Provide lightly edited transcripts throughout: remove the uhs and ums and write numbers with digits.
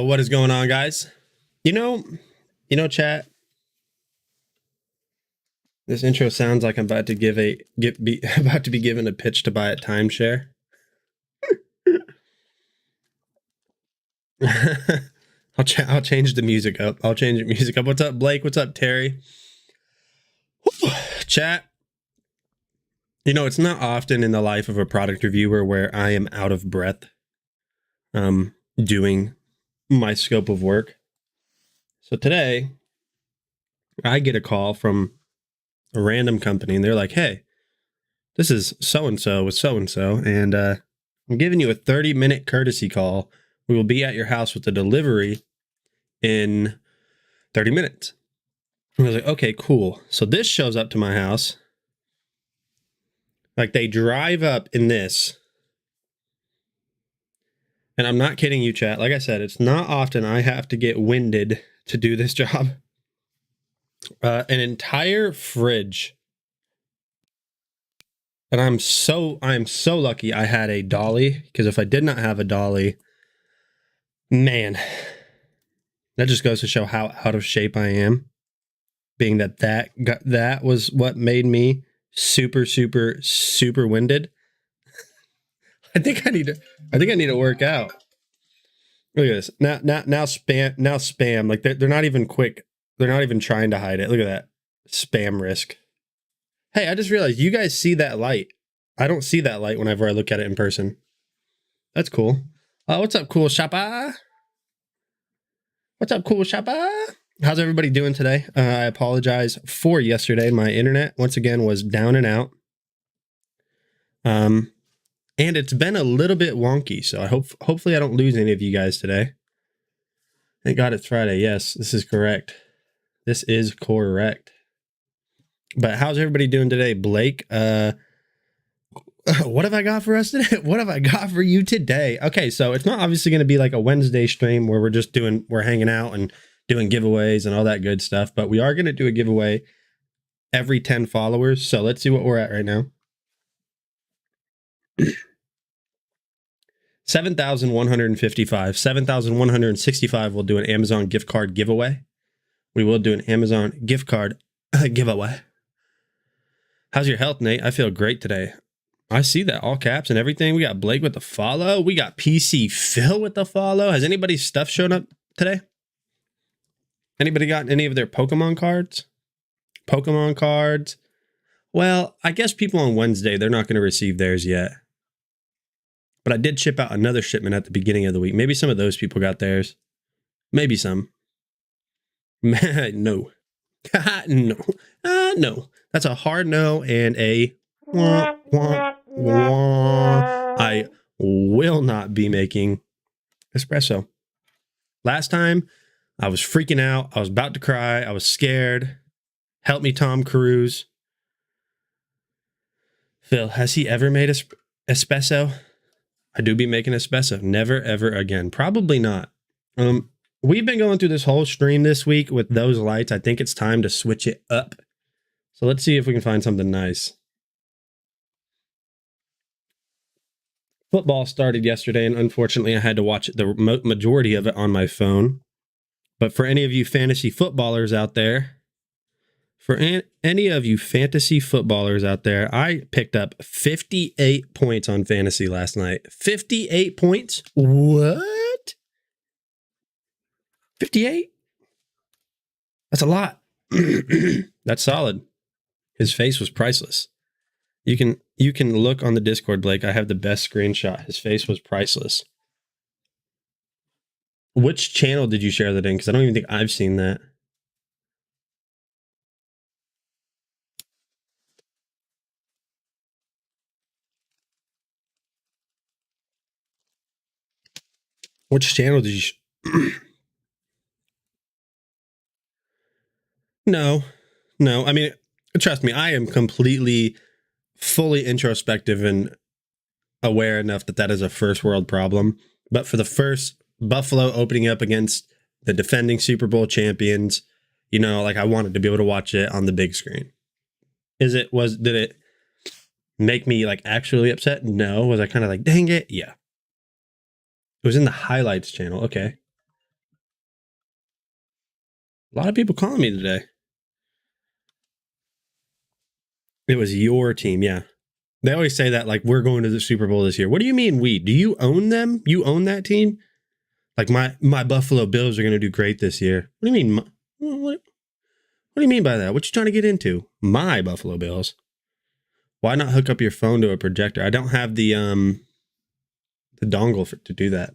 What is going on, guys? You know, chat. This intro sounds like I'm about to about to be given a pitch to buy a timeshare. I'll change the music up. I'll change the music up. What's up, Blake? What's up, Terry? Chat. It's not often in the life of a product reviewer where I am out of breath doing my scope of work. So today, I get a call from a random company, and they're like, hey, this is so-and-so with so-and-so, and I'm giving you a 30-minute courtesy call. We will be at your house with the delivery in 30 minutes. And I was like, okay, cool. So this shows up to my house. Like, they drive up in this. And I'm not kidding you, chat. Like I said, it's not often I have to get winded to do this job. An entire fridge. And I'm so lucky I had a dolly, because if I did not have a dolly, man, that just goes to show how out of shape I am. Being that was what made me super winded. I think I need to work out. Look at this. Now spam. Like they're not even quick. They're not even trying to hide it. Look at that. Spam risk. Hey, I just realized you guys see that light. I don't see that light whenever I look at it in person. That's cool. What's up, cool shopper? What's up, cool shopper? How's everybody doing today? I apologize for yesterday. My internet, once again, was down and out. And it's been a little bit wonky, so hopefully I don't lose any of you guys today. Thank God it's Friday. Yes, this is correct. This is correct. But how's everybody doing today? Blake, what have I got for us today? What have I got for you today? Okay, so it's not obviously going to be like a Wednesday stream where we're hanging out and doing giveaways and all that good stuff, but we are going to do a giveaway every 10 followers. So let's see what we're at right now. 7,155. 7,165 we'll do an Amazon gift card giveaway. We will do an Amazon gift card giveaway. How's your health, Nate? I feel great today. I see that, all caps and everything. We got Blake with the follow. We got PC Phil with the follow. Has anybody's stuff shown up today? Anybody got any of their Pokemon cards? Pokemon cards? Well, I guess people on Wednesday, they're not going to receive theirs yet. But I did ship out another shipment at the beginning of the week. Maybe some of those people got theirs. Maybe some. No. No. No. That's a hard no and a wah, wah, wah. I will not be making espresso. Last time, I was freaking out. I was about to cry. I was scared. Help me, Tom Cruise. Phil, has he ever made espresso? I do be making espresso. Never, ever again. Probably not. We've been going through this whole stream this week with those lights. I think it's time to switch it up. So let's see if we can find something nice. Football started yesterday, and unfortunately I had to watch the majority of it on my phone. But for any of you fantasy footballers out there, I picked up 58 points on fantasy last night. 58 points? What? 58? That's a lot. That's solid. His face was priceless. You can look on the Discord, Blake. I have the best screenshot. His face was priceless. Which channel did you share that in? Because I don't even think I've seen that. Which channel did you... No. I mean, trust me, I am completely, fully introspective and aware enough that is a first world problem. But for the first Buffalo opening up against the defending Super Bowl champions, I wanted to be able to watch it on the big screen. Did it make me actually upset? No. Was I kind of dang it? Yeah. It was in the highlights channel. Okay. A lot of people calling me today. It was your team, yeah. They always say that, like, we're going to the Super Bowl this year. What do you mean we? Do you own them? You own that team? Like, my Buffalo Bills are going to do great this year. What do you mean? What do you mean by that? What you trying to get into? My Buffalo Bills. Why not hook up your phone to a projector? I don't have the dongle to do that.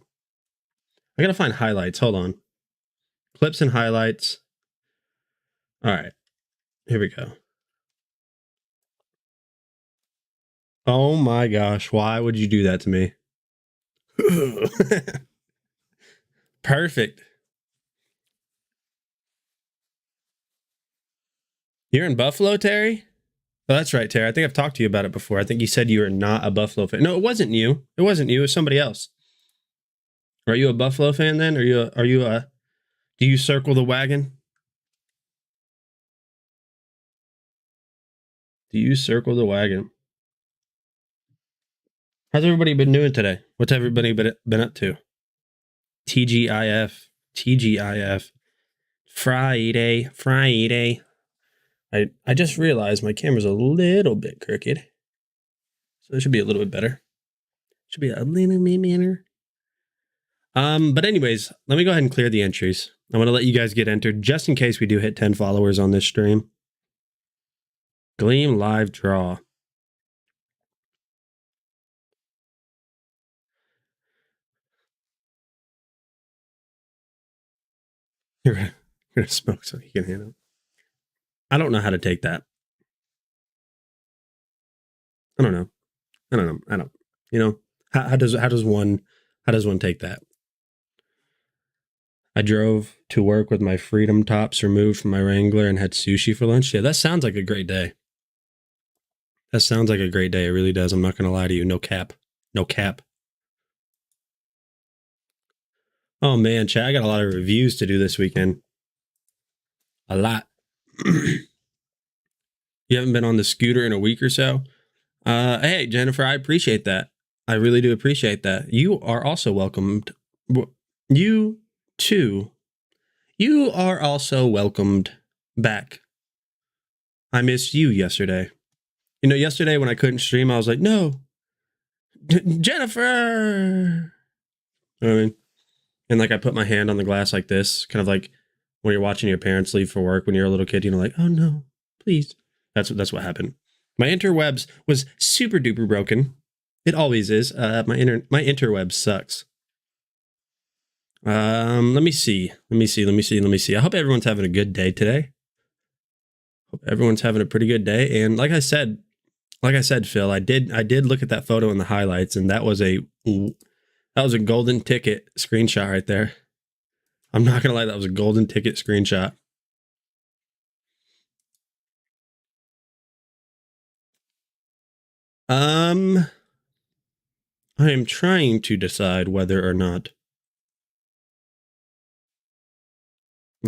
I gotta find highlights. Hold on. Clips and highlights. All right. Here we go. Oh my gosh. Why would you do that to me? Perfect. You're in Buffalo, Terry? Oh, that's right, Terry. I think I've talked to you about it before. I think you said you were not a Buffalo fan. No, it wasn't you. It wasn't you. It was somebody else. Are you a Buffalo fan then? Do you circle the wagon? Do you circle the wagon? How's everybody been doing today? What's everybody been up to? TGIF. TGIF. Friday. I just realized my camera's a little bit crooked. So it should be a little bit better. Should be a little bit better. But anyways, let me go ahead and clear the entries. I'm going to let you guys get entered just in case we do hit 10 followers on this stream. Gleam live draw. You're gonna smoke so you can handle it. I don't know how to take that. I don't know. You know, how does one take that? I drove to work with my Freedom tops removed from my Wrangler and had sushi for lunch. Yeah, that sounds like a great day. That sounds like a great day. It really does. I'm not going to lie to you. No cap. No cap. Oh, man, chat, I got a lot of reviews to do this weekend. A lot. You haven't been on the scooter in a week or so? Hey, Jennifer, I appreciate that. I really do appreciate that. You are also welcomed. You, too. You are also welcomed back. I missed you yesterday. You know, yesterday when I couldn't stream, I was like, no, Jennifer. You know what I mean? And like I put my hand on the glass like this, kind of like when you're watching your parents leave for work when you're a little kid, you know, like, oh no, please. That's what happened. My interwebs was super duper broken. It always is. My interweb sucks. Let me see. I hope everyone's having a good day today. Hope everyone's having a pretty good day. And like I said, Phil, I did look at that photo in the highlights, and that was a golden ticket screenshot right there. I'm not gonna lie, that was a golden ticket screenshot. I am trying to decide whether or not.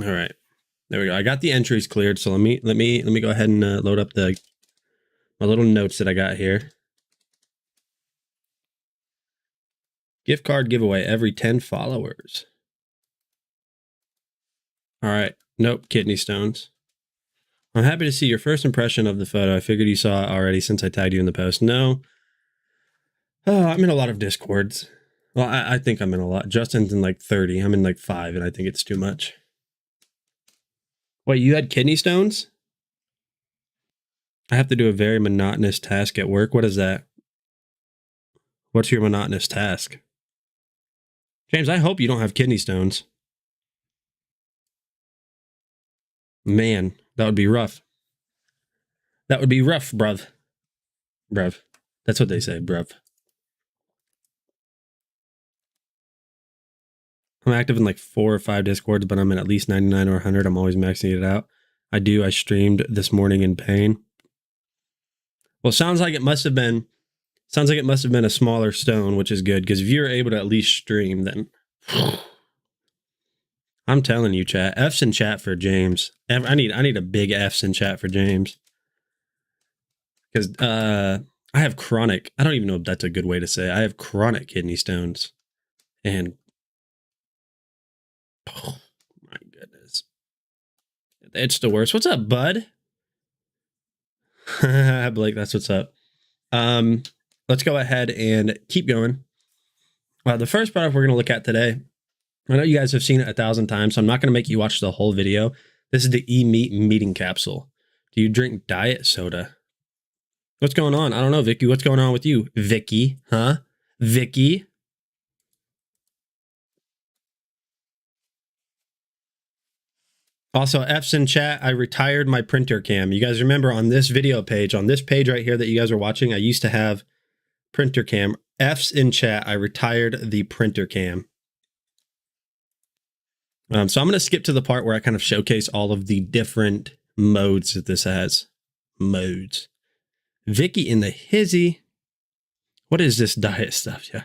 All right, there we go. I got the entries cleared, so let me go ahead and load up my little notes that I got here. Gift card giveaway every 10 followers. All right. Nope, kidney stones. I'm happy to see your first impression of the photo. I figured you saw it already since I tagged you in the post. No. Oh, I'm in a lot of Discords. Well, I think I'm in a lot. Justin's in like 30. I'm in like 5, and I think it's too much. Wait, you had kidney stones? I have to do a very monotonous task at work. What is that? What's your monotonous task? James, I hope you don't have kidney stones. Man, that would be rough. That would be rough, bruv. Bruv. That's what they say, bruv. I'm active in like 4 or 5 Discords, but I'm in at least 99 or 100. I'm always maxing it out. I streamed this morning in pain. Well, sounds like it must have been a smaller stone, which is good, because if you're able to at least stream, then I'm telling you, chat. F's in chat for James. I need a big F's in chat for James. Because I have chronic, I don't even know if that's a good way to say it. I have chronic kidney stones. And oh my goodness. It's the worst. What's up, bud? Blake, that's what's up. Let's go ahead and keep going. The first product we're going to look at today, I know you guys have seen it 1,000 times, so I'm not going to make you watch the whole video. This is the E-Meat meeting capsule. Do you drink diet soda? What's going on? I don't know, Vicky. What's going on with you? Vicky, huh? Vicky? Also, F's in chat, I retired my printer cam. You guys remember on this video page, on this page right here that you guys are watching, I used to have printer cam. F's in chat, I retired the printer cam. So I'm going to skip to the part where I kind of showcase all of the different modes that this has. Modes. Vicky in the hizzy. What is this diet stuff? Yeah.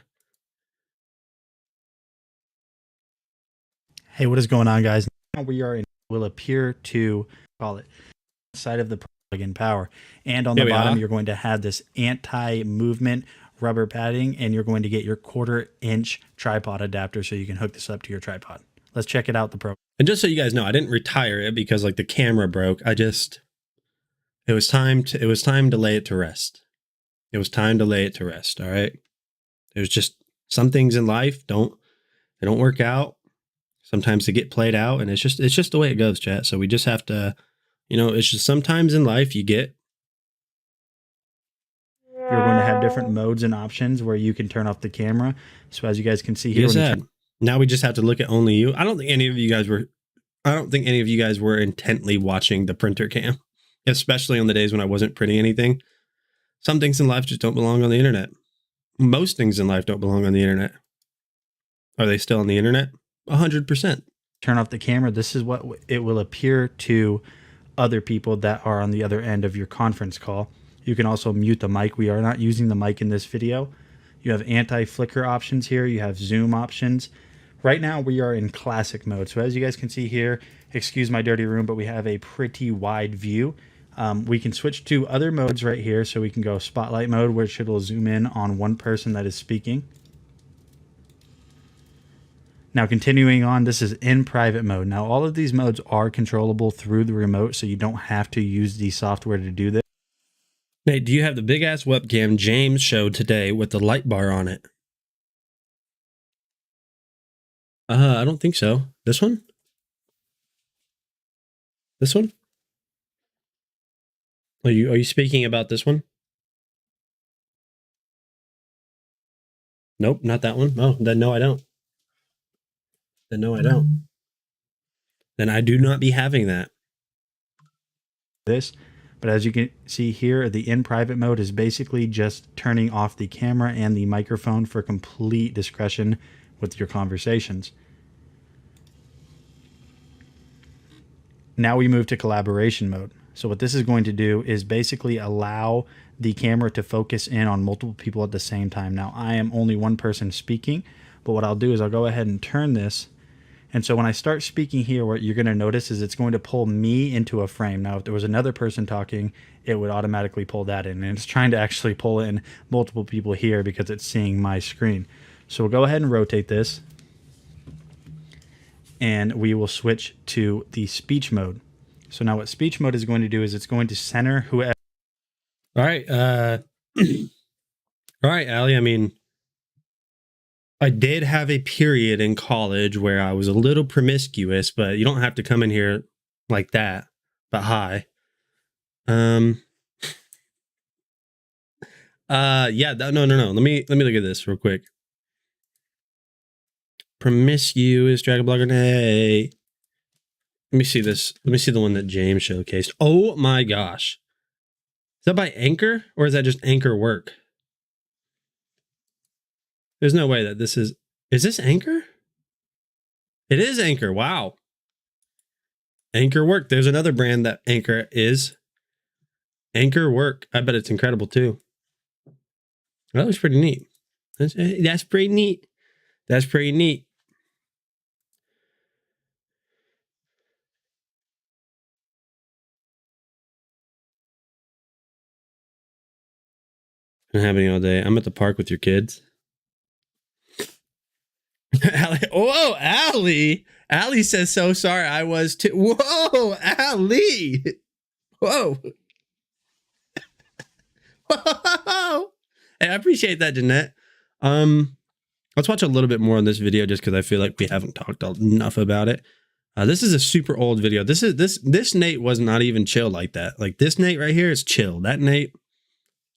Hey, what is going on, guys? Now we are in will appear to call it side of the plug-in power, and on the bottom you're going to have this anti-movement rubber padding, and you're going to get your 1/4-inch tripod adapter so you can hook this up to your tripod. Let's check it out. And just so you guys know, I didn't retire it because like the camera broke. It was time to lay it to rest. It was time to lay it to rest. All right. There's just some things in life they don't work out. Sometimes they get played out, and it's just the way it goes, chat. So we just have to, it's just sometimes in life you're going to have different modes and options where you can turn off the camera. So as you guys can see here, now we just have to look at only you. I don't think any of you guys were intently watching the printer cam, especially on the days when I wasn't printing anything. Some things in life just don't belong on the internet. Most things in life don't belong on the internet. Are they still on the internet? 100%. Turn off the camera. This is what it will appear to other people that are on the other end of your conference call. You can also mute the mic. We are not using the mic in this video. You have anti-flicker options here. You have zoom options. Right now we are in classic mode. So as you guys can see here, excuse my dirty room, but we have a pretty wide view. We can switch to other modes right here. So we can go spotlight mode, which it will zoom in on one person that is speaking. Now continuing on, this is in private mode. Now all of these modes are controllable through the remote, so you don't have to use the software to do this. Nate, do you have the big ass webcam James showed today with the light bar on it? I don't think so. This one? This one? Are you speaking about this one? Nope, not that one. Oh, then no, I don't. No, I don't. Then I do not be having that. But as you can see here, the in private mode is basically just turning off the camera and the microphone for complete discretion with your conversations. Now we move to collaboration mode. So what this is going to do is basically allow the camera to focus in on multiple people at the same time. Now I am only one person speaking, but what I'll do is I'll go ahead and turn this. And so when I start speaking here, what you're going to notice is it's going to pull me into a frame. Now, if there was another person talking, it would automatically pull that in. And it's trying to actually pull in multiple people here because it's seeing my screen. So we'll go ahead and rotate this. And we will switch to the speech mode. So now what speech mode is going to do is it's going to center whoever. All right. All right, Allie. I mean, I did have a period in college where I was a little promiscuous, but you don't have to come in here like that. But hi. Yeah, no. Let me look at this real quick. Promiscuous Dragon Blogger. Hey. Let me see this. Let me see the one that James showcased. Oh my gosh. Is that by Anchor or is that just Anchor Work? There's no way that this is this Anchor? It is Anchor. Wow. Anchor Work. There's another brand that Anchor is. Anchor Work. I bet it's incredible too. That looks pretty neat. That's pretty neat. That's pretty neat. Been happening all day. I'm at the park with your kids. Allie. Oh, Allie. Ali says, so sorry, I was too. Whoa, Ali. Whoa. Whoa. Hey, I appreciate that, Jeanette. Let's watch a little bit more on this video just because I feel like we haven't talked enough about it. This is a super old video. This Nate was not even chill like that. Like this Nate right here is chill. That Nate,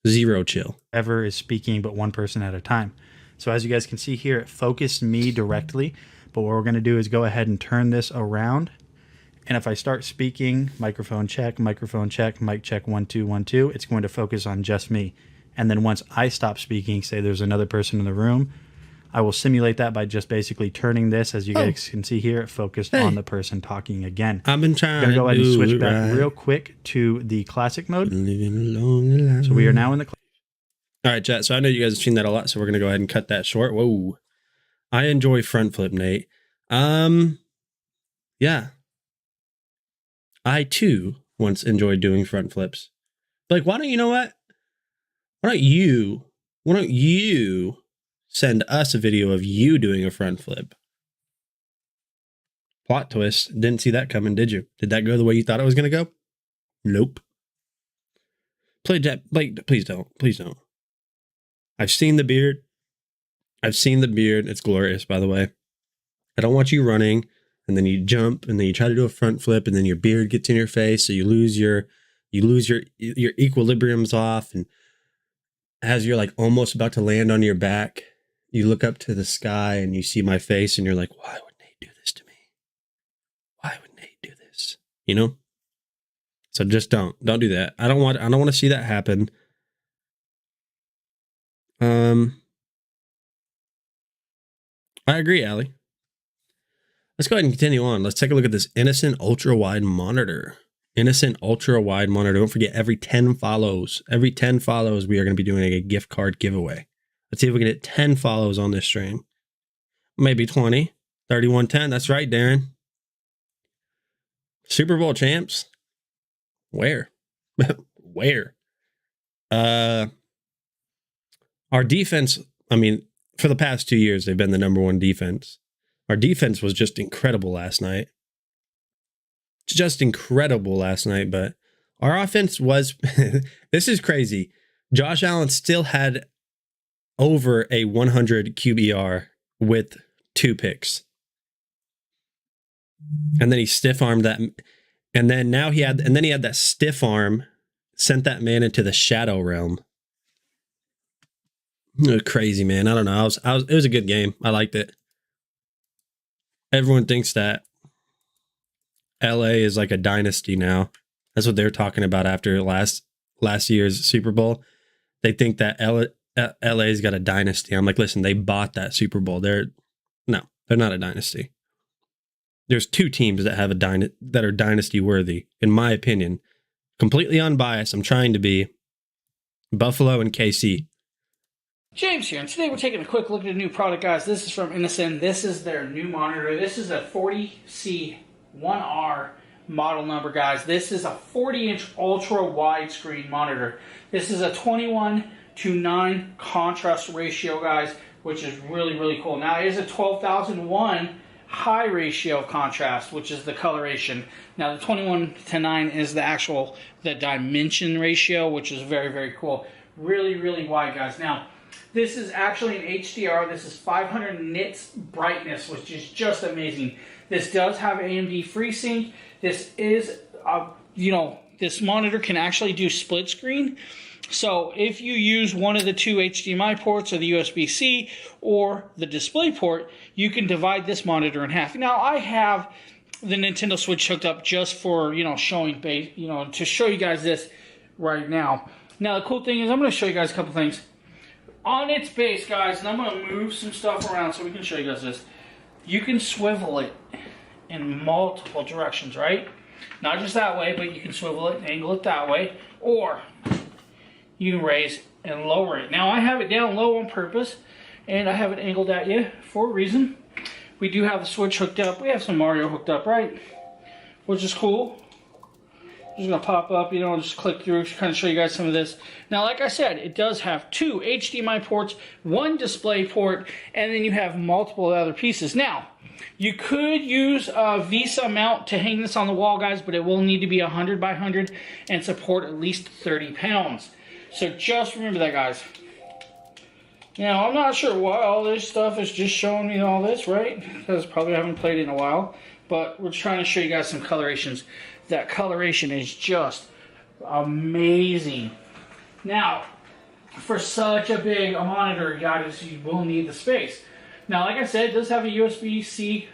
zero chill. Ever is speaking, but one person at a time. So as you guys can see here, it focused me directly. But what we're going to do is go ahead and turn this around. And if I start speaking, microphone check, mic check, 1 2 1 2, it's going to focus on just me. And then once I stop speaking, say there's another person in the room, I will simulate that by just basically turning this, as you guys can see here, it focused on the person talking again. I've been trying I'm going to go ahead and switch back right. real quick to the classic mode. Living a lonely life. So we are now in the All right, chat. So I know you guys have seen that a lot, so we're going to go ahead and cut that short. Whoa. I enjoy front flip, Nate. Yeah. I, too, once enjoyed doing front flips. Like, why don't you know what? Why don't you send us a video of you doing a front flip? Plot twist. Didn't see that coming, did you? Did that go the way you thought it was going to go? Nope. Play that. Like, please don't. Please don't. I've seen the beard. It's glorious, by the way. I don't want you running, and then you jump, and then you try to do a front flip, and then your beard gets in your face, so you lose your equilibrium's off, and as you're like almost about to land on your back, you look up to the sky and you see my face, and you're like, why would Nate do this to me? Why would Nate do this? You know? So just don't do that. I don't want to see that happen. I agree, Ali. Let's go ahead and continue on. Let's take a look at this Innocent Ultra Wide Monitor. Innocent Ultra Wide Monitor. Don't forget, every 10 follows, we are going to be doing a gift card giveaway. Let's see if we can hit 10 follows on this stream. Maybe 20. 3110. That's right, Darren. Super Bowl champs. Where? Where? Our defense, I mean, for the past 2 years, they've been the number one defense. Our defense was just incredible last night. But our offense was, this is crazy. Josh Allen still had over a 100 QBR with 2 picks. And then he stiff-armed that. And then he had that stiff arm, sent that man into the shadow realm. It was crazy, man. I don't know. It was a good game. I liked it. Everyone thinks that LA is like a dynasty now. That's what they're talking about after last year's Super Bowl. They think that LA's got a dynasty. I'm like, listen, they bought that Super Bowl. They're not a dynasty. There's 2 teams that have that are dynasty worthy, in my opinion. Completely unbiased. I'm trying to be. Buffalo and KC. James here, and today we're taking a quick look at a new product, guys. This is from Innocent. This is their new monitor. This is a 40C1R model number, guys. This is a 40-inch ultra widescreen monitor. This is a 21:9 contrast ratio, guys, which is really, really cool. Now, it is a 12,001 high ratio of contrast, which is the coloration. Now, the 21:9 is the dimension ratio, which is very, very cool. Really, really wide, guys. Now, this is actually an HDR. This is 500 nits brightness, which is just amazing. This does have AMD FreeSync. This is, this monitor can actually do split screen. So if you use one of the 2 HDMI ports or the USB-C or the display port, you can divide this monitor in half. Now, I have the Nintendo Switch hooked up just for, showing base, to show you guys this right now. Now, the cool thing is I'm going to show you guys a couple things. On its base, guys, and I'm going to move some stuff around so we can show you guys this. You can swivel it in multiple directions, right? Not just that way, but you can swivel it and angle it that way. Or you can raise and lower it. Now, I have it down low on purpose, and I have it angled at you for a reason. We do have the Switch hooked up. We have some Mario hooked up, right? Which is cool. just going to pop up, you know, and just click through, kind of show you guys some of this. Now, like I said, it does have 2 HDMI ports, 1 display port, and then you have multiple other pieces. Now, you could use a VESA mount to hang this on the wall, guys, but it will need to be 100 by 100 and support at least 30 pounds. So just remember that, guys. Now, I'm not sure why all this stuff is just showing me all this, right? Because probably I haven't played it in a while. But we're trying to show you guys some colorations. That coloration is just amazing. Now, for such a big monitor, guys, you will need the space. Now, like I said, it does have a USB-C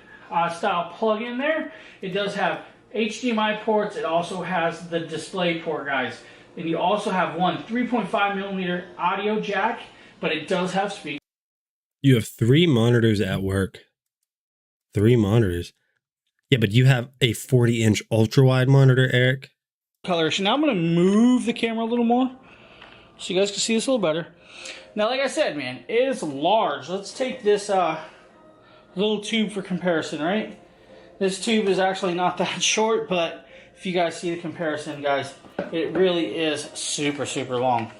style plug in there. It does have HDMI ports. It also has the display port, guys. And you also have one 3.5 millimeter audio jack, but it does have speakers. You have 3 monitors at work. 3 monitors. Yeah, but you have a 40-inch ultra-wide monitor, Eric. Coloration. Now I'm going to move the camera a little more so you guys can see this a little better. Now, like I said, man, it is large. Let's take this little tube for comparison, right? This tube is actually not that short, but if you guys see the comparison, guys, it really is super, super long.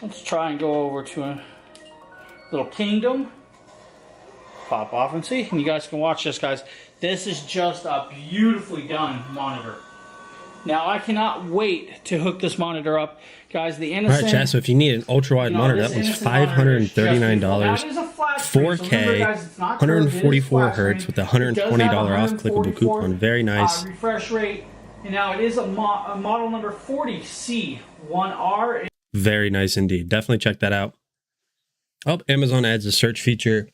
Let's try and go over to a little kingdom. Pop off and see, and you guys can watch this, guys. This is just a beautifully done monitor. Now, I cannot wait to hook this monitor up. Guys, the Innocent... All right, chat, so if you need an ultra-wide monitor, that one's $539. 4K, 144 hertz with a $120 off clickable coupon. Very nice. Refresh rate. And now it is a model number 40C1R. Very nice indeed. Definitely check that out. Oh, Amazon adds a search feature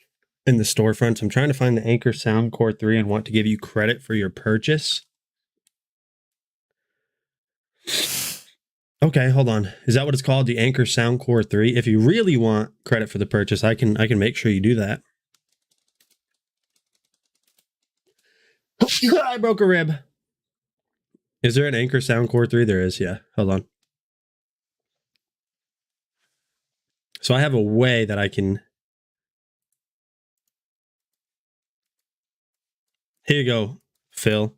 in the storefront. So I'm trying to find the Anker Soundcore 3 and want to give you credit for your purchase. Okay, hold on. Is that what it's called? The Anker Soundcore 3? If you really want credit for the purchase, I can make sure you do that. I broke a rib. Is there an Anker Soundcore 3? There is, yeah. Hold on. So I have a way that I can... Here you go, Phil.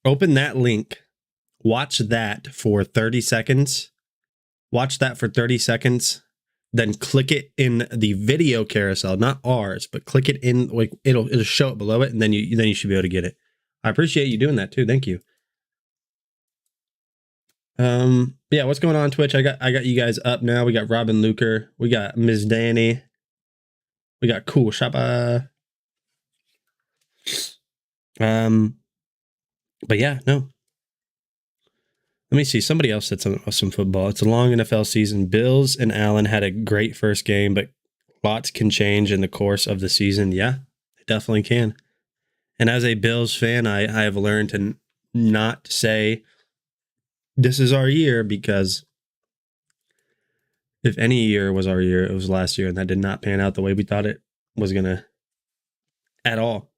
Open that link. Watch that for 30 seconds. Watch that for 30 seconds. Then click it in the video carousel, not ours, but click it in, like it'll show it below it, and then you should be able to get it. I appreciate you doing that too. Thank you. Yeah, what's going on Twitch? I got you guys up now. We got Robin Luker, we got Ms. Danny, we got Cool Shaba. But yeah, no. Let me see. Somebody else said something about some football. It's a long NFL season. Bills and Allen had a great first game, but lots can change in the course of the season. Yeah, it definitely can. And as a Bills fan, I have learned to not say this is our year, because if any year was our year, it was last year, and that did not pan out the way we thought it was going to at all.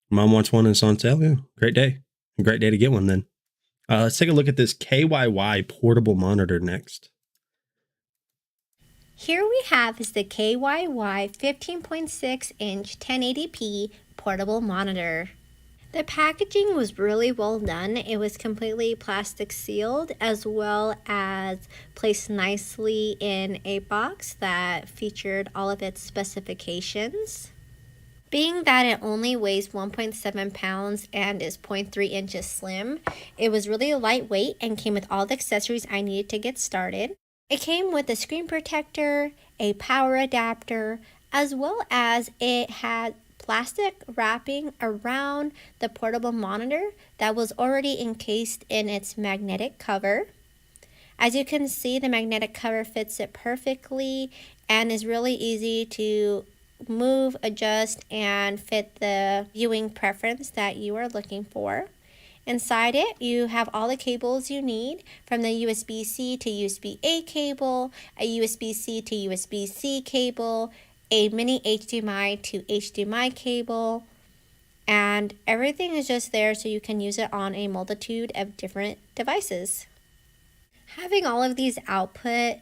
Mom wants one and it's on sale. Yeah, great day. A great day to get one then. Let's take a look at this KYY portable monitor next. Here we have is the KYY 15.6 inch 1080p portable monitor. The packaging was really well done. It was completely plastic sealed, as well as placed nicely in a box that featured all of its specifications. Being that it only weighs 1.7 pounds and is 0.3 inches slim, it was really lightweight and came with all the accessories I needed to get started. It came with a screen protector, a power adapter, as well as it had plastic wrapping around the portable monitor that was already encased in its magnetic cover. As you can see, the magnetic cover fits it perfectly and is really easy to move, adjust, and fit the viewing preference that you are looking for. Inside it, you have all the cables you need, from the USB-C to USB-A cable, a USB-C to USB-C cable, a mini HDMI to HDMI cable, and everything is just there so you can use it on a multitude of different devices. Having all of these output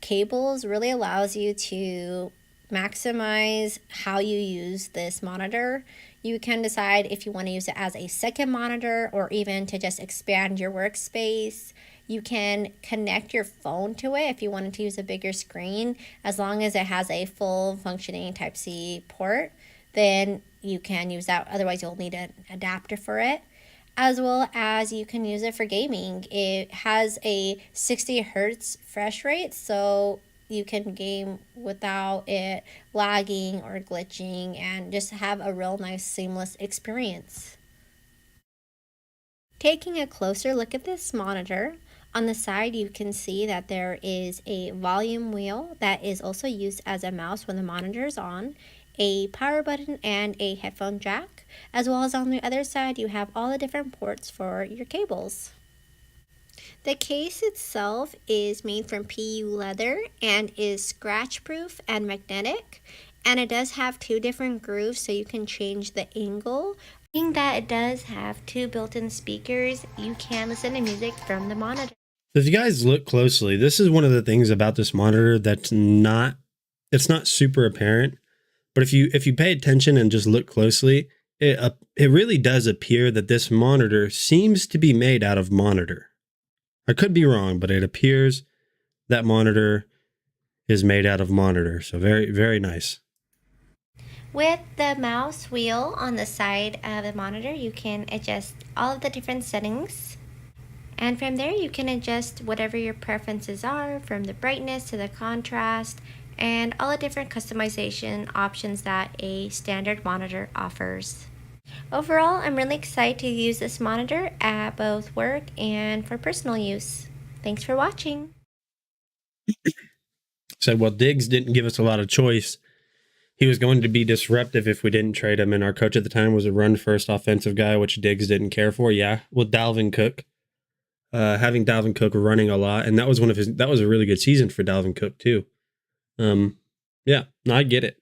cables really allows you to maximize how you use this monitor. You can decide if you want to use it as a second monitor or even to just expand your workspace. You can connect your phone to it if you wanted to use a bigger screen. As long as it has a full functioning Type-C port, then you can use that. Otherwise, you'll need an adapter for it. As well as you can use it for gaming. It has a 60 hertz refresh rate, so you can game without it lagging or glitching and just have a real nice seamless experience. Taking a closer look at this monitor, on the side you can see that there is a volume wheel that is also used as a mouse when the monitor is on, a power button and a headphone jack, as well as on the other side you have all the different ports for your cables. The case itself is made from PU leather and is scratch proof and magnetic, and it does have 2 different grooves so you can change the angle. Being that it does have 2 built-in speakers, you can listen to music from the monitor. So if you guys look closely, this is one of the things about this monitor that's not super apparent. But if you pay attention and just look closely, it really does appear that this monitor seems to be made out of monitor. I could be wrong, but it appears that monitor is made out of monitor. So very, very nice. With the mouse wheel on the side of the monitor, you can adjust all of the different settings. And from there, you can adjust whatever your preferences are, from the brightness to the contrast, and all the different customization options that a standard monitor offers. Overall, I'm really excited to use this monitor at both work and for personal use. Thanks for watching. Said, well, Diggs didn't give us a lot of choice. He was going to be disruptive if we didn't trade him, and our coach at the time was a run-first offensive guy, which Diggs didn't care for. Yeah, with Dalvin Cook. Having Dalvin Cook running a lot, and that was a really good season for Dalvin Cook too. Yeah, no, I get it.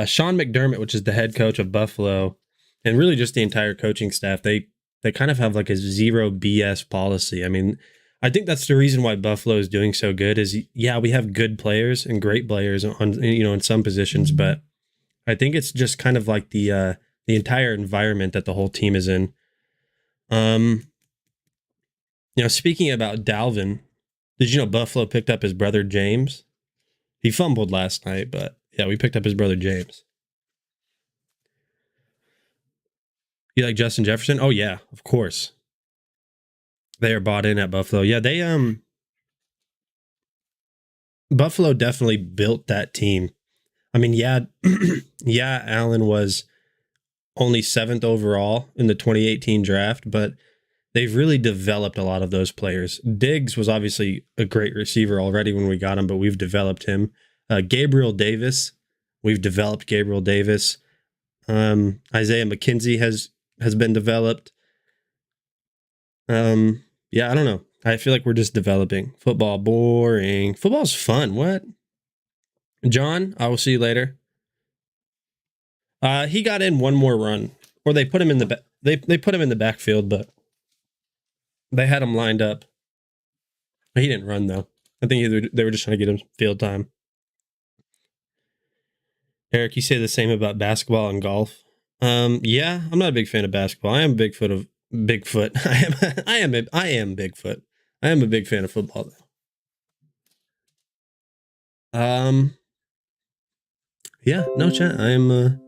Sean McDermott, which is the head coach of Buffalo, and really just the entire coaching staff, they kind of have like a zero BS policy. I mean, I think that's the reason why Buffalo is doing so good is, yeah, we have good players and great players on, in some positions, but I think it's just kind of like the entire environment that the whole team is in. Speaking about Dalvin, did you know Buffalo picked up his brother James? He fumbled last night, but yeah, we picked up his brother James. You like Justin Jefferson? Oh yeah, of course. They are bought in at Buffalo. Yeah, Buffalo definitely built that team. I mean, yeah, Allen was only 7th overall in the 2018 draft, but they've really developed a lot of those players. Diggs was obviously a great receiver already when we got him, but we've developed him. Gabriel Davis, we've developed Gabriel Davis. Isaiah McKenzie has been developed. Yeah, I don't know. I feel like we're just developing. Football, boring. Football's fun. What? John, I will see you later. He got in one more run, or they put him in the they put him in the backfield, but they had him lined up. He didn't run though. I think they were just trying to get him field time. Eric, you say the same about basketball and golf. Yeah, I'm not a big fan of basketball. I am Bigfoot. I am Bigfoot. I am a big fan of football though. Yeah, no chat. I am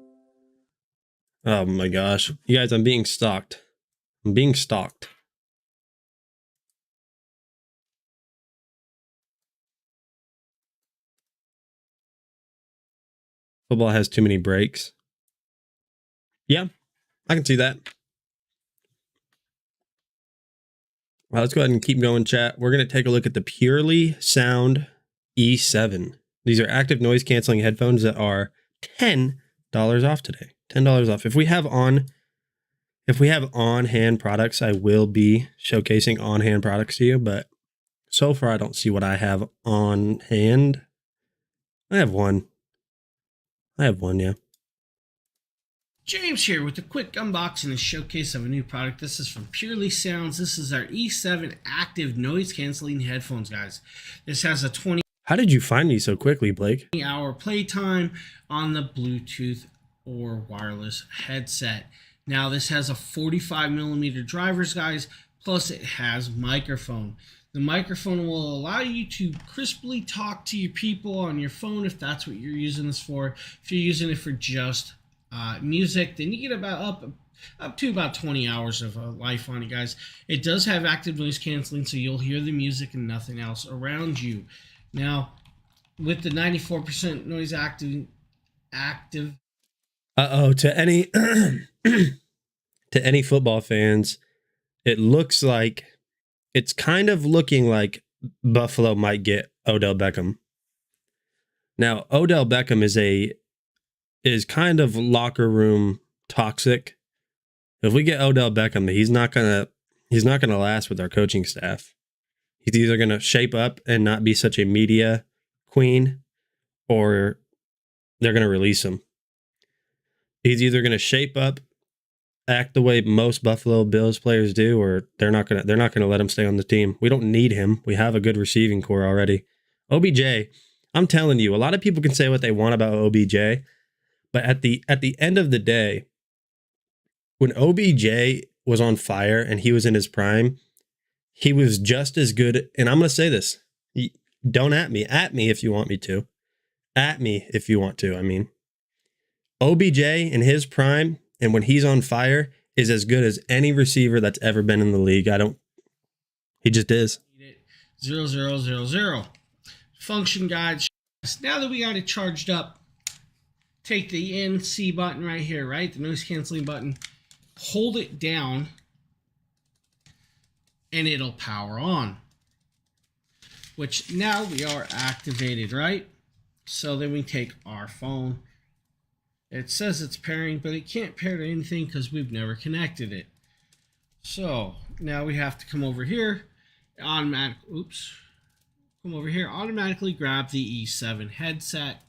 oh my gosh. You guys, I'm being stalked. I'm being stalked. Football has too many breaks. Yeah, I can see that. Well, let's go ahead and keep going, chat. We're going to take a look at the Purely Sound E7. These are active noise canceling headphones that are $10 off today. $10 off. If we have on-hand products, I will be showcasing on-hand products to you, but so far I don't see what I have on hand. I have one, yeah. James here with a quick unboxing and showcase of a new product. This is from Purely Sounds. This is our E7 active noise canceling headphones, guys. This has a 20 How did you find these so quickly, Blake? hour playtime on the Bluetooth or wireless headset. Now this has a 45mm drivers, guys, plus it has microphone. The microphone will allow you to crisply talk to your people on your phone if that's what you're using this for. If you're using it for just music, then you get about up to about 20 hours of life on it, guys. It does have active noise canceling, so you'll hear the music and nothing else around you. Now, with the 94% noise active. To any to any football fans, it looks like it's kind of looking like Buffalo might get Odell Beckham. Now, Odell Beckham is kind of locker room toxic. If we get Odell Beckham, he's not gonna last with our coaching staff. He's either gonna shape up and not be such a media queen, or they're gonna release him. He's either gonna shape up, act the way most Buffalo Bills players do, or they're not gonna let him stay on the team. We don't need him. We have a good receiving core already. OBJ, I'm telling you, a lot of people can say what they want about OBJ, but at the end of the day, when OBJ was on fire and he was in his prime, he was just as good. And I'm gonna say this: don't at me if you want me to, at me if you want to. I mean, OBJ in his prime and when he's on fire is as good as any receiver that's ever been in the league. He just is. 0000. Function guide. Now that we got it charged up, take the NC button right here, right? The noise canceling button. Hold it down and it'll power on. Which now we are activated, right? So then we take our phone. It says it's pairing, but it can't pair to anything because we've never connected it. So now we have to come over here, automatically grab the E7 headset.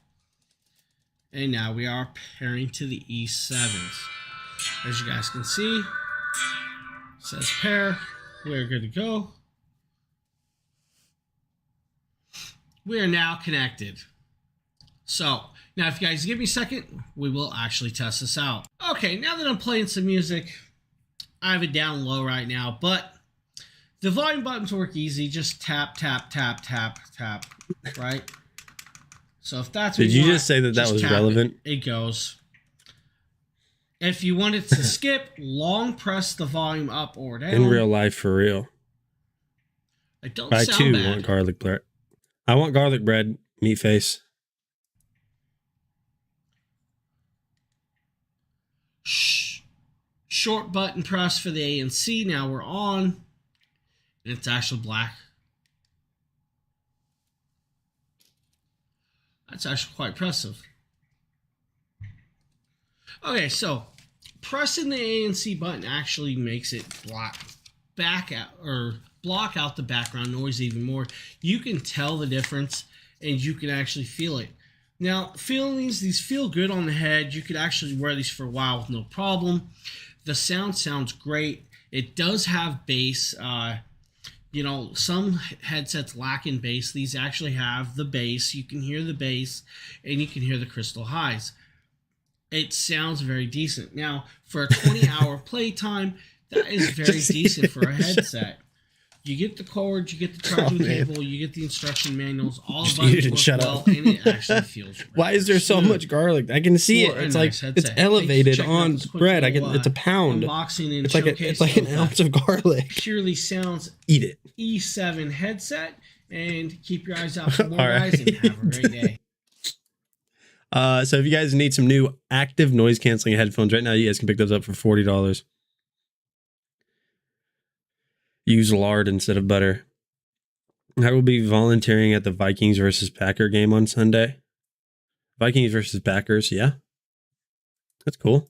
And now we are pairing to the E7s. As you guys can see, it says pair. We're good to go. We are now connected. So, now if you guys give me a second, we will actually test this out. Okay, now that I'm playing some music, I have it down low right now, but the volume buttons work easy. Just tap, tap, tap, tap, tap, right? So if that's what Did you just say that was relevant? It goes. If you wanted to skip, long press the volume up or down. In real life, for real. It don't I sound too bad. want garlic bread. I want garlic bread, meat face. Short button press for the ANC. Now we're on. And it's actually black. That's actually quite impressive. Okay, so pressing the ANC button actually makes it block out the background noise even more. You can tell the difference and you can actually feel it. Now, feeling these feel good on the head. You could actually wear these for a while with no problem. The sound sounds great. It does have bass. Some headsets lack in bass. These actually have the bass. You can hear the bass and you can hear the crystal highs. It sounds very decent. Now, for a 20-hour playtime, that is very decent for a headset. You get the cord, you get the charging cable, you get the instruction manuals, all the buttons work well, and it actually feels really Why is there so much garlic? I can see it. It's like headset. it's elevated Check out on this quick bread. little, It's a pound. Unboxing and It's like an ounce of garlic. Purely Sounds Eat it. E7 headset, and keep your eyes out for more, All guys, right. and have a great day. So if you guys need some new active noise canceling headphones right now, you guys can pick those up for $40. Use lard instead of butter. I will be volunteering at the Vikings versus Packer game on Sunday. Vikings versus Packers, yeah. That's cool.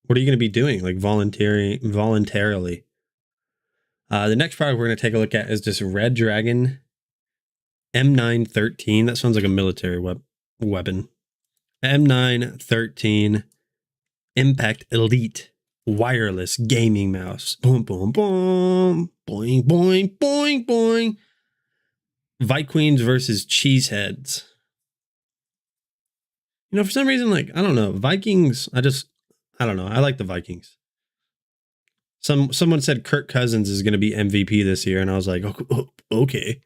What are you going to be doing? Like voluntarily. The next product we're going to take a look at is this Red Dragon M913. That sounds like a military weapon. M913 Impact Elite wireless gaming mouse. Boom, boom, boom. Boing, boing, boing, boing. Vikings versus Cheeseheads. You know, for some reason, like, I don't know, Vikings, I don't know. I like the Vikings. Someone said Kirk Cousins is going to be MVP this year, and I was like, okay.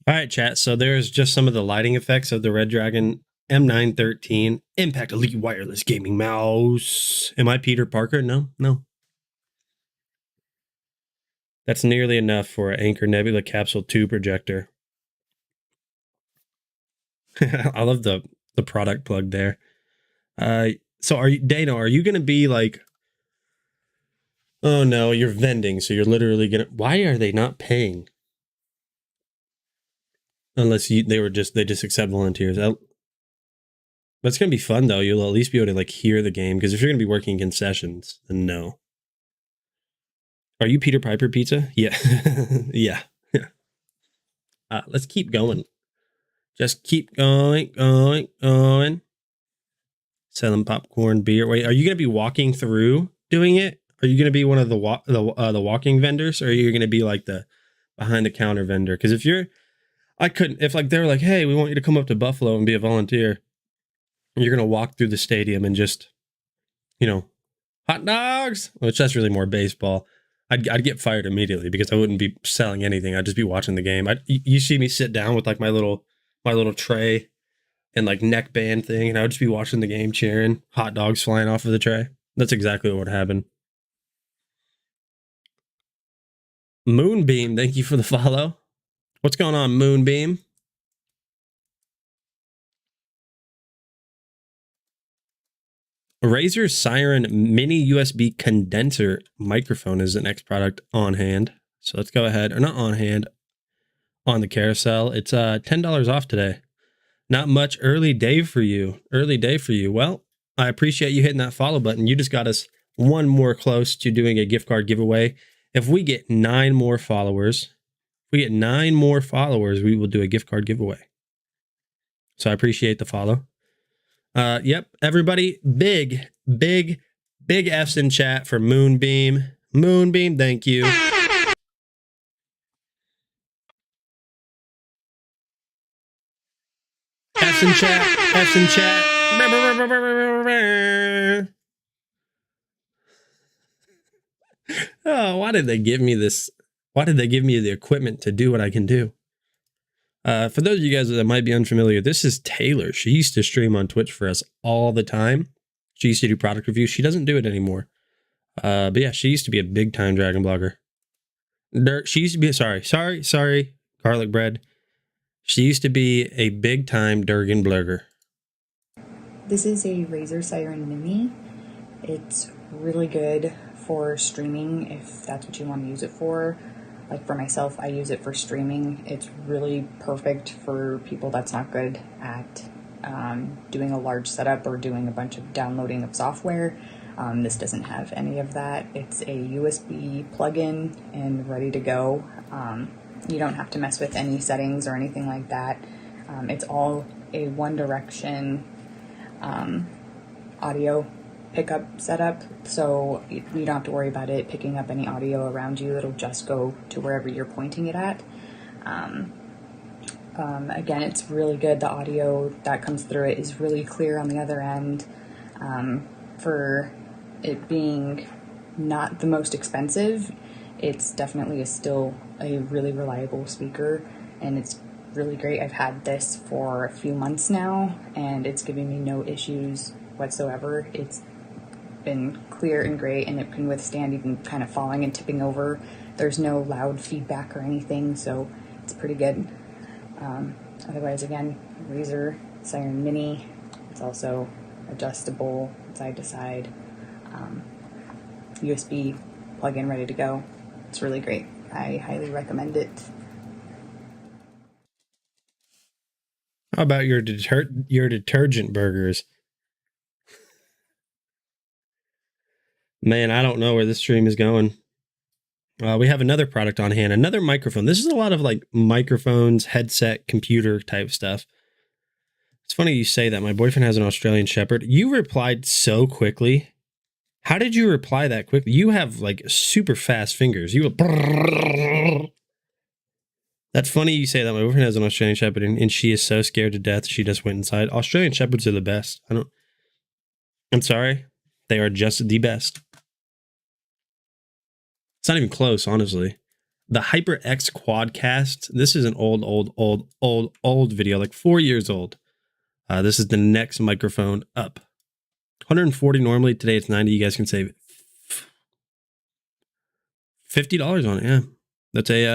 All right, chat. So there's just some of the lighting effects of the Red Dragon M913 Impact Elite Wireless Gaming Mouse. Am I Peter Parker? No. That's nearly enough for an Anchor Nebula Capsule 2 projector. I love the product plug there. So are you, Dana, are you going to be like, oh no, you're vending. So you're literally going to, why are they not paying? Unless they just accept volunteers. That's going to be fun though. You'll at least be able to like hear the game. Because if you're going to be working concessions, then no. Are you Peter Piper Pizza? Yeah. Yeah. Let's keep going. Just keep going. Selling popcorn, beer. Wait, are you going to be walking through doing it? Are you going to be one of the walking vendors? Or are you going to be like the behind the counter vendor? Because if like they were like, hey, we want you to come up to Buffalo and be a volunteer, and you're going to walk through the stadium and just, hot dogs, which that's really more baseball. I'd get fired immediately because I wouldn't be selling anything. I'd just be watching the game. You see me sit down with like my little tray and like neckband thing, and I would just be watching the game, cheering, hot dogs flying off of the tray. That's exactly what would happen. Moonbeam, thank you for the follow. What's going on, Moonbeam? Razer Siren Mini USB Condenser Microphone is the next product on hand. So let's go ahead, or not on hand, on the carousel. It's $10 off today. Not much early day for you. Well, I appreciate you hitting that follow button. You just got us one more close to doing a gift card giveaway. If we get 9 more followers, we will do a gift card giveaway. So I appreciate the follow. Yep, everybody, big F's in chat for Moonbeam. Moonbeam, thank you. F's in chat. Oh, why did they give me this? Why did they give me the equipment to do what I can do? For those of you guys that might be unfamiliar, this is Taylor. She used to stream on Twitch for us all the time. She used to do product reviews. She doesn't do it anymore. But yeah, she used to be a big time dragon blogger. She used to be, sorry, garlic bread. She used to be a big time Durgan blogger. This is a Razer Siren Mini. It's really good for streaming if that's what you want to use it for. Like for myself, I use it for streaming. It's really perfect for people that's not good at doing a large setup or doing a bunch of downloading of software. This doesn't have any of that. It's a USB plug-in and ready to go. You don't have to mess with any settings or anything like that. It's all a One Direction audio pickup setup, so you don't have to worry about it picking up any audio around you. It'll just go to wherever you're pointing it at. Again, it's really good. The audio that comes through it is really clear on the other end. For it being not the most expensive, it's definitely still a really reliable speaker, and it's really great. I've had this for a few months now, and it's giving me no issues whatsoever. It's been clear and great, and it can withstand even kind of falling and tipping over. There's no loud feedback or anything, so it's pretty good. Otherwise, again, Razer Siren Mini. It's also adjustable side to side. USB plug-in ready to go. It's really great. I highly recommend it. How about your detergent burgers? Man, I don't know where this stream is going. We have another product on hand, another microphone. This is a lot of like microphones, headset, computer type stuff. It's funny you say that. My boyfriend has an Australian Shepherd. You replied so quickly. How did you reply that quickly? You have like super fast fingers. You were... That's funny you say that. My boyfriend has an Australian Shepherd, and she is so scared to death. She just went inside. Australian Shepherds are the best. I'm sorry. They are just the best. It's not even close, honestly. The HyperX Quadcast. This is an old video, like 4 years old. This is the next microphone up. 140 normally. Today it's 90. You guys can save $50 on it. Yeah,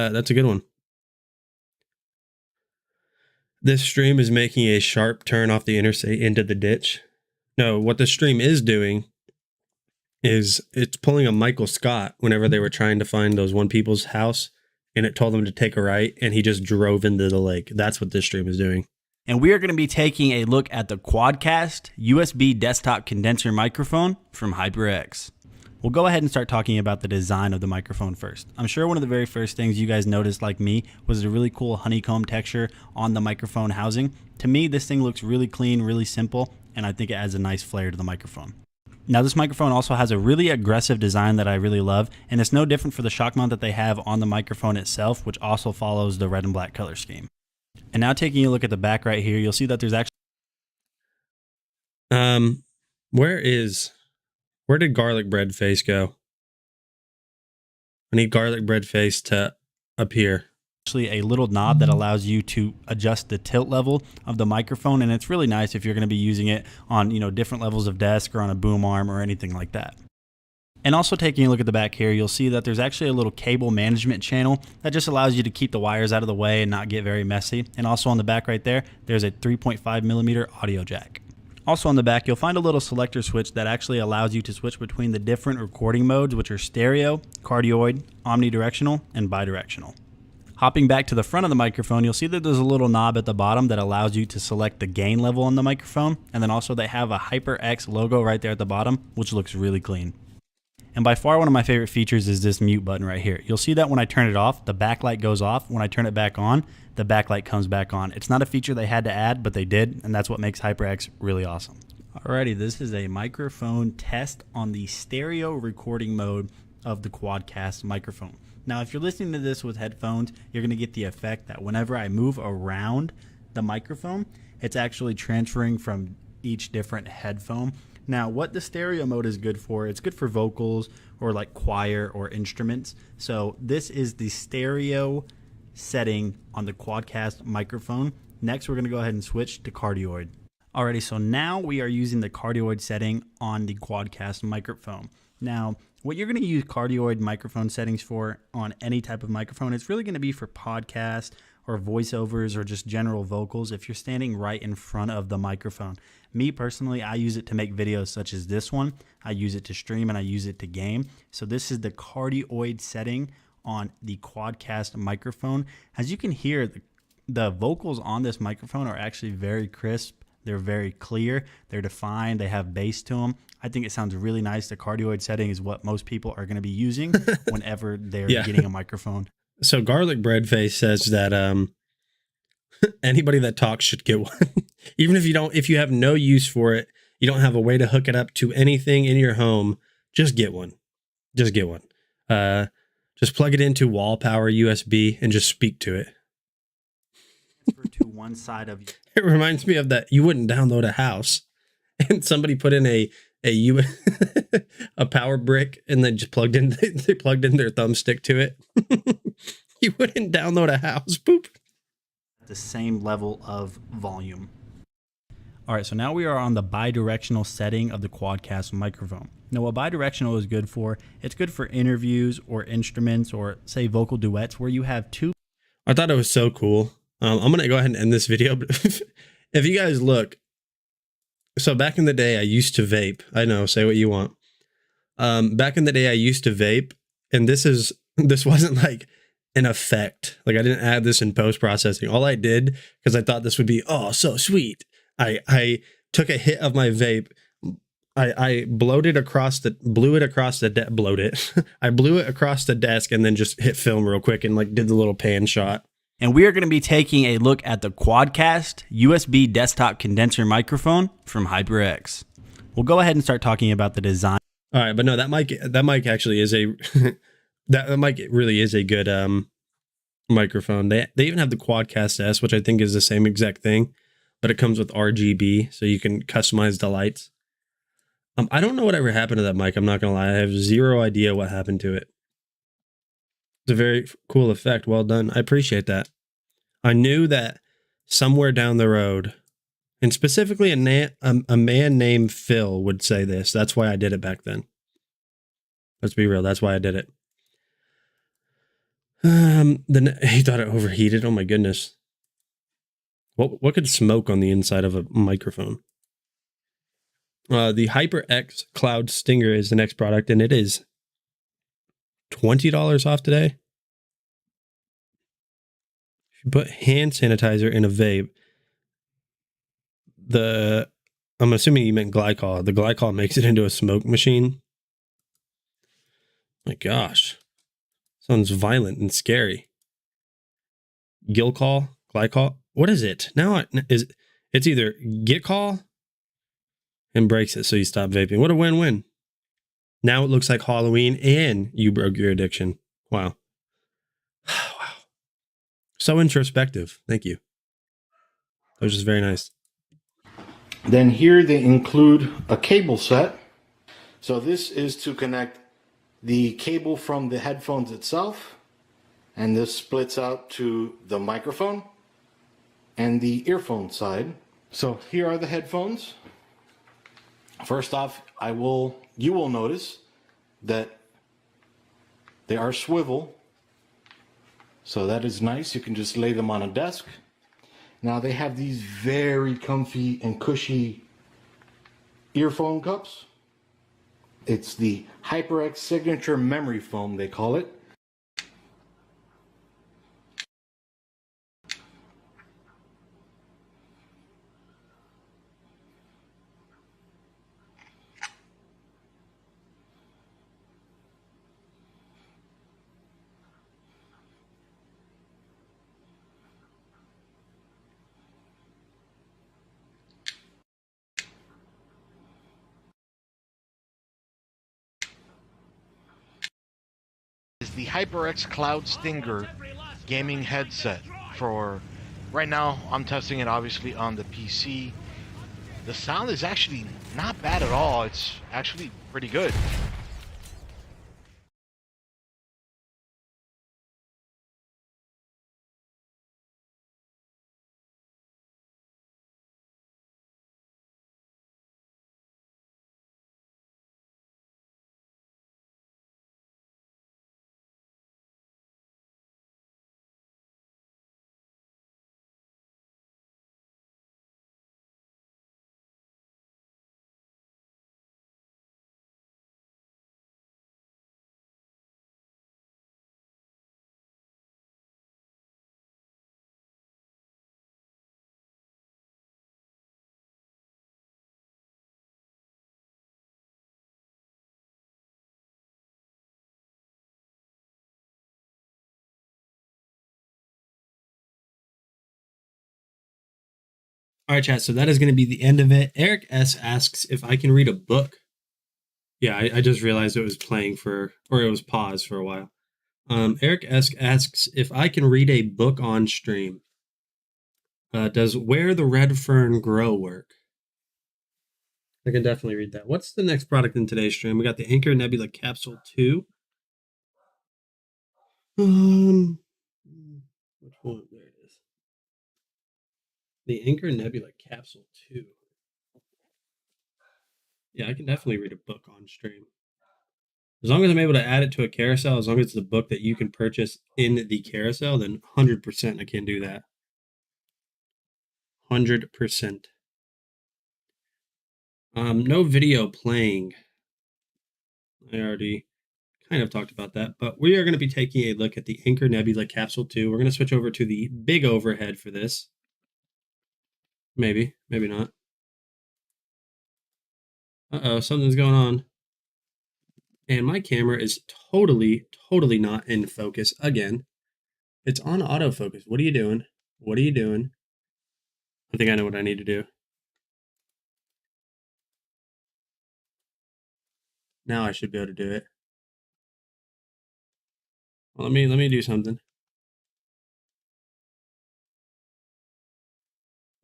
that's a good one. This stream is making a sharp turn off the interstate into the ditch. No, what the stream is doing is it's pulling a Michael Scott whenever they were trying to find those one people's house, and it told them to take a right, and he just drove into the lake. That's what this stream is doing. And we are going to be taking a look at the Quadcast USB desktop condenser microphone from HyperX. We'll go ahead and start talking about the design of the microphone first. I'm sure one of the very first things you guys noticed, like me, was the really cool honeycomb texture on the microphone housing. To me, this thing looks really clean, really simple, and I think it adds a nice flair to the microphone. Now, this microphone also has a really aggressive design that I really love, and it's no different for the shock mount that they have on the microphone itself, which also follows the red and black color scheme. And now taking a look at the back right here, you'll see that there's actually... Where did garlic bread face go? I need garlic bread face to appear. Actually a little knob that allows you to adjust the tilt level of the microphone, and it's really nice if you're going to be using it on, different levels of desk or on a boom arm or anything like that. And also taking a look at the back here, you'll see that there's actually a little cable management channel that just allows you to keep the wires out of the way and not get very messy. And also on the back right there, there's a 3.5 millimeter audio jack. Also on the back, you'll find a little selector switch that actually allows you to switch between the different recording modes, which are stereo, cardioid, omnidirectional, and bidirectional. Hopping back to the front of the microphone, you'll see that there's a little knob at the bottom that allows you to select the gain level on the microphone. And then also they have a HyperX logo right there at the bottom, which looks really clean. And by far one of my favorite features is this mute button right here. You'll see that when I turn it off, the backlight goes off. When I turn it back on, the backlight comes back on. It's not a feature they had to add, but they did, and that's what makes HyperX really awesome. Alrighty, this is a microphone test on the stereo recording mode of the Quadcast microphone. Now, if you're listening to this with headphones, you're going to get the effect that whenever I move around the microphone, it's actually transferring from each different headphone. Now, what the stereo mode is good for, it's good for vocals or like choir or instruments. So this is the stereo setting on the Quadcast microphone. Next, we're going to go ahead and switch to cardioid. Alrighty, so now we are using the cardioid setting on the Quadcast microphone. Now, what you're going to use cardioid microphone settings for on any type of microphone, it's really going to be for podcast or voiceovers or just general vocals if you're standing right in front of the microphone. Me personally, I use it to make videos such as this one. I use it to stream and I use it to game. So this is the cardioid setting on the Quadcast microphone. As you can hear, the vocals on this microphone are actually very crisp. They're very clear. They're defined. They have bass to them. I think it sounds really nice. The cardioid setting is what most people are going to be using whenever they're getting a microphone. So Garlic Bread Face says that anybody that talks should get one. Even if you have no use for it, you don't have a way to hook it up to anything in your home, just get one. Just get one. Just plug it into wall power USB and just speak to it. To one side of you. It reminds me of that you wouldn't download a house and somebody put in a power brick and then just plugged in they plugged in their thumbstick to it. You wouldn't download a house. Boop. The same level of volume. All right, so now we are on the bidirectional setting of the Quadcast microphone. Now, what bidirectional is good for, it's good for interviews or instruments or, say, vocal duets where you have two. I thought it was so cool. I'm going to go ahead and end this video. But if you guys look, so back in the day, I used to vape. I know, say what you want. Back in the day, I used to vape, and this wasn't like an effect. Like I didn't add this in post-processing. All I did, because I thought this would be, oh, so sweet. I took a hit of my vape. I blew it across the desk and then just hit film real quick and like did the little pan shot. And we are going to be taking a look at the Quadcast USB desktop condenser microphone from HyperX. We'll go ahead and start talking about the design. All right, but no, that mic actually is a that mic really is a good microphone. They even have the Quadcast S, which I think is the same exact thing, but it comes with RGB, so you can customize the lights. I don't know whatever happened to that mic. I'm not gonna lie, I have zero idea what happened to it. It's a very cool effect. Well done. I appreciate that. I knew that somewhere down the road, and specifically a man named Phil would say this. That's why I did it back then. Let's be real. That's why I did it. He thought it overheated. Oh my goodness. What could smoke on the inside of a microphone? The HyperX Cloud Stinger is the next product, and it is $20 off today. If you put hand sanitizer in a vape, I'm assuming you meant glycol. The glycol makes it into a smoke machine. My gosh. Sounds violent and scary. Glycol? What is it? It's either Gitcall and breaks it so you stop vaping. What a win-win. Now it looks like Halloween and you broke your addiction. Wow. Wow. So introspective. Thank you. That was just very nice. Then here they include a cable set. So this is to connect the cable from the headphones itself, and this splits out to the microphone and the earphone side. So here are the headphones. First off, you will notice that they are swivel. So that is nice. You can just lay them on a desk. Now they have these very comfy and cushy earphone cups. It's the HyperX Signature Memory Foam, they call it. Is the HyperX Cloud Stinger gaming headset. For right now, I'm testing it obviously on the PC. The sound is actually not bad at all. It's actually pretty good. All right, chat. So that is going to be the end of it. Eric S asks if I can read a book. Yeah, I just realized it was playing for, or it was paused for a while. Eric S asks if I can read a book on stream. Does Where the Red Fern Grow work? I can definitely read that. What's the next product in today's stream? We got the Anchor Nebula Capsule 2. Which one? There it is. The Anchor Nebula Capsule 2. Yeah, I can definitely read a book on stream. As long as I'm able to add it to a carousel, as long as it's a book that you can purchase in the carousel, then 100% I can do that. 100%. No video playing. I already kind of talked about that, but we are going to be taking a look at the Anchor Nebula Capsule 2. We're going to switch over to the big overhead for this. Maybe, maybe not. Uh-oh, something's going on. And my camera is totally not in focus again. It's on autofocus. What are you doing? What are you doing? I think I know what I need to do. Now I should be able to do it. Well, let me do something.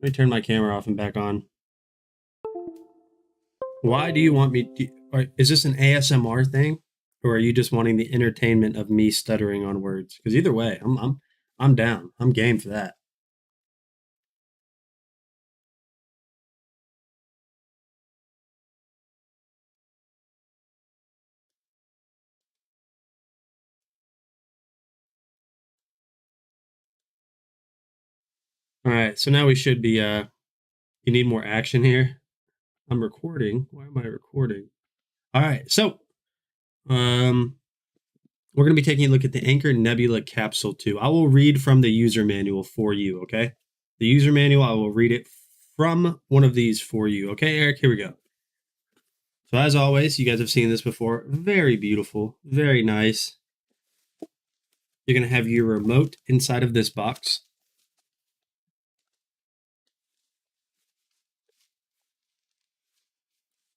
Let me turn my camera off and back on. Why do you want me to, or is this an ASMR thing, or are you just wanting the entertainment of me stuttering on words? Because either way, I'm down. I'm game for that. All right, so now we should be. You need more action here. I'm recording. Why am I recording? All right, so we're going to be taking a look at the Anchor Nebula Capsule 2. I will read from the user manual for you, okay? The user manual, I will read it from one of these for you. Okay, Eric, here we go. So as always, you guys have seen this before. Very beautiful, very nice. You're going to have your remote inside of this box.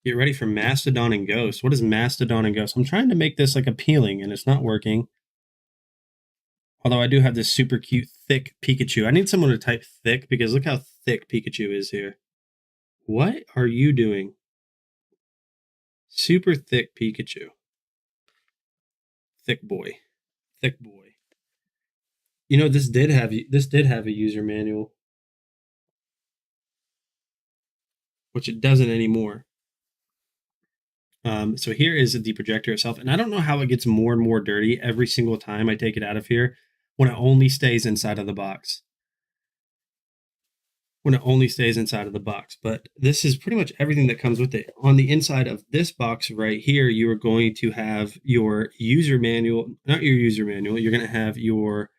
Get ready for Mastodon and Ghost. What is Mastodon and Ghost? I'm trying to make this like appealing and it's not working. Although I do have this super cute, thick Pikachu. I need someone to type thick because look how thick Pikachu is here. What are you doing? Super thick Pikachu. Thick boy. Thick boy. You know, this did have a user manual. Which it doesn't anymore. So here is the projector itself. And I don't know how it gets more and more dirty every single time I take it out of here when it only stays inside of the box. When it only stays inside of the box. But this is pretty much everything that comes with it. On the inside of this box right here, you are going to have your user manual, not your user manual, you're going to have your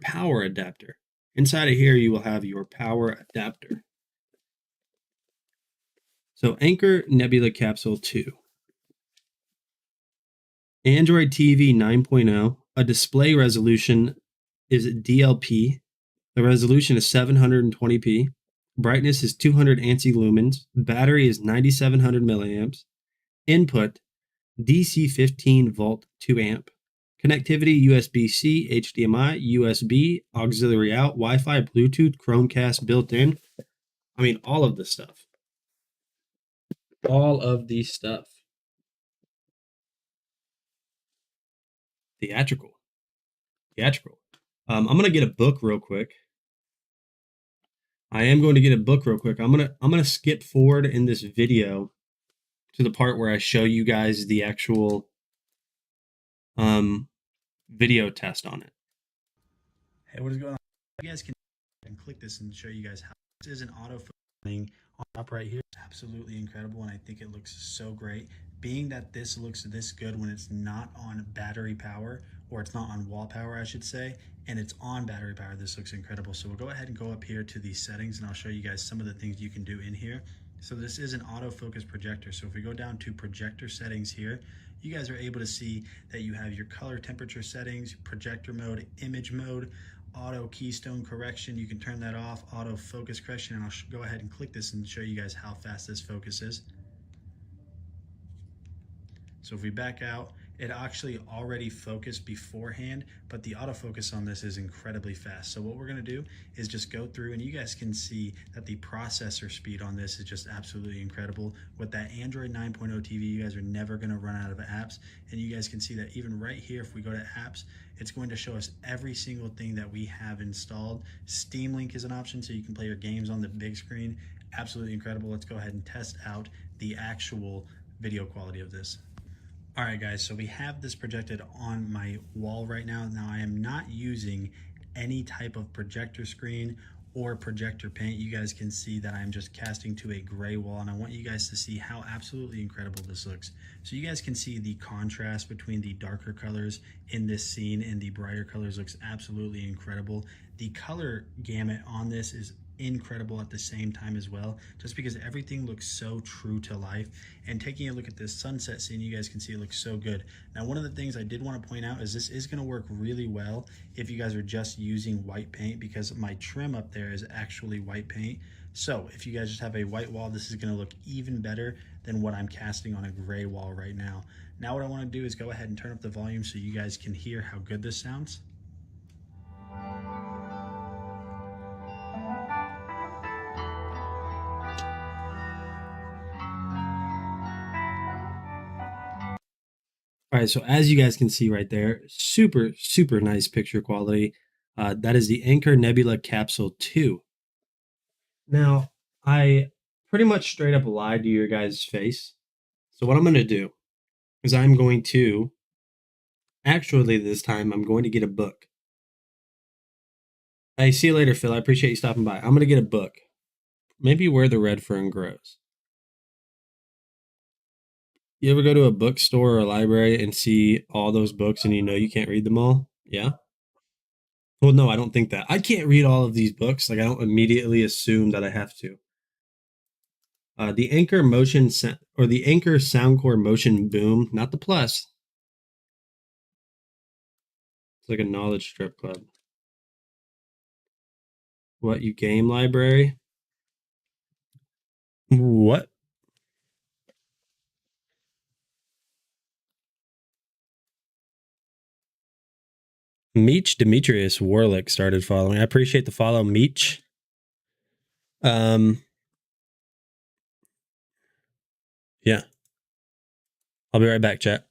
power adapter. Inside of here, you will have your power adapter. So Anchor Nebula Capsule 2. Android TV 9.0. A display resolution is DLP. The resolution is 720p. Brightness is 200 ANSI lumens. Battery is 9700 milliamps. Input DC 15 volt 2 amp. Connectivity USB-C, HDMI, USB, auxiliary out, Wi-Fi, Bluetooth, Chromecast built in. I mean, all of this stuff. All of the stuff. Theatrical. I'm gonna get a book real quick. I'm gonna skip forward in this video to the part where I show you guys the actual video test on it. Hey, what is going on? You guys can click this and show you guys how this is an autofocusing on top right here. Absolutely incredible, and I think it looks so great. Being that this looks this good when it's not on battery power, or it's not on wall power, I should say, and it's on battery power, this looks incredible. So we'll go ahead and go up here to these settings, and I'll show you guys some of the things you can do in here. So this is an autofocus projector. So if we go down to projector settings here, you guys are able to see that you have your color temperature settings, projector mode, image mode, auto keystone correction. You can turn that off, auto focus correction, and I'll go ahead and click this and show you guys how fast this focuses. So if we back out, it actually already focused beforehand, but the autofocus on this is incredibly fast. So what we're gonna do is just go through, and you guys can see that the processor speed on this is just absolutely incredible. With that Android 9.0 TV, you guys are never gonna run out of apps. And you guys can see that even right here, if we go to apps, it's going to show us every single thing that we have installed. Steam Link is an option, so you can play your games on the big screen. Absolutely incredible. Let's go ahead and test out the actual video quality of this. All right, guys, so we have this projected on my wall right now. Now, I am not using any type of projector screen or projector paint. You guys can see that I'm just casting to a gray wall, and I want you guys to see how absolutely incredible this looks. So you guys can see the contrast between the darker colors in this scene and the brighter colors looks absolutely incredible. The color gamut on this is incredible at the same time as well, just because everything looks so true to life. And taking a look at this sunset scene, you guys can see it looks so good. Now, one of the things I did want to point out is this is going to work really well if you guys are just using white paint, because my trim up there is actually white paint. So if you guys just have a white wall, this is going to look even better than what I'm casting on a gray wall right now. Now what I want to do is go ahead and turn up the volume so you guys can hear how good this sounds. All right, so as you guys can see right there, super, super nice picture quality. That is the Anker Nebula Capsule 2. Now, I pretty much straight up lied to your guys' face. So what I'm going to do is I'm going to, actually this time, I'm going to get a book. Hey, see you later, Phil. I appreciate you stopping by. I'm going to get a book. Maybe Where the Red Fern Grows. You ever go to a bookstore or a library and see all those books and you know you can't read them all? Yeah? Well, no, I don't think that. I can't read all of these books. Like, I don't immediately assume that I have to. The Anker Motion or the Anker Soundcore Motion Boom, not the Plus. It's like a knowledge strip club. What, you game library? What? Meech Demetrius Warlick started following. I appreciate the follow, Meech. Yeah. I'll be right back, chat.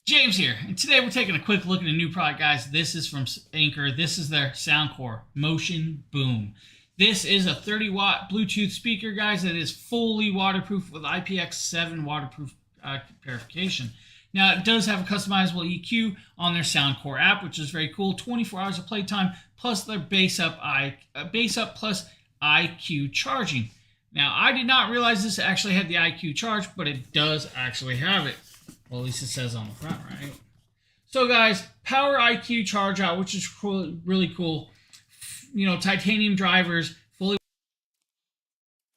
James here, and today we're taking a quick look at a new product, guys. This is from Anker. This is their Soundcore Motion Boom. This is a 30-watt Bluetooth speaker, guys, that is fully waterproof with IPX7 waterproof purification. Now, it does have a customizable EQ on their Soundcore app, which is very cool. 24 hours of playtime, plus their bass up plus IQ charging. Now, I did not realize this actually had the IQ charge, but it does actually have it. Well, at least it says on the front, right? So, guys, power IQ charge out, which is cool, really cool. You know, titanium drivers, fully.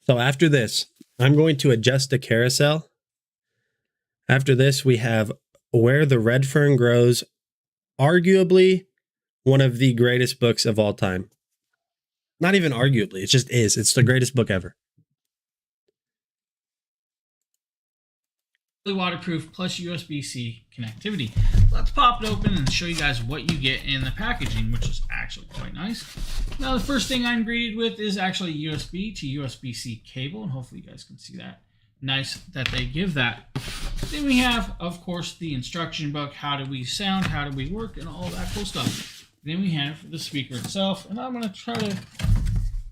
So after this, I'm going to adjust the carousel. After this, we have Where the Red Fern Grows, arguably one of the greatest books of all time. Not even arguably, it just is. It's the greatest book ever. Waterproof plus USB-C connectivity. Let's pop it open and show you guys what you get in the packaging, which is actually quite nice. Now, the first thing I'm greeted with is actually USB to USB-C cable, and hopefully you guys can see that. Nice that they give that. Then we have, of course, the instruction book. How do we sound? How do we work? And all that cool stuff. Then we have the speaker itself, and I'm going to try to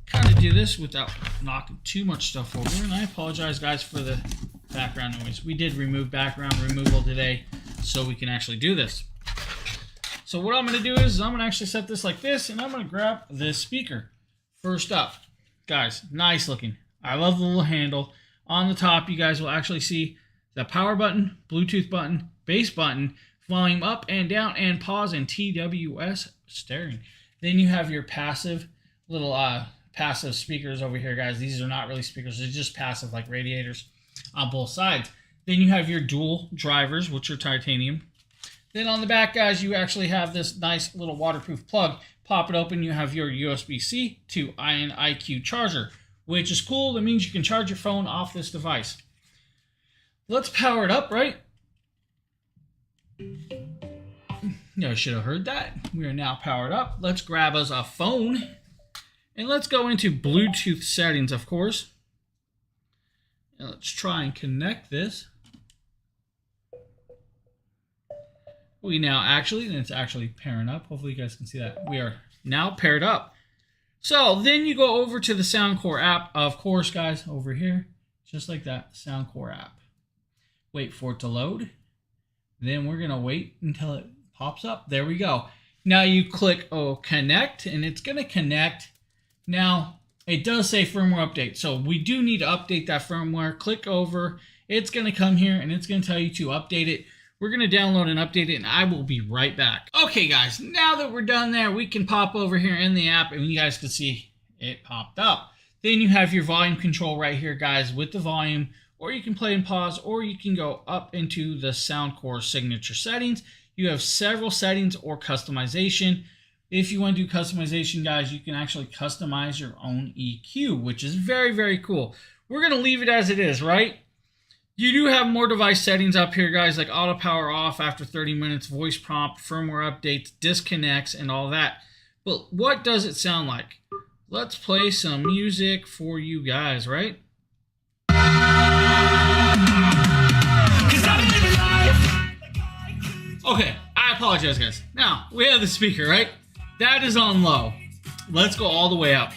kind of do this without knocking too much stuff over. And I apologize, guys, for the background noise. We did remove background removal today, so we can actually do this. So what I'm going to do is I'm going to actually set this like this, and I'm going to grab this speaker. First up, guys, nice looking. I love the little handle. On the top, you guys will actually see the power button, Bluetooth button, bass button, volume up and down, and pause and TWS stereo. Then you have your passive little passive speakers over here, guys. These are not really speakers. They're just passive, like radiators on both sides. Then you have your dual drivers, which are titanium. Then on the back, guys, you actually have this nice little waterproof plug. Pop it open, you have your USB-C to Ion IQ charger, which is cool. That means you can charge your phone off this device. Let's power it up, right? You should have heard that. We are now powered up. Let's grab us a phone. And let's go into Bluetooth settings, of course. And let's try and connect this. We now actually, and it's actually pairing up. Hopefully you guys can see that. We are now paired up. So then you go over to the Soundcore app, of course, guys, over here. Just like that, Soundcore app. Wait for it to load. Then we're going to wait until it pops up. There we go. Now you click connect, and it's going to connect. Now, it does say firmware update, so we do need to update that firmware. Click over. It's going to come here, and it's going to tell you to update it. We're going to download and update it, and I will be right back. Okay, guys, now that we're done there, we can pop over here in the app, and you guys can see it popped up. Then you have your volume control right here, guys, with the volume, or you can play and pause, or you can go up into the Soundcore signature settings. You have several settings or customization. If you want to do customization, guys, you can actually customize your own EQ, which is very, very cool. We're going to leave it as it is, right? You do have more device settings up here, guys, like auto power off after 30 minutes, voice prompt, firmware updates, disconnects, and all that. But what does it sound like? Let's play some music for you guys, right? Okay, I apologize, guys. Now, we have the speaker, right? That is on low. Let's go all the way up.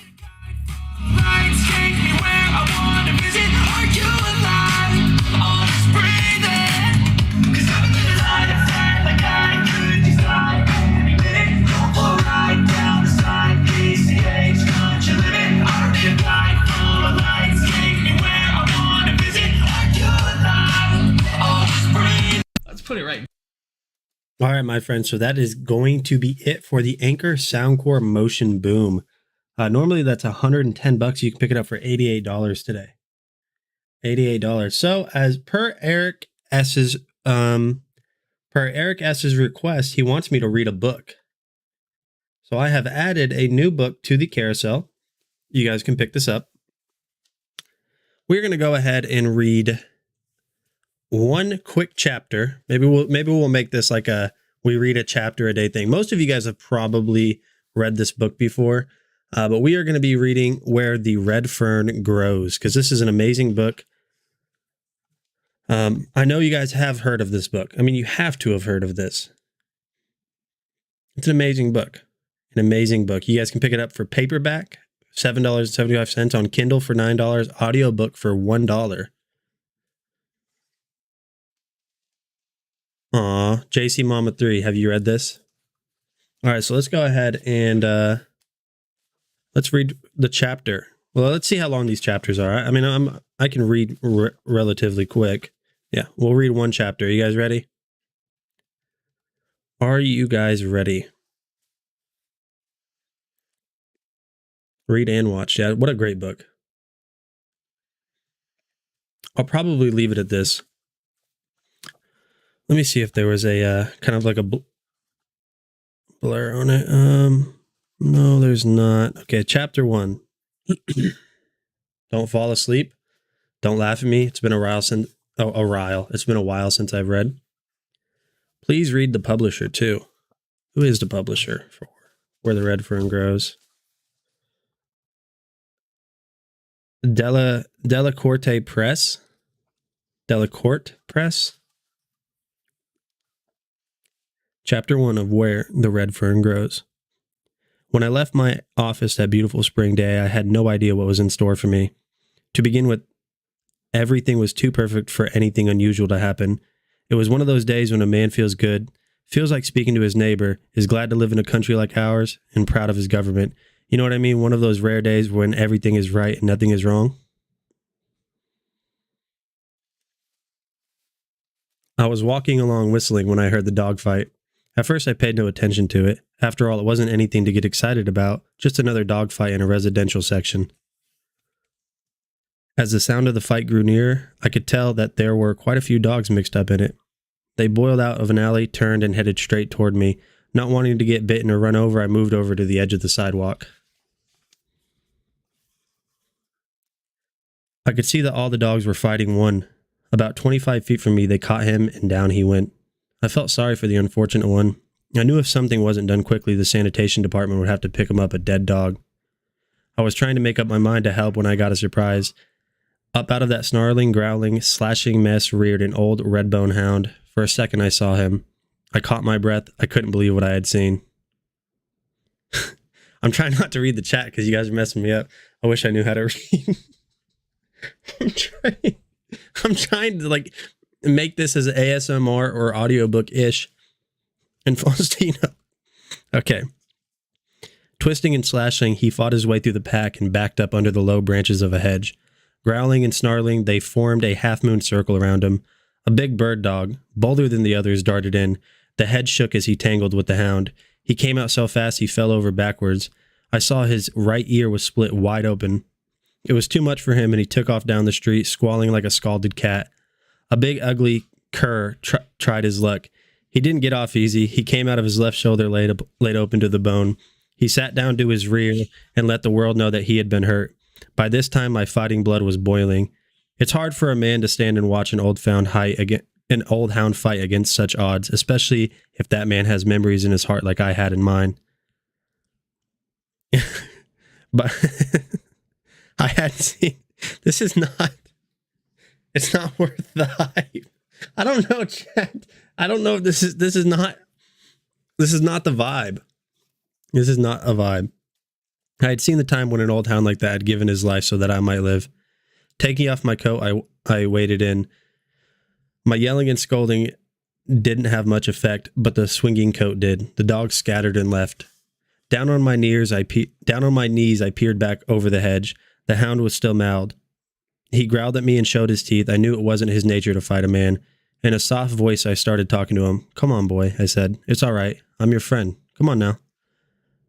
Let's put it right. All right, my friends. So that is going to be it for the Anker Soundcore Motion Boom. Normally that's $110. You can pick it up for $88 today. $88. So as per Eric S's request, he wants me to read a book. So I have added a new book to the carousel. You guys can pick this up. We're going to go ahead and read one quick chapter. Maybe we'll make this like we read a chapter a day thing. Most of you guys have probably read this book before, but we are going to be reading Where the Red Fern Grows, because this is an amazing book. I know you guys have heard of this book. I mean, you have to have heard of this. It's an amazing book. An amazing book. You guys can pick it up for paperback, $7.75, on Kindle for $9, audiobook for $1. Aw, JC Mama 3, have you read this? All right, so let's go ahead and let's read the chapter. Well, let's see how long these chapters are. I mean, I can read relatively quick. Yeah, we'll read one chapter. You guys ready? Are you guys ready? Read and watch. Yeah, what a great book. I'll probably leave it at this. Let me see if there was a kind of like a blur on it. No, there's not. Okay, chapter 1. Don't fall asleep. Don't laugh at me. It's been a while since It's been a while since I've read. Please read the publisher too. Who is the publisher for Where the Red Fern Grows? Delacorte Press. Delacorte Press. Chapter 1 of Where the Red Fern Grows. When I left my office that beautiful spring day, I had no idea what was in store for me. To begin with, everything was too perfect for anything unusual to happen. It was one of those days when a man feels good, feels like speaking to his neighbor, is glad to live in a country like ours, and proud of his government. You know what I mean? One of those rare days when everything is right and nothing is wrong. I was walking along whistling when I heard the dogfight. At first I paid no attention to it. After all, it wasn't anything to get excited about, just another dogfight in a residential section. As the sound of the fight grew nearer, I could tell that there were quite a few dogs mixed up in it. They boiled out of an alley, turned, and headed straight toward me. Not wanting to get bitten or run over, I moved over to the edge of the sidewalk. I could see that all the dogs were fighting one. About 25 feet from me, they caught him, and down he went. I felt sorry for the unfortunate one. I knew if something wasn't done quickly, the sanitation department would have to pick him up, a dead dog. I was trying to make up my mind to help when I got a surprise. Up out of that snarling, growling, slashing mess reared an old red-bone hound. For a second, I saw him. I caught my breath. I couldn't believe what I had seen. I'm trying not to read the chat because you guys are messing me up. I wish I knew how to read. I'm trying to like make this as ASMR or audiobook-ish. And Faustino. Okay. Twisting and slashing, he fought his way through the pack and backed up under the low branches of a hedge. Growling and snarling, they formed a half-moon circle around him. A big bird dog, bolder than the others, darted in. The head shook as he tangled with the hound. He came out so fast he fell over backwards. I saw his right ear was split wide open. It was too much for him, and he took off down the street, squalling like a scalded cat. A big, ugly cur tried his luck. He didn't get off easy. He came out of his left shoulder laid open to the bone. He sat down to his rear and let the world know that he had been hurt. By this time, my fighting blood was boiling. It's hard for a man to stand and watch an old hound fight against such odds, especially if that man has memories in his heart like I had in mine. But I had seen, this is not, it's not worth the hype. I don't know, chat. I don't know if this is not the vibe. This is not a vibe. I had seen the time when an old hound like that had given his life so that I might live. Taking off my coat, I waded in. My yelling and scolding didn't have much effect, but the swinging coat did. The dog scattered and left. Down on my knees, I peered back over the hedge. The hound was still mauled. He growled at me and showed his teeth. I knew it wasn't his nature to fight a man. In a soft voice, I started talking to him. "Come on, boy," I said. "It's all right. I'm your friend. Come on now."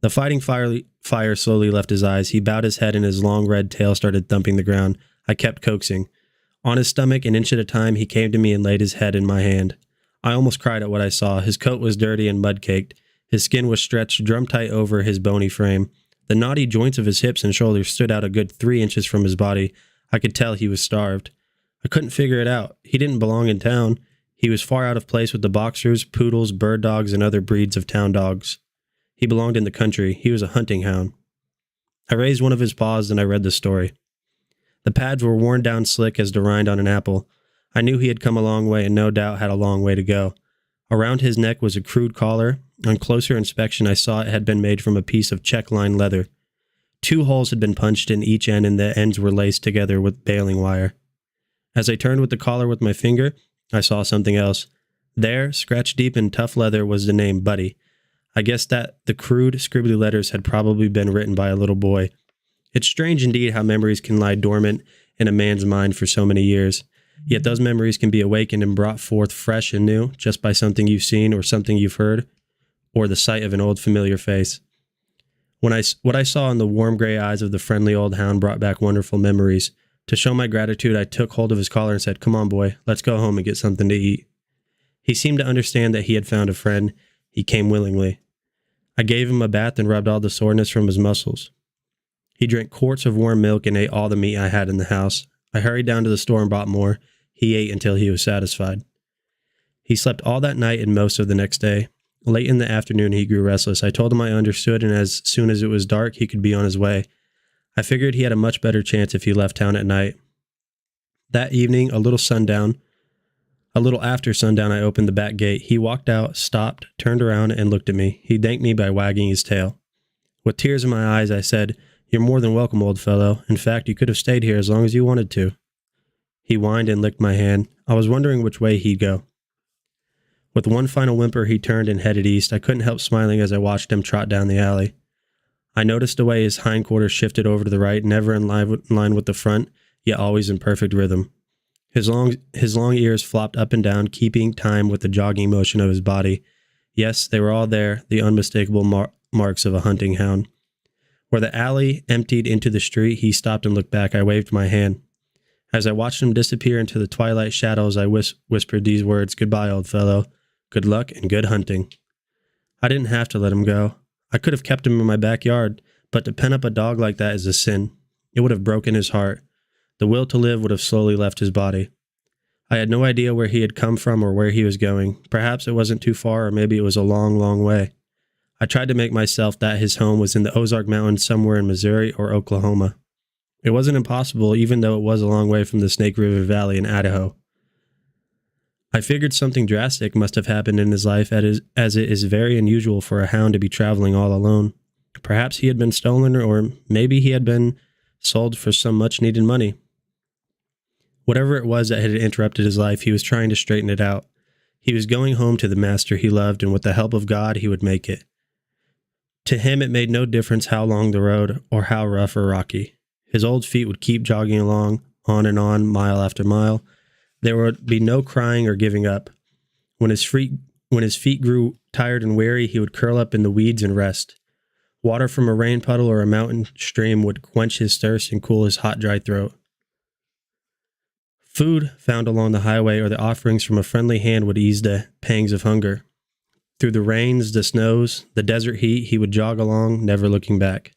The fighting fire slowly left his eyes. He bowed his head and his long red tail started thumping the ground. I kept coaxing. On his stomach, an inch at a time, he came to me and laid his head in my hand. I almost cried at what I saw. His coat was dirty and mud-caked. His skin was stretched drum-tight over his bony frame. The knotty joints of his hips and shoulders stood out a good 3 inches from his body. I could tell he was starved. I couldn't figure it out. He didn't belong in town. He was far out of place with the boxers, poodles, bird dogs, and other breeds of town dogs. He belonged in the country. He was a hunting hound. I raised one of his paws and I read the story. The pads were worn down slick as the rind on an apple. I knew he had come a long way and no doubt had a long way to go. Around his neck was a crude collar. On closer inspection, I saw it had been made from a piece of check-lined leather. 2 holes had been punched in each end and the ends were laced together with baling wire. As I turned with the collar with my finger, I saw something else. There, scratched deep in tough leather, was the name Buddy. I guessed that the crude, scribbly letters had probably been written by a little boy. It's strange indeed how memories can lie dormant in a man's mind for so many years. Yet those memories can be awakened and brought forth fresh and new just by something you've seen or something you've heard, or the sight of an old familiar face. What I saw in the warm gray eyes of the friendly old hound brought back wonderful memories. To show my gratitude, I took hold of his collar and said, "Come on, boy, let's go home and get something to eat." He seemed to understand that he had found a friend. He came willingly. I gave him a bath and rubbed all the soreness from his muscles. He drank quarts of warm milk and ate all the meat I had in the house. I hurried down to the store and bought more. He ate until he was satisfied. He slept all that night and most of the next day. Late in the afternoon, he grew restless. I told him I understood, and as soon as it was dark, he could be on his way. I figured he had a much better chance if he left town at night. That evening, a little after sundown, I opened the back gate. He walked out, stopped, turned around, and looked at me. He thanked me by wagging his tail. With tears in my eyes, I said, "You're more than welcome, old fellow. In fact, you could have stayed here as long as you wanted to." He whined and licked my hand. I was wondering which way he'd go. With one final whimper, he turned and headed east. I couldn't help smiling as I watched him trot down the alley. I noticed the way his hindquarters shifted over to the right, never in line with the front, yet always in perfect rhythm. His long ears flopped up and down, keeping time with the jogging motion of his body. Yes, they were all there, the unmistakable marks of a hunting hound. Where the alley emptied into the street, he stopped and looked back. I waved my hand. As I watched him disappear into the twilight shadows, I whispered these words, "Goodbye, old fellow. Good luck and good hunting." I didn't have to let him go. I could have kept him in my backyard, but to pen up a dog like that is a sin. It would have broken his heart. The will to live would have slowly left his body. I had no idea where he had come from or where he was going. Perhaps it wasn't too far, or maybe it was a long, long way. I tried to make myself that his home was in the Ozark Mountains somewhere in Missouri or Oklahoma. It wasn't impossible, even though it was a long way from the Snake River Valley in Idaho. I figured something drastic must have happened in his life, as it is very unusual for a hound to be traveling all alone. Perhaps he had been stolen, or maybe he had been sold for some much-needed money. Whatever it was that had interrupted his life, he was trying to straighten it out. He was going home to the master he loved, and with the help of God, he would make it. To him, it made no difference how long the road, or how rough or rocky. His old feet would keep jogging along, on and on, mile after mile. There would be no crying or giving up. When his feet grew tired and weary, he would curl up in the weeds and rest. Water from a rain puddle or a mountain stream would quench his thirst and cool his hot, dry throat. Food found along the highway or the offerings from a friendly hand would ease the pangs of hunger. Through the rains, the snows, the desert heat, he would jog along, never looking back.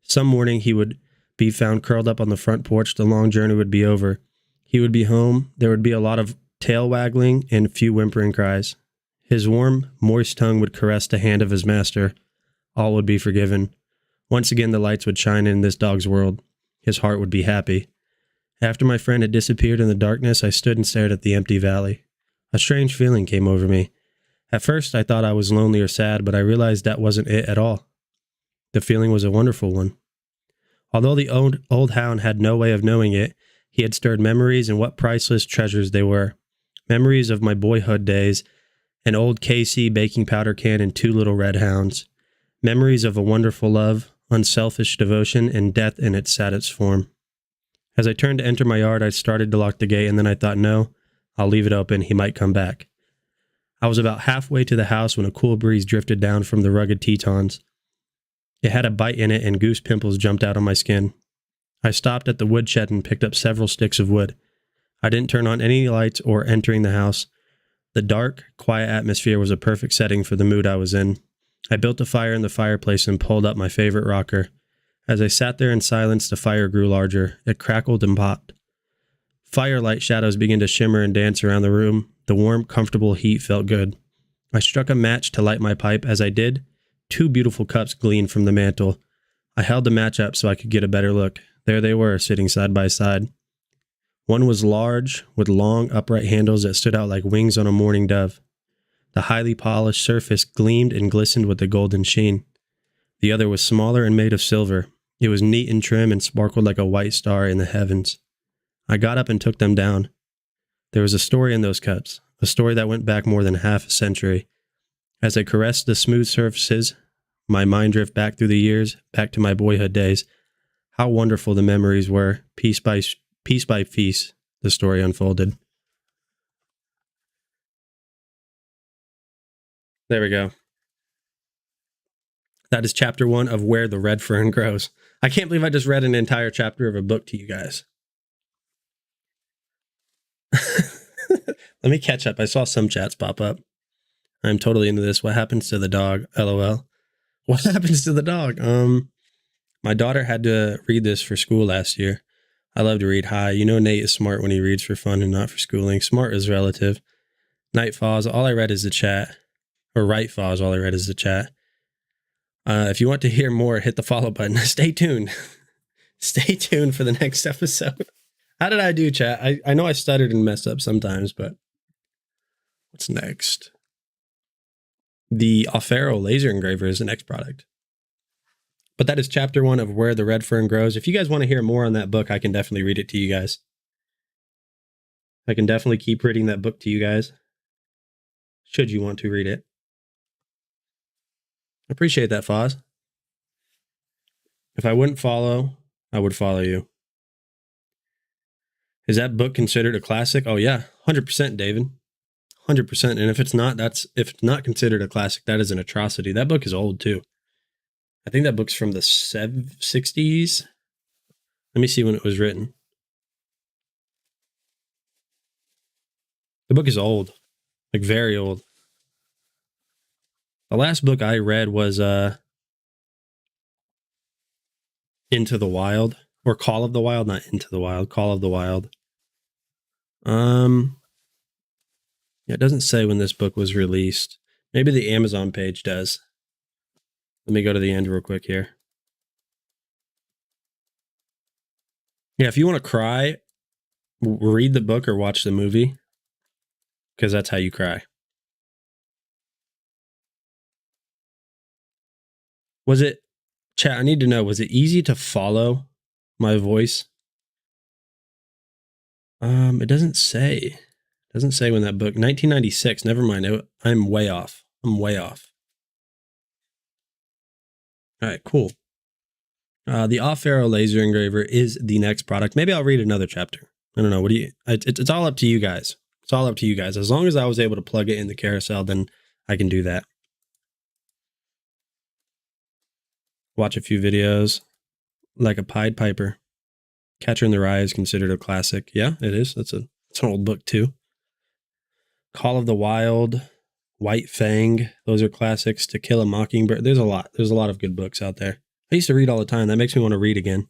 Some morning he would be found curled up on the front porch. The long journey would be over. He would be home. There would be a lot of tail waggling and few whimpering cries. His warm, moist tongue would caress the hand of his master. All would be forgiven. Once again the lights would shine in this dog's world. His heart would be happy. After my friend had disappeared in the darkness, I stood and stared at the empty valley. A strange feeling came over me. At first I thought I was lonely or sad, but I realized that wasn't it at all. The feeling was a wonderful one. Although the old hound had no way of knowing it, he had stirred memories, and what priceless treasures they were. Memories of my boyhood days, an old KC baking powder can and 2 little red hounds. Memories of a wonderful love, unselfish devotion, and death in its saddest form. As I turned to enter my yard, I started to lock the gate, and then I thought, no, I'll leave it open. He might come back. I was about halfway to the house when a cool breeze drifted down from the rugged Tetons. It had a bite in it, and goose pimples jumped out on my skin. I stopped at the woodshed and picked up several sticks of wood. I didn't turn on any lights or entering the house. The dark, quiet atmosphere was a perfect setting for the mood I was in. I built a fire in the fireplace and pulled up my favorite rocker. As I sat there in silence, the fire grew larger. It crackled and popped. Firelight shadows began to shimmer and dance around the room. The warm, comfortable heat felt good. I struck a match to light my pipe. As I did, 2 beautiful cups gleamed from the mantel. I held the match up so I could get a better look. There they were, sitting side by side. One was large, with long, upright handles that stood out like wings on a mourning dove. The highly polished surface gleamed and glistened with a golden sheen. The other was smaller and made of silver. It was neat and trim and sparkled like a white star in the heavens. I got up and took them down. There was a story in those cups, a story that went back more than half a century. As I caressed the smooth surfaces, my mind drifted back through the years, back to my boyhood days. How wonderful the memories were. Piece by piece, the story unfolded. There we go. That is chapter 1 of Where the Red Fern Grows. I can't believe I just read an entire chapter of a book to you guys. Let me catch up. I saw some chats pop up. I'm totally into this. What happens to the dog? LOL. What happens to the dog? My daughter had to read this for school last year. I love to read. Hi, you know Nate is smart when he reads for fun and not for schooling. Smart is relative. Night Falls, all I read is the chat. Or Right Falls, all I read is the chat. If you want to hear more, hit the follow button. Stay tuned. Stay tuned for the next episode. How did I do, chat? I know I stuttered and messed up sometimes, but what's next? The Alfaro laser engraver is the next product. But that is chapter 1 of Where the Red Fern Grows. If you guys want to hear more on that book, I can definitely read it to you guys. I can definitely keep reading that book to you guys, should you want to read it. I appreciate that, Foz. If I wouldn't follow, I would follow you. Is that book considered a classic? Oh yeah, 100%, David. 100%. And if it's not considered a classic, that is an atrocity. That book is old too. I think that book's from the 60s. Let me see when it was written. The book is old, like very old. The last book I read was Into the Wild, or Call of the Wild, not Into the Wild, Call of the Wild. Yeah, it doesn't say when this book was released. Maybe the Amazon page does. Let me go to the end real quick here. Yeah, if you want to cry, read the book or watch the movie, because that's how you cry. Was it, chat, I need to know, was it easy to follow my voice? It doesn't say. It doesn't say when that book, 1996, never mind. I'm way off. I'm way off. All right, cool. The off-arrow laser engraver is the next product. Maybe I'll read another chapter. I don't know. What do you, it's all up to you guys. It's all up to you guys. As long as I was able to plug it in the carousel, then I can do that. Watch a few videos. Like a Pied Piper. Catcher in the Rye is considered a classic. Yeah, it is. It's an old book too. Call of the Wild, White Fang. Those are classics. To Kill a Mockingbird. There's a lot. There's a lot of good books out there. I used to read all the time. That makes me want to read again.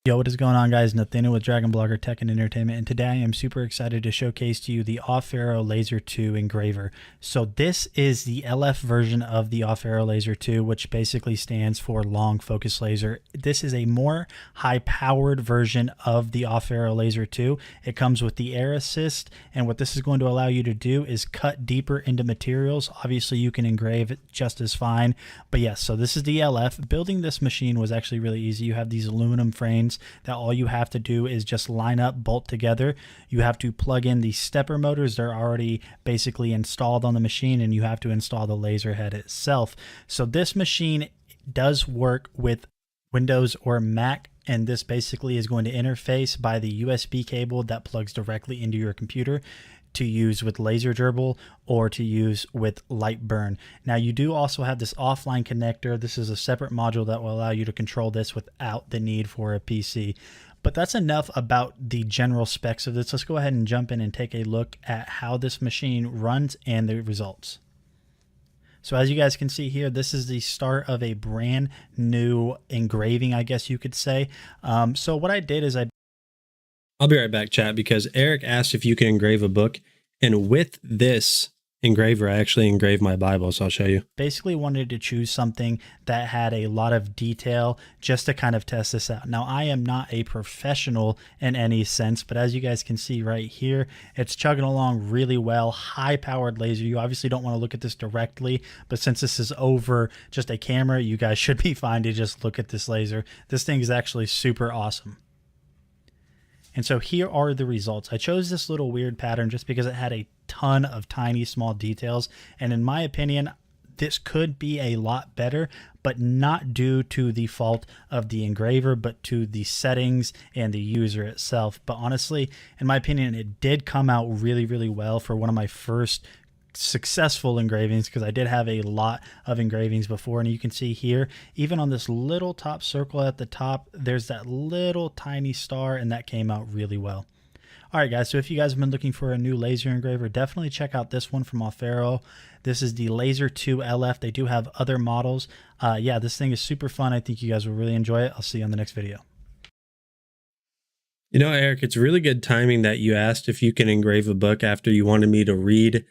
Yo, what is going on, guys? Nathaniel with Dragon Blogger Tech and Entertainment, and today I am super excited to showcase to you the Off-Arrow Laser 2 engraver. So this is the LF version of the Off-Arrow Laser 2, which basically stands for long focus laser. This is a more high-powered version of the Off-Arrow Laser 2. It comes with the Air Assist, and what this is going to allow you to do is cut deeper into materials. Obviously, you can engrave it just as fine, but yes, so this is the LF. Building this machine was actually really easy. You have these aluminum frames that all you have to do is just line up, bolt together. You have to plug in the stepper motors. They're already basically installed on the machine, and you have to install the laser head itself. So this machine does work with Windows or Mac, and this basically is going to interface by the USB cable that plugs directly into your computer to use with Laser Gerbil or to use with Lightburn. Now you do also have this offline connector. This is a separate module that will allow you to control this without the need for a PC. But that's enough about the general specs of this. Let's go ahead and jump in and take a look at how this machine runs and the results. So as you guys can see here, this is the start of a brand new engraving, I guess you could say. So what I did is I'll be right back, chat, because Eric asked if you can engrave a book. And with this engraver, I actually engraved my Bible, so I'll show you. Basically wanted to choose something that had a lot of detail just to kind of test this out. Now, I am not a professional in any sense, but as you guys can see right here, it's chugging along really well. High-powered laser. You obviously don't want to look at this directly, but since this is over just a camera, you guys should be fine to just look at this laser. This thing is actually super awesome. And so here are the results. I chose this little weird pattern just because it had a ton of tiny small details. And in my opinion, this could be a lot better, but not due to the fault of the engraver, but to the settings and the user itself. But honestly, in my opinion, it did come out really, really well for one of my first successful engravings, because I did have a lot of engravings before. And you can see here, even on this little top circle at the top, there's that little tiny star, and that came out really well. All right, guys, so if you guys have been looking for a new laser engraver, definitely check out this one from Off-Arrow. This is the Laser 2 LF. They do have other models. Yeah, this thing is super fun. I think you guys will really enjoy it. I'll see you on the next video. You know, Eric, it's really good timing that you asked if you can engrave a book after you wanted me to read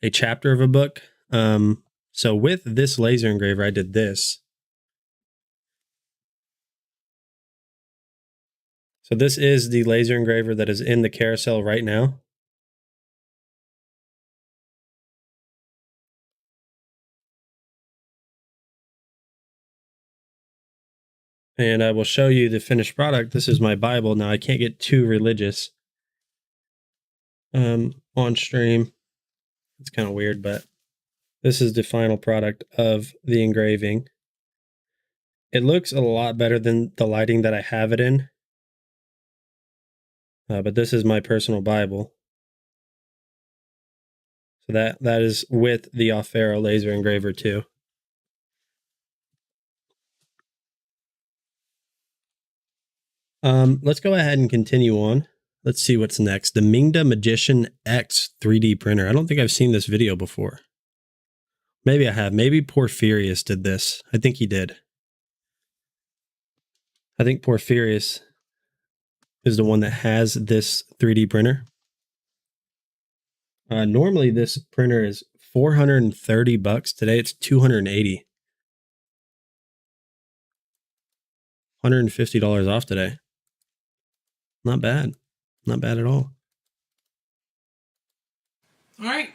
a chapter of a book. So with this laser engraver, I did this. So this is the laser engraver that is in the carousel right now. And I will show you the finished product. This is my Bible. Now I can't get too religious on stream. It's kind of weird, but this is the final product of the engraving. It looks a lot better than the lighting that I have it in. But this is my personal Bible. So that is with the Off-Arrow laser engraver too. Let's go ahead and continue on. Let's see what's next. The Mingda Magician X 3D printer. I don't think I've seen this video before. Maybe I have. Maybe Porphyrius did this. I think he did. I think Porphyrius is the one that has this 3D printer. Normally this printer is $430. Today it's $280. $150 off today. Not bad. Not bad at all. All right,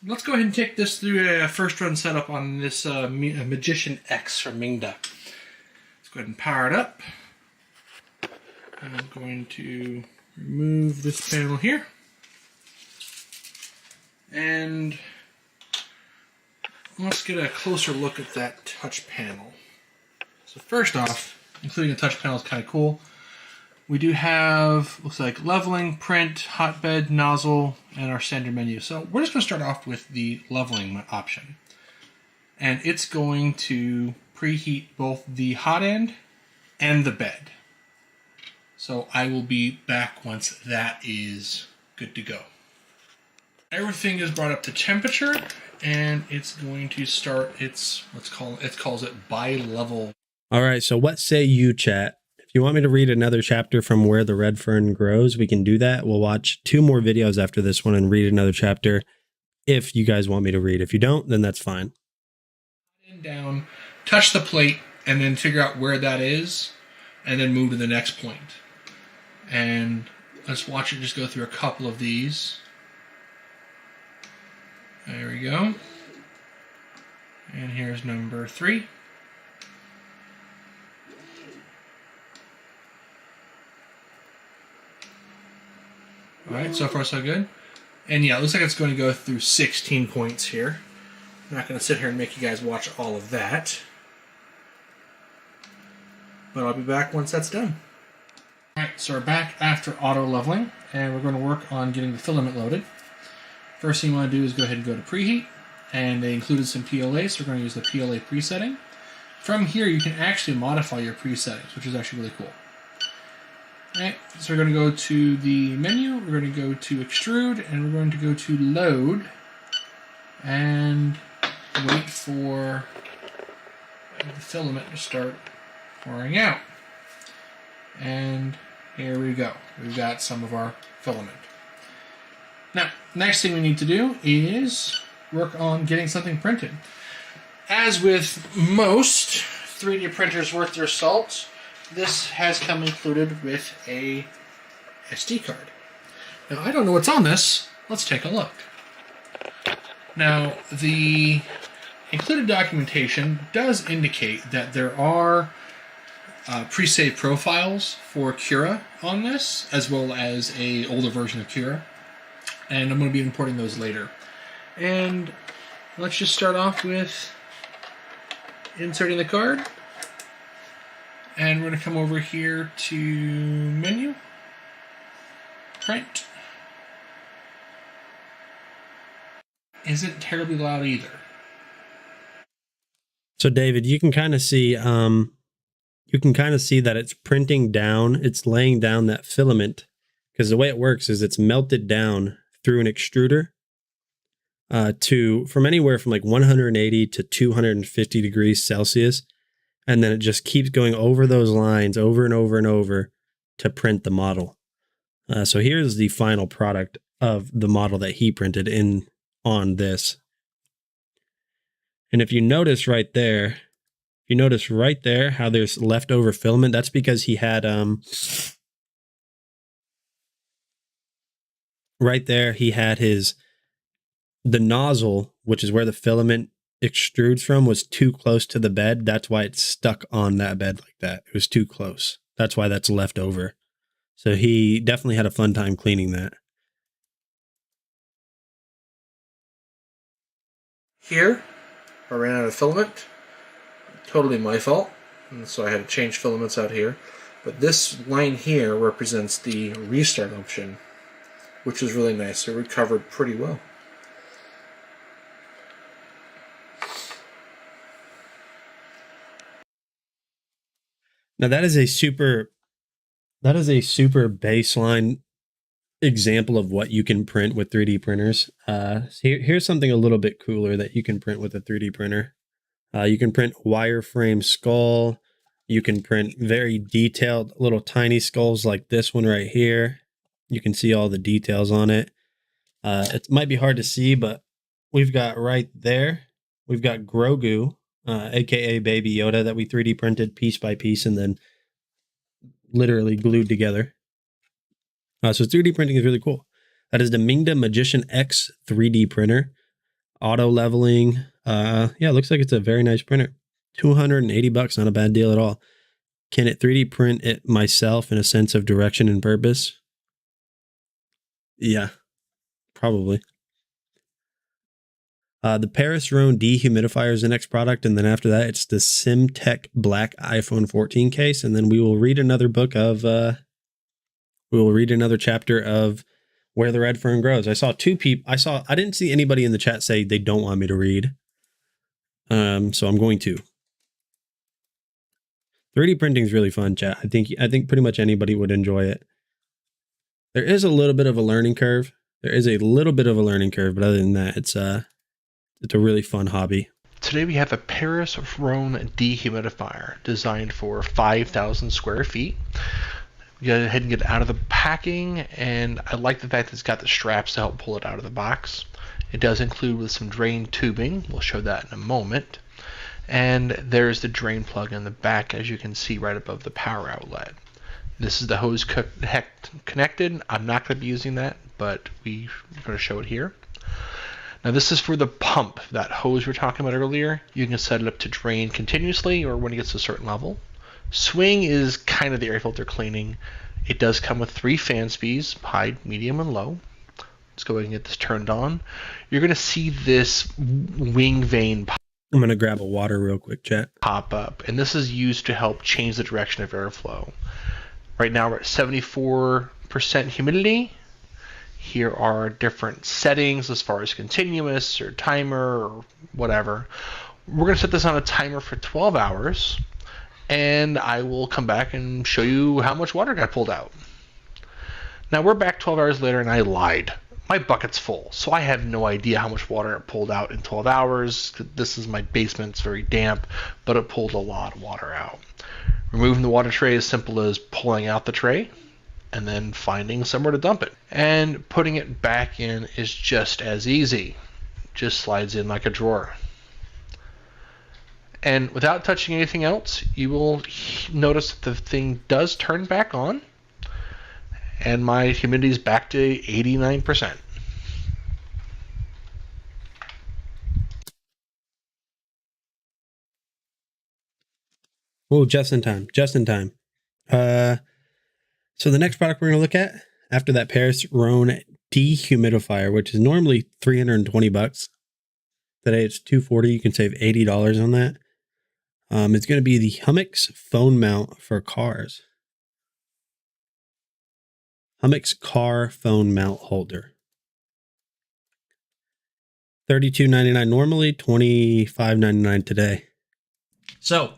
let's go ahead and take this through a first run setup on this Magician X from Mingda. Let's go ahead and power it up. I'm going to remove this panel here. And let's get a closer look at that touch panel. So first off, including the touch panel is kind of cool. We do have, looks like leveling, print, hotbed, nozzle, and our standard menu. So we're just going to start off with the leveling option. And it's going to preheat both the hot end and the bed. So I will be back once that is good to go. Everything is brought up to temperature, and it's going to start its, it calls it bi-level. All right, so what say you, chat? If you want me to read another chapter from Where the Red Fern Grows, we can do that. We'll watch 2 more videos after this one and read another chapter if you guys want me to read. If you don't, then that's fine. And down, touch the plate, and then figure out where that is, and then move to the next point. And let's watch it just go through a couple of these. There we go. And here's number 3. Alright, so far so good. And yeah, it looks like it's going to go through 16 points here. I'm not going to sit here and make you guys watch all of that. But I'll be back once that's done. Alright, so we're back after auto leveling, and we're going to work on getting the filament loaded. First thing you want to do is go ahead and go to preheat, and they included some PLA, so we're going to use the PLA presetting. From here, you can actually modify your presettings, which is actually really cool. Alright, so we're going to go to the menu, we're going to go to extrude, and we're going to go to load, and wait for the filament to start pouring out. And here we go. We've got some of our filament. Now, next thing we need to do is work on getting something printed. As with most 3D printers worth their salt, this has come included with a SD card. Now, I don't know what's on this. Let's take a look. Now, the included documentation does indicate that there are pre-saved profiles for Cura on this, as well as a older version of Cura. And I'm going to be importing those later. And let's just start off with inserting the card. And we're going to come over here to menu, print. Isn't terribly loud either. So David, you can kind of see that it's printing down, it's laying down that filament, because the way it works is it's melted down through an extruder from anywhere from like 180 to 250 degrees Celsius. And then it just keeps going over those lines over and over and over to print the model. So here's the final product of the model that he printed on this. And if you notice right there, how there's leftover filament, that's because he had right there he had the nozzle, which is where the filament extrudes from, was too close to the bed. That's why it's stuck on that bed like that. It was too close. That's why that's left over. So he definitely had a fun time cleaning that. Here, I ran out of filament. Totally my fault. And so I had to change filaments out here. But this line here represents the restart option, which is really nice. It recovered pretty well. Now that is a super baseline example of what you can print with 3D printers. Here's something a little bit cooler that you can print with a 3D printer. You can print wireframe skull. You can print very detailed little tiny skulls like this one right here. You can see all the details on it. It might be hard to see, but we've got right there, we've got Grogu, aka Baby Yoda, that we 3D printed piece by piece and then literally glued together. So 3D printing is really cool. That is the Mingda Magician X 3D printer. Auto leveling. Yeah, it looks like it's a very nice printer. $280, not a bad deal at all. Can it 3D print it myself in a sense of direction and purpose? Yeah, probably. The Paris Rhone dehumidifier is the next product, and then after that, it's the SimTech Black iPhone 14 case, and then we will read another book of. We will read another chapter of Where the Red Fern Grows. I saw two people. I didn't see anybody in the chat say they don't want me to read. So I'm going to. 3D printing is really fun, chat. I think pretty much anybody would enjoy it. There is a little bit of a learning curve. But other than that, it's a really fun hobby. Today we have a Paris Rhone dehumidifier designed for 5,000 square feet. We go ahead and get it out of the packing, and I like the fact that it's got the straps to help pull it out of the box. It does include with some drain tubing. We'll show that in a moment. And there's the drain plug in the back, as you can see right above the power outlet. This is the hose connected. I'm not going to be using that, but we're going to show it here. Now this is for the pump, that hose we were talking about earlier. You can set it up to drain continuously or when it gets to a certain level. Swing is kind of the air filter cleaning. It does come with 3 fan speeds, high, medium, and low. Let's go ahead and get this turned on. You're going to see this wing vane I'm going to grab a water real quick, chat. pop up, and this is used to help change the direction of airflow. Right now we're at 74% humidity. Here are different settings as far as continuous or timer or whatever. We're going to set this on a timer for 12 hours, and I will come back and show you how much water got pulled out. Now we're back 12 hours later, and I lied. My bucket's full, so I have no idea how much water it pulled out in 12 hours. This is my basement, it's very damp, but it pulled a lot of water out. Removing the water tray is simple as pulling out the tray and then finding somewhere to dump it. And putting it back in is just as easy. Just slides in like a drawer. And without touching anything else, you will notice that the thing does turn back on. And my humidity is back to 89%. Oh, just in time. So the next product we're going to look at after that Paris Rhone dehumidifier, which is normally $320. Today it's $240. You can save $80 on that. It's going to be the Hummix phone mount for cars. Hummix car phone mount holder. $32.99 normally, $25.99 today. So,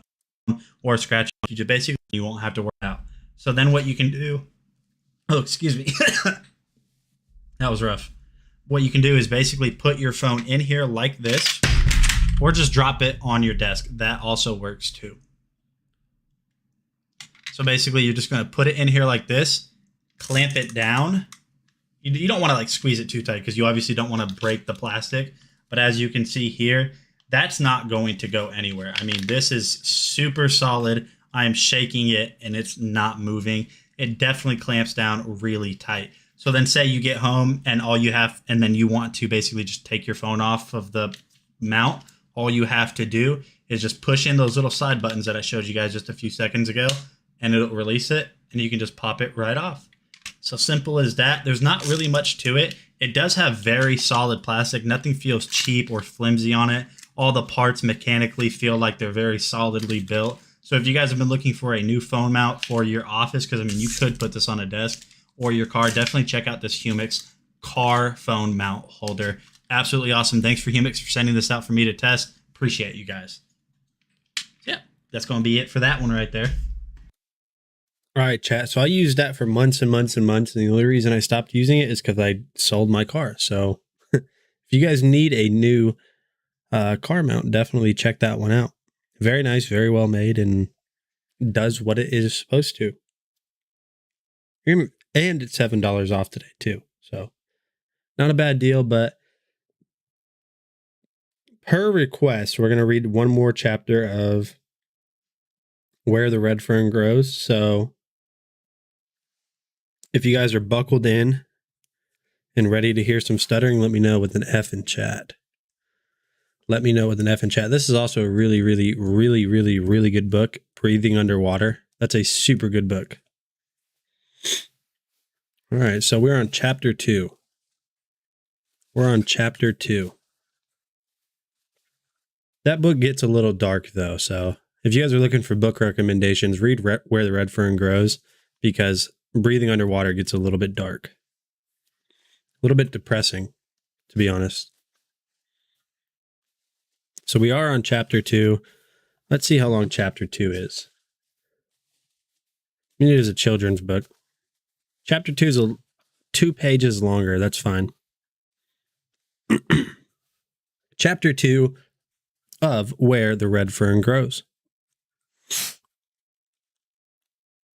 or scratch, you won't have to work out. So then what you can do, oh, excuse me. That was rough. What you can do is basically put your phone in here like this, or just drop it on your desk. That also works too. So basically you're just going to put it in here like this, clamp it down. You don't want to like squeeze it too tight because you obviously don't want to break the plastic. But as you can see here, that's not going to go anywhere. I mean, this is super solid. I am shaking it and it's not moving. It definitely clamps down really tight. So then say you get home and then you want to basically just take your phone off of the mount. All you have to do is just push in those little side buttons that I showed you guys just a few seconds ago, and it'll release it and you can just pop it right off. So simple as that. There's not really much to it. It does have very solid plastic. Nothing feels cheap or flimsy on it. All the parts mechanically feel like they're very solidly built. So if you guys have been looking for a new phone mount for your office, because I mean, you could put this on a desk or your car, definitely check out this Hummix car phone mount holder. Absolutely awesome. Thanks for Hummix for sending this out for me to test. Appreciate you guys. Yeah, that's going to be it for that one right there. All right, chat. So I used that for months and months and months. And the only reason I stopped using it is because I sold my car. So if you guys need a new car mount, definitely check that one out. Very nice, very well made, and does what it is supposed to. And it's $7 off today too. So not a bad deal, but per request, we're going to read one more chapter of Where the Red Fern Grows. So if you guys are buckled in and ready to hear some stuttering, let me know with an F in chat. Let me know with an F in chat. This is also a really, really, really, really, really good book, Breathing Underwater. That's a super good book. All right, so we're on chapter 2. We're on chapter 2. That book gets a little dark, though, so if you guys are looking for book recommendations, read Where the Red Fern Grows, because Breathing Underwater gets a little bit dark. A little bit depressing, to be honest. So we are on chapter 2. Let's see how long chapter 2 is. I mean, it is a children's book. Chapter 2 is 2 pages longer. That's fine. Chapter 2 of Where the Red Fern Grows.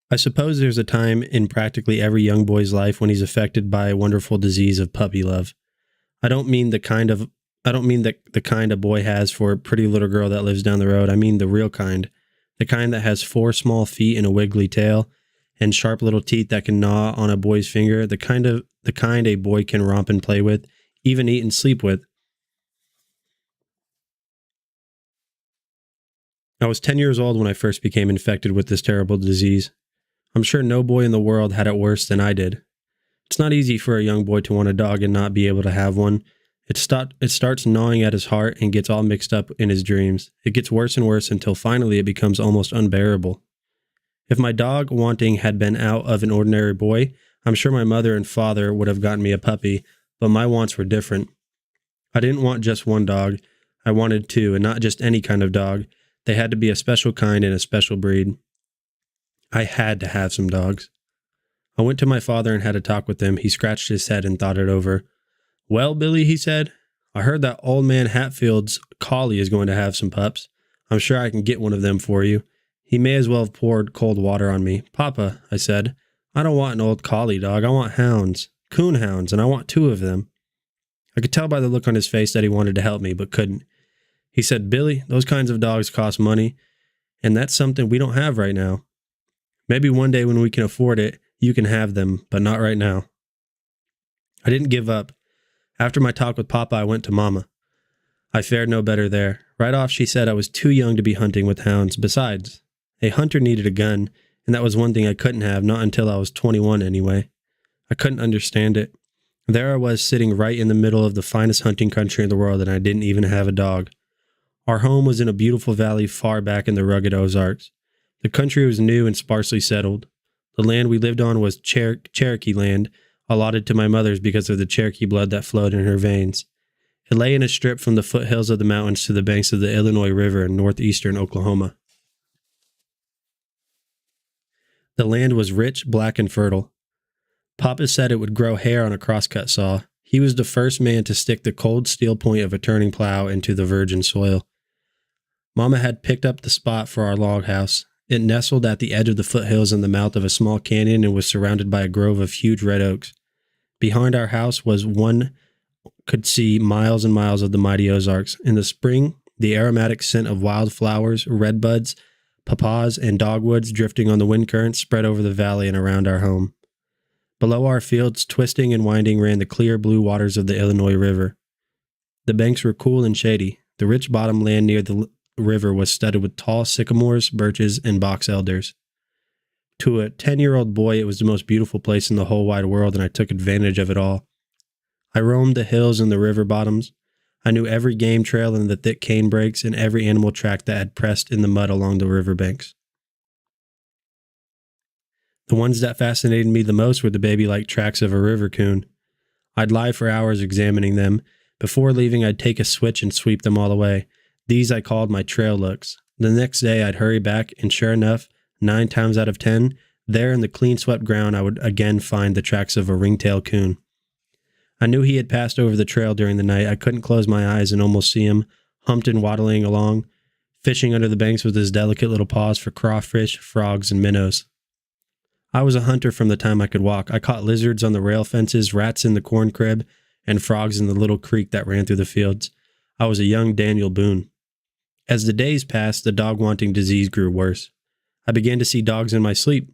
I suppose there's a time in practically every young boy's life when he's affected by a wonderful disease of puppy love. I don't mean the kind a boy has for a pretty little girl that lives down the road. I mean the real kind. The kind that has 4 small feet and a wiggly tail and sharp little teeth that can gnaw on a boy's finger. The kind a boy can romp and play with, even eat and sleep with. I was 10 years old when I first became infected with this terrible disease. I'm sure no boy in the world had it worse than I did. It's not easy for a young boy to want a dog and not be able to have one. It starts gnawing at his heart and gets all mixed up in his dreams. It gets worse and worse until finally it becomes almost unbearable. If my dog wanting had been out of an ordinary boy, I'm sure my mother and father would have gotten me a puppy, but my wants were different. I didn't want just one dog. I wanted 2, and not just any kind of dog. They had to be a special kind and a special breed. I had to have some dogs. I went to my father and had a talk with him. He scratched his head and thought it over. Well, Billy, he said, I heard that old man Hatfield's collie is going to have some pups. I'm sure I can get one of them for you. He may as well have poured cold water on me. Papa, I said, I don't want an old collie dog. I want hounds, coon hounds, and I want 2 of them. I could tell by the look on his face that he wanted to help me, but couldn't. He said, Billy, those kinds of dogs cost money, and that's something we don't have right now. Maybe one day when we can afford it, you can have them, but not right now. I didn't give up. After my talk with Papa, I went to Mama. I fared no better there. Right off, she said I was too young to be hunting with hounds. Besides, a hunter needed a gun, and that was one thing I couldn't have, not until I was 21 anyway. I couldn't understand it. There I was sitting right in the middle of the finest hunting country in the world, and I didn't even have a dog. Our home was in a beautiful valley far back in the rugged Ozarks. The country was new and sparsely settled. The land we lived on was Cherokee land, allotted to my mother's because of the Cherokee blood that flowed in her veins. It lay in a strip from the foothills of the mountains to the banks of the Illinois River in northeastern Oklahoma. The land was rich, black, and fertile. Papa said it would grow hair on a crosscut saw. He was the first man to stick the cold steel point of a turning plow into the virgin soil. Mama had picked up the spot for our log house. It nestled at the edge of the foothills in the mouth of a small canyon and was surrounded by a grove of huge red oaks. Behind our house was one could see miles and miles of the mighty Ozarks. In the spring, the aromatic scent of wildflowers, redbuds, papaws, and dogwoods drifting on the wind currents spread over the valley and around our home. Below our fields, twisting and winding, ran the clear blue waters of the Illinois River. The banks were cool and shady. The rich bottom land near the river was studded with tall sycamores, birches, and box elders. To a 10-year-old boy, it was the most beautiful place in the whole wide world, and I took advantage of it all. I roamed the hills and the river bottoms. I knew every game trail in the thick cane brakes and every animal track that had pressed in the mud along the river banks. The ones that fascinated me the most were the baby-like tracks of a river coon. I'd lie for hours examining them. Before leaving, I'd take a switch and sweep them all away. These I called my trail looks. The next day, I'd hurry back, and sure enough, 9 times out of 10, There in the clean swept ground, I would again find the tracks of a ringtail coon. I knew he had passed over the trail during the night. I couldn't close my eyes and almost see him, humped and waddling along, fishing under the banks with his delicate little paws for crawfish, frogs, and minnows. I was a hunter from the time I could walk. I caught lizards on the rail fences, rats in the corn crib, and frogs in the little creek that ran through the fields. I was a young Daniel Boone. As the days passed, the dog-wanting disease grew worse. I began to see dogs in my sleep.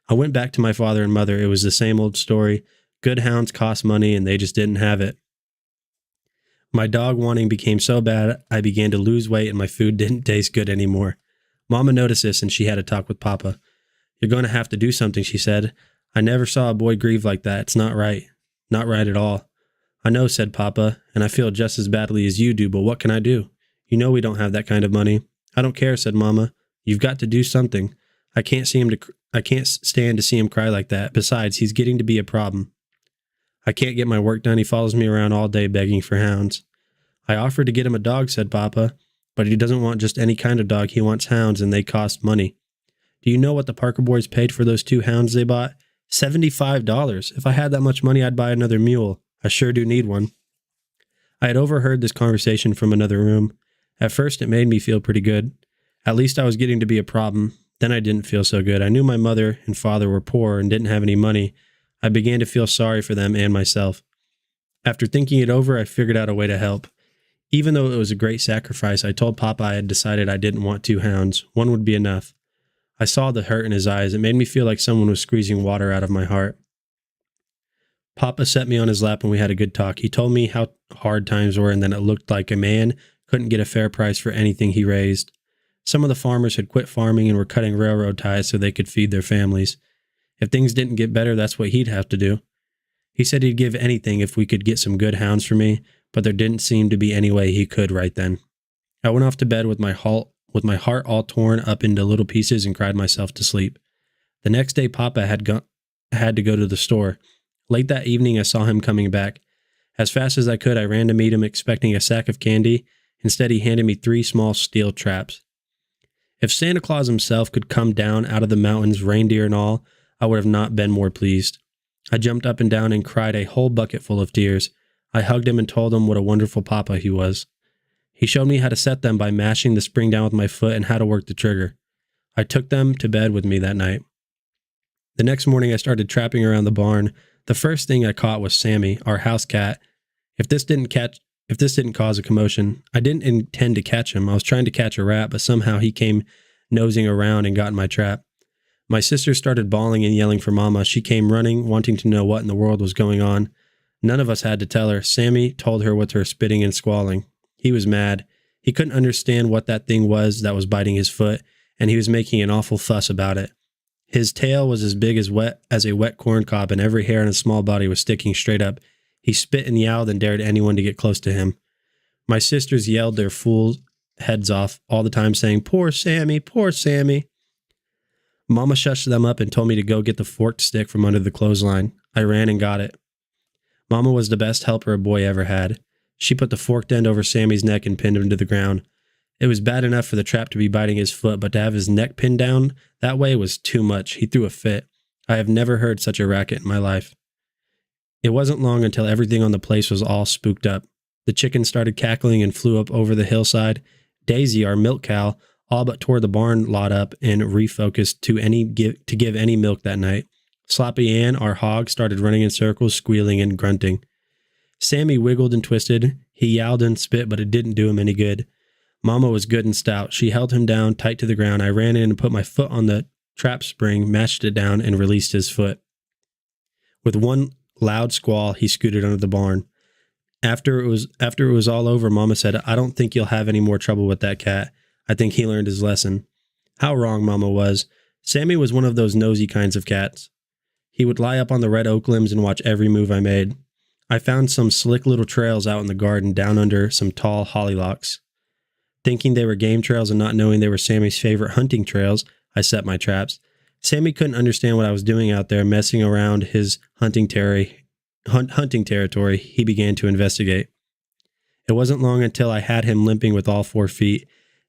I went back to my father and mother. It was the same old story. Good hounds cost money, and they just didn't have it. My dog wanting became so bad, I began to lose weight, and my food didn't taste good anymore. Mama noticed this, and she had a talk with Papa. "You're going to have to do something," she said. "I never saw a boy grieve like that. It's not right. Not right at all." "I know," said Papa, "and I feel just as badly as you do, but what can I do? You know we don't have that kind of money." "I don't care," said Mama. "You've got to do something. I can't stand to see him cry like that. Besides, he's getting to be a problem. I can't get my work done. He follows me around all day begging for hounds." "I offered to get him a dog," said Papa, "but he doesn't want just any kind of dog. He wants hounds, and they cost money. Do you know what the Parker boys paid for those 2 hounds they bought? $75. If I had that much money, I'd buy another mule. I sure do need one." I had overheard this conversation from another room. At first, it made me feel pretty good. At least I was getting to be a problem. Then I didn't feel so good. I knew my mother and father were poor and didn't have any money. I began to feel sorry for them and myself. After thinking it over, I figured out a way to help. Even though it was a great sacrifice, I told Papa I had decided I didn't want 2 hounds. One would be enough. I saw the hurt in his eyes. It made me feel like someone was squeezing water out of my heart. Papa set me on his lap and we had a good talk. He told me how hard times were and that it looked like a man couldn't get a fair price for anything he raised. Some of the farmers had quit farming and were cutting railroad ties so they could feed their families. If things didn't get better, that's what he'd have to do. He said he'd give anything if we could get some good hounds for me, but there didn't seem to be any way he could right then. I went off to bed with my heart all torn up into little pieces and cried myself to sleep. The next day, Papa had to go to the store. Late that evening, I saw him coming back. As fast as I could, I ran to meet him, expecting a sack of candy. Instead, he handed me 3 small steel traps. If Santa Claus himself could come down out of the mountains, reindeer and all, I would have not been more pleased. I jumped up and down and cried a whole bucket full of tears. I hugged him and told him what a wonderful papa he was. He showed me how to set them by mashing the spring down with my foot and how to work the trigger. I took them to bed with me that night. The next morning, I started trapping around the barn. The first thing I caught was Sammy, our house cat. If this didn't cause a commotion, I didn't intend to catch him. I was trying to catch a rat, but somehow he came nosing around and got in my trap. My sister started bawling and yelling for Mama. She came running, wanting to know what in the world was going on. None of us had to tell her. Sammy told her with her spitting and squalling. He was mad. He couldn't understand what that thing was that was biting his foot, and he was making an awful fuss about it. His tail was as big as a wet corn cob, and every hair on his small body was sticking straight up. He spit and yowled and dared anyone to get close to him. My sisters yelled their fool heads off all the time, saying, "Poor Sammy, poor Sammy." Mama shushed them up and told me to go get the forked stick from under the clothesline. I ran and got it. Mama was the best helper a boy ever had. She put the forked end over Sammy's neck and pinned him to the ground. It was bad enough for the trap to be biting his foot, but to have his neck pinned down that way was too much. He threw a fit. I have never heard such a racket in my life. It wasn't long until everything on the place was all spooked up. The chickens started cackling and flew up over the hillside. Daisy, our milk cow, all but tore the barn lot up and refocused to give any milk that night. Sloppy Ann, our hog, started running in circles, squealing and grunting. Sammy wiggled and twisted. He yowled and spit, but it didn't do him any good. Mama was good and stout. She held him down tight to the ground. I ran in and put my foot on the trap spring, matched it down, and released his foot. With one loud squall, he scooted under the barn. After it was all over, Mama said, "I don't think you'll have any more trouble with that cat. I think he learned his lesson." How wrong Mama was. Sammy was one of those nosy kinds of cats. He would lie up on the red oak limbs and watch every move I made. I found some slick little trails out in the garden down under some tall hollylocks. Thinking they were game trails and not knowing they were Sammy's favorite hunting trails, I set my traps. Sammy couldn't understand what I was doing out there, messing around his hunting territory. He began to investigate. It wasn't long until I had him limping with all 4 feet.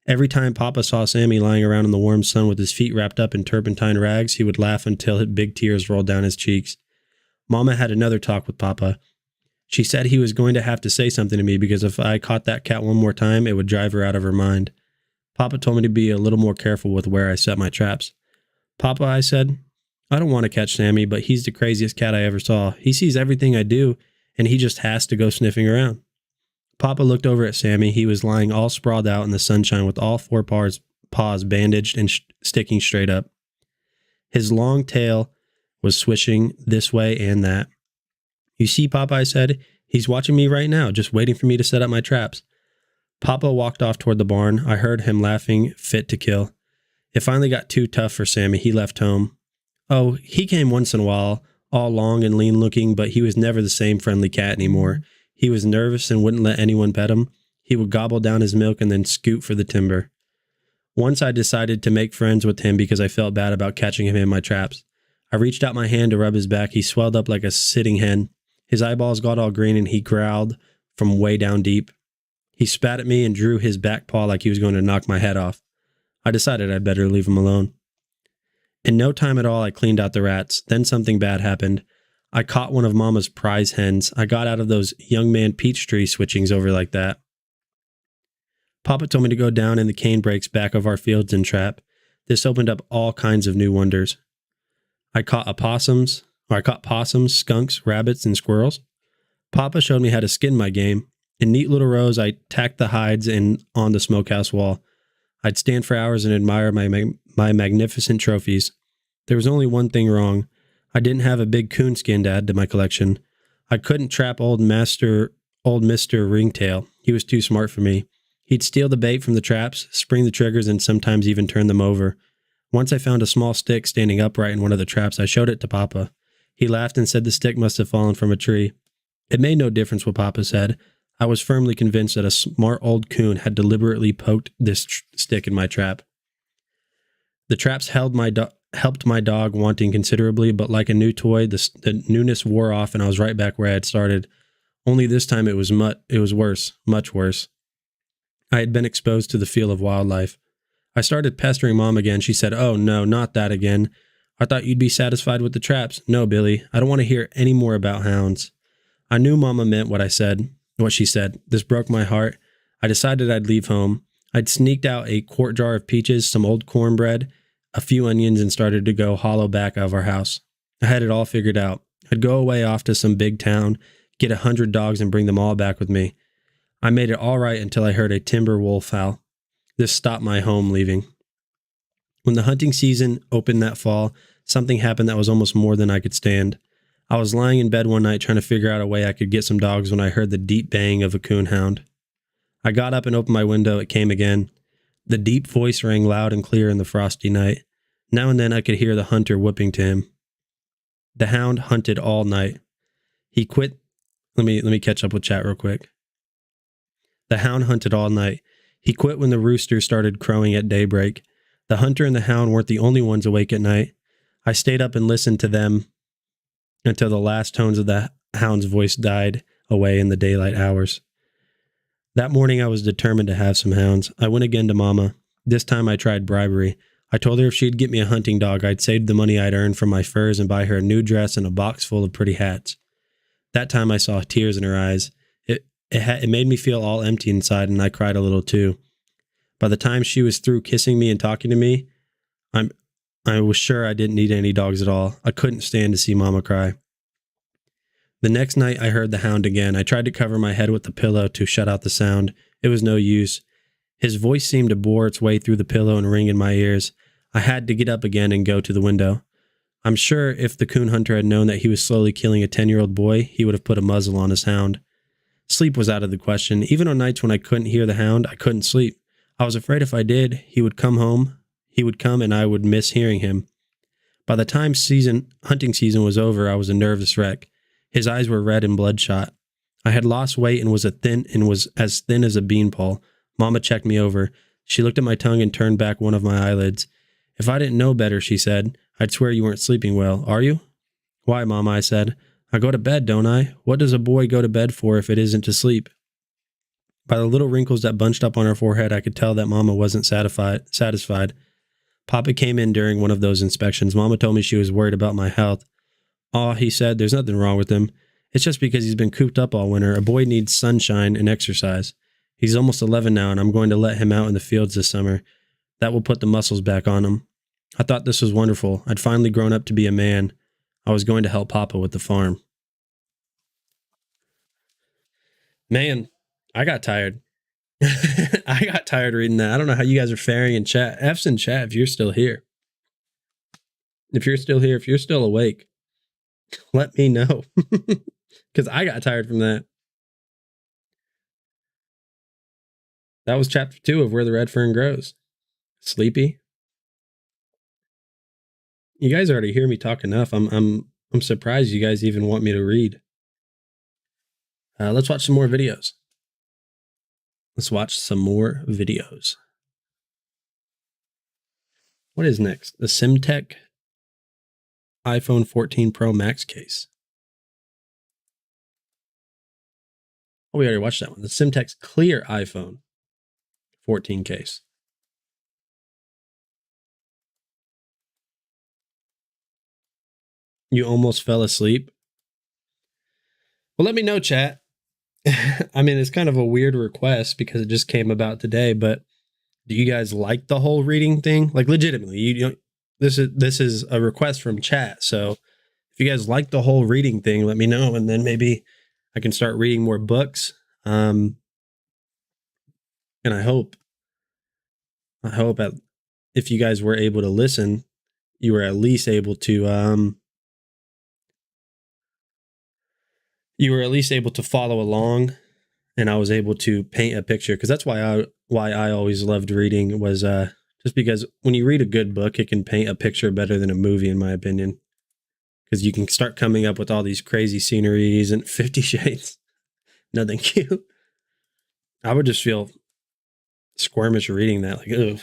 Every time Papa saw Sammy lying around in the warm sun with his feet wrapped up in turpentine rags, he would laugh until big tears rolled down his cheeks. Mama had another talk with Papa. She said he was going to have to say something to me because if I caught that cat one more time, it would drive her out of her mind. Papa told me to be a little more careful with where I set my traps. Papa, I said, I don't want to catch Sammy, but he's the craziest cat I ever saw. He sees everything I do, and he just has to go sniffing around. Papa looked over at Sammy. He was lying all sprawled out in the sunshine with all four paws bandaged and sticking straight up. His long tail was swishing this way and that. You see, Papa, I said, he's watching me right now, just waiting for me to set up my traps. Papa walked off toward the barn. I heard him laughing, fit to kill. It finally got too tough for Sammy. He left home. Oh, he came once in a while, all long and lean looking, but he was never the same friendly cat anymore. He was nervous and wouldn't let anyone pet him. He would gobble down his milk and then scoot for the timber. Once I decided to make friends with him because I felt bad about catching him in my traps. I reached out my hand to rub his back. He swelled up like a sitting hen. His eyeballs got all green and he growled from way down deep. He spat at me and drew his back paw like he was going to knock my head off. I decided I'd better leave him alone. In no time at all, I cleaned out the rats. Then something bad happened. I caught one of Mama's prize hens. I got out of those young man peach tree switchings over like that. Papa told me to go down in the cane brakes back of our fields and trap. This opened up all kinds of new wonders. I caught possums, skunks, rabbits, and squirrels. Papa showed me how to skin my game. In neat little rows, I tacked the hides on the smokehouse wall. I'd stand for hours and admire my magnificent trophies. There was only one thing wrong. I didn't have a big coon skin to add to my collection. I couldn't trap old Mr. Ringtail. He was too smart for me. He'd steal the bait from the traps, spring the triggers, and sometimes even turn them over. Once I found a small stick standing upright in one of the traps. I showed it to Papa. He laughed and said the stick must have fallen from a tree. It made no difference what Papa said. I was firmly convinced that a smart old coon had deliberately poked this stick in my trap. The traps helped my dog wanting considerably, but like a new toy, the newness wore off and I was right back where I had started. Only this time it was worse, much worse. I had been exposed to the feel of wildlife. I started pestering Mom again. She said, "Oh no, not that again. I thought you'd be satisfied with the traps." "No, Billy, I don't want to hear any more about hounds." I knew Mama meant what she said. This broke my heart. I decided I'd leave home. I'd sneaked out a quart jar of peaches, some old cornbread, a few onions, and started to go hollow back out of our house. I had it all figured out. I'd go away off to some big town, get 100 dogs, and bring them all back with me. I made it all right until I heard a timber wolf howl. This stopped my home leaving. When the hunting season opened that fall, something happened that was almost more than I could stand. I was lying in bed one night trying to figure out a way I could get some dogs when I heard the deep baying of a coon hound. I got up and opened my window. It came again. The deep voice rang loud and clear in the frosty night. Now and then I could hear the hunter whooping to him. The hound hunted all night. He quit. Let me catch up with chat real quick. The hound hunted all night. He quit when the rooster started crowing at daybreak. The hunter and the hound weren't the only ones awake at night. I stayed up and listened to them until the last tones of the hound's voice died away in the daylight hours. That morning I was determined to have some hounds. I went again to Mama. This time I tried bribery. I told her if she'd get me a hunting dog, I'd save the money I'd earned from my furs and buy her a new dress and a box full of pretty hats. That time I saw tears in her eyes. It made me feel all empty inside, and I cried a little too. By the time she was through kissing me and talking to me, I was sure I didn't need any dogs at all. I couldn't stand to see Mama cry. The next night I heard the hound again. I tried to cover my head with the pillow to shut out the sound. It was no use. His voice seemed to bore its way through the pillow and ring in my ears. I had to get up again and go to the window. I'm sure if the coon hunter had known that he was slowly killing a 10-year-old boy, he would have put a muzzle on his hound. Sleep was out of the question. Even on nights when I couldn't hear the hound, I couldn't sleep. I was afraid if I did, he would come and I would miss hearing him. By the time hunting season was over, I was a nervous wreck. His eyes were red and bloodshot. I had lost weight and was as thin as a beanpole. Mama checked me over. She looked at my tongue and turned back one of my eyelids. "If I didn't know better," she said, "I'd swear you weren't sleeping well. Are you?" "Why, Mama?" I said. "I go to bed, don't I? What does a boy go to bed for if it isn't to sleep?" By the little wrinkles that bunched up on her forehead, I could tell that Mama wasn't satisfied. Papa came in during one of those inspections. Mama told me she was worried about my health. "Aw," he said, "there's nothing wrong with him. It's just because he's been cooped up all winter. A boy needs sunshine and exercise. He's almost 11 now, and I'm going to let him out in the fields this summer. That will put the muscles back on him." I thought this was wonderful. I'd finally grown up to be a man. I was going to help Papa with the farm. Man, I got tired. I got tired reading that. I don't know how you guys are faring in chat. F's in chat if you're still here. If you're still here, if you're still awake, let me know. Because I got tired from that. That was chapter 2 of Where the Red Fern Grows. Sleepy? You guys already hear me talk enough. I'm surprised you guys even want me to read. Let's watch some more videos. Let's watch some more videos. What is next? The Simtech iPhone 14 Pro Max case. Oh, we already watched that one. The Simtex Clear iPhone 14 case. You almost fell asleep? Well, let me know, chat. I mean, it's kind of a weird request because it just came about today, but do you guys like the whole reading thing? Like, legitimately, you know, this is a request from chat. So if you guys like the whole reading thing, let me know, and then maybe I can start reading more books. And I hope if you guys were able to listen, you were at least able to follow along, and I was able to paint a picture, because that's why I always loved reading, was just because when you read a good book, it can paint a picture better than a movie, in my opinion, because you can start coming up with all these crazy sceneries and 50 Shades. No, thank you. I would just feel squirmish reading that, like, ugh.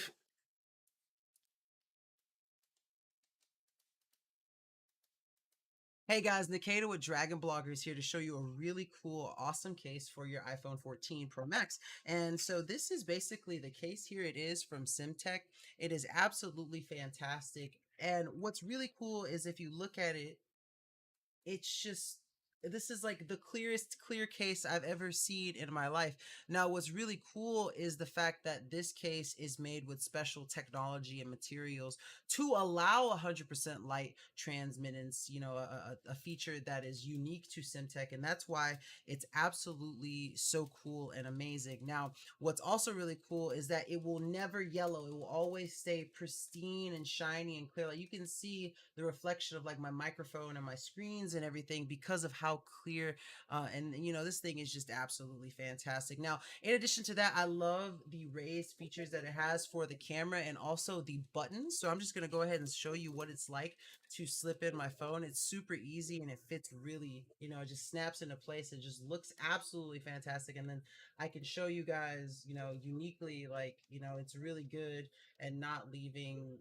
Hey guys, Nikita with Dragon Bloggers here to show you a really cool, awesome case for your iPhone 14 Pro Max. And so this is basically the case here. It is from Simtech. It is absolutely fantastic. And what's really cool is if you look at it, it's just, this is like the clear case I've ever seen in my life. Now, what's really cool is the fact that this case is made with special technology and materials to allow 100% light transmittance, you know, a feature that is unique to Simtech, and that's why it's absolutely so cool and amazing. Now, what's also really cool is that it will never yellow. It will always stay pristine and shiny and clear. Like, you can see the reflection of like my microphone and my screens and everything because of how clear and you know, this thing is just absolutely fantastic. Now, in addition to that, I love the raised features that it has for the camera and also the buttons. So I'm just going to go ahead and show you what it's like to slip in my phone. It's super easy and it fits really, you know, it just snaps into place. It just looks absolutely fantastic. And then I can show you guys, you know, uniquely, like, you know, it's really good and not leaving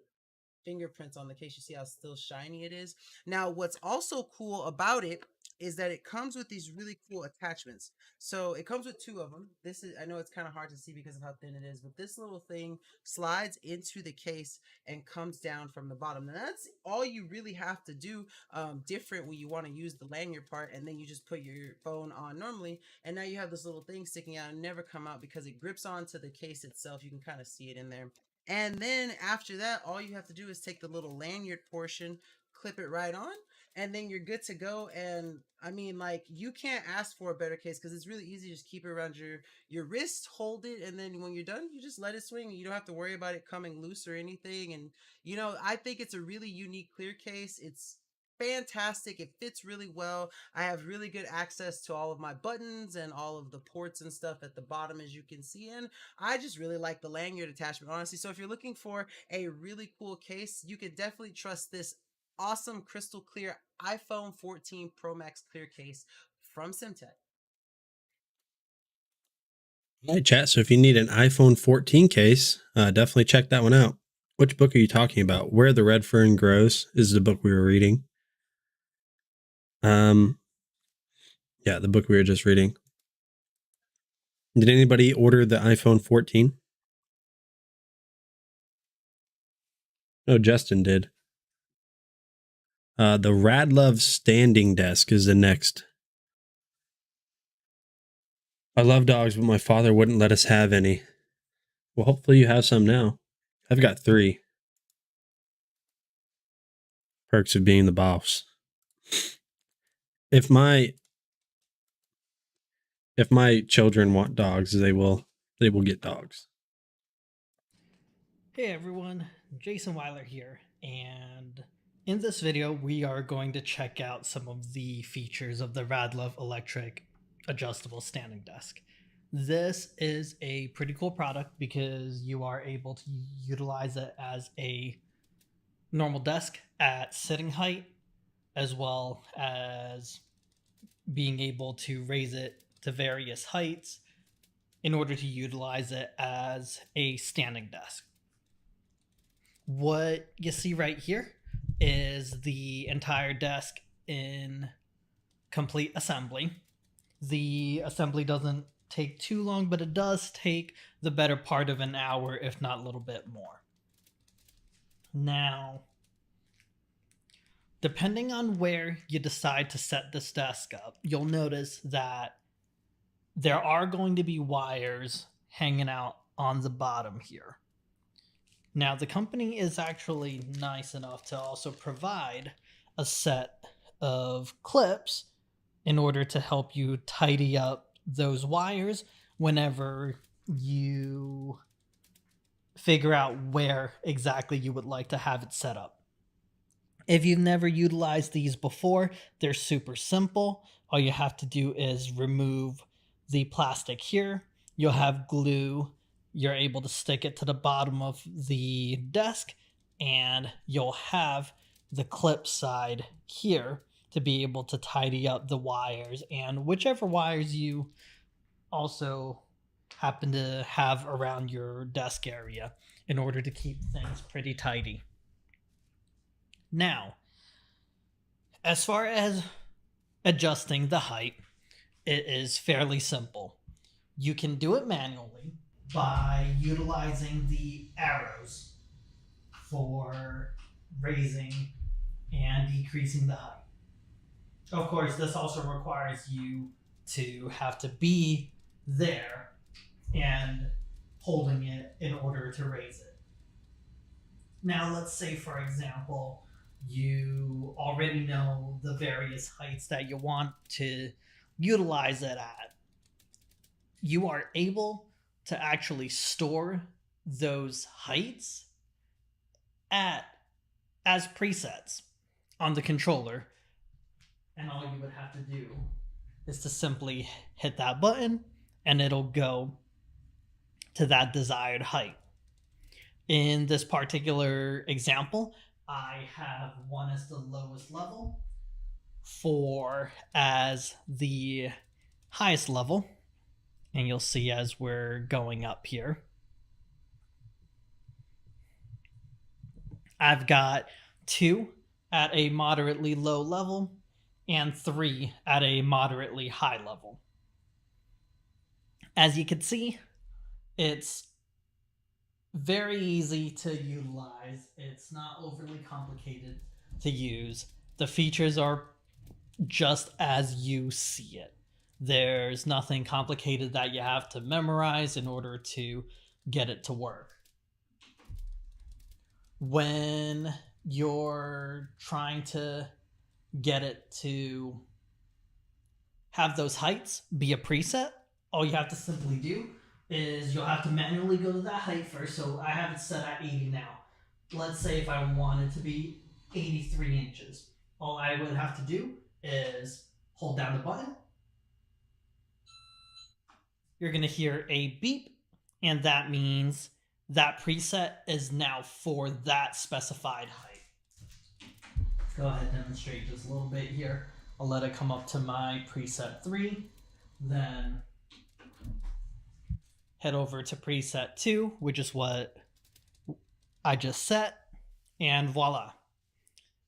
fingerprints on the case. You see how still shiny it is. Now, what's also cool about it is that it comes with these really cool attachments. So it comes with 2 of them. This is, I know it's kind of hard to see because of how thin it is, but this little thing slides into the case and comes down from the bottom. And that's all you really have to do different when you want to use the lanyard part, and then you just put your phone on normally, and now you have this little thing sticking out and never come out because it grips onto the case itself. You can kind of see it in there. And then after that, all you have to do is take the little lanyard portion, clip it right on, and then you're good to go. And I mean, like, you can't ask for a better case because it's really easy. Just keep it around your wrist, hold it, and then when you're done, you just let it swing. You don't have to worry about it coming loose or anything. And, you know, I think it's a really unique clear case. It's fantastic. It fits really well. I have really good access to all of my buttons and all of the ports and stuff at the bottom, as you can see. And I just really like the lanyard attachment, honestly. So if you're looking for a really cool case, you can definitely trust this awesome crystal clear iPhone 14 Pro Max clear case from Simtech. All right, chat. So if you need an iPhone 14 case, definitely check that one out. Which book are you talking about? Where the Red Fern Grows is the book we were reading. Yeah, the book we were just reading. Did anybody order the iPhone 14? Oh, Justin did. The Radlove standing desk is the next. I love dogs, but my father wouldn't let us have any. Well, hopefully you have some now. I've got 3. Perks of being the boss. If my children want dogs, they will get dogs. Hey everyone, Jason Weiler here, and in this video we are going to check out some of the features of the Radlove electric adjustable standing desk. This is a pretty cool product because you are able to utilize it as a normal desk at sitting height, as well as being able to raise it to various heights in order to utilize it as a standing desk. What you see right here is the entire desk in complete assembly. The assembly doesn't take too long, but it does take the better part of an hour, if not a little bit more. Now, depending on where you decide to set this desk up, you'll notice that there are going to be wires hanging out on the bottom here. Now, the company is actually nice enough to also provide a set of clips in order to help you tidy up those wires whenever you figure out where exactly you would like to have it set up. If you've never utilized these before, they're super simple. All you have to do is remove the plastic here. You'll have glue. You're able to stick it to the bottom of the desk, and you'll have the clip side here to be able to tidy up the wires and whichever wires you also happen to have around your desk area in order to keep things pretty tidy. Now, as far as adjusting the height, it is fairly simple. You can do it manually by utilizing the arrows for raising and decreasing the height. Of course, this also requires you to have to be there and holding it in order to raise it. Now, let's say, for example, you already know the various heights that you want to utilize it at. You are able to actually store those heights as presets on the controller, and all you would have to do is to simply hit that button and it'll go to that desired height. In this particular example, I have 1 as the lowest level, 4 as the highest level, and you'll see as we're going up here, I've got 2 at a moderately low level and 3 at a moderately high level. As you can see, it's very easy to utilize. It's not overly complicated to use. The features are just as you see it. There's nothing complicated that you have to memorize in order to get it to work. When you're trying to get it to have those heights be a preset, all you have to simply do is you'll have to manually go to that height first. So I have it set at 80 now. Let's say if I wanted to be 83 inches, all I would have to do is hold down the button. You're going to hear a beep, and that means that preset is now for that specified height. Go ahead and demonstrate just a little bit here. I'll let it come up to my preset 3, then head over to preset 2, which is what I just set, and voila.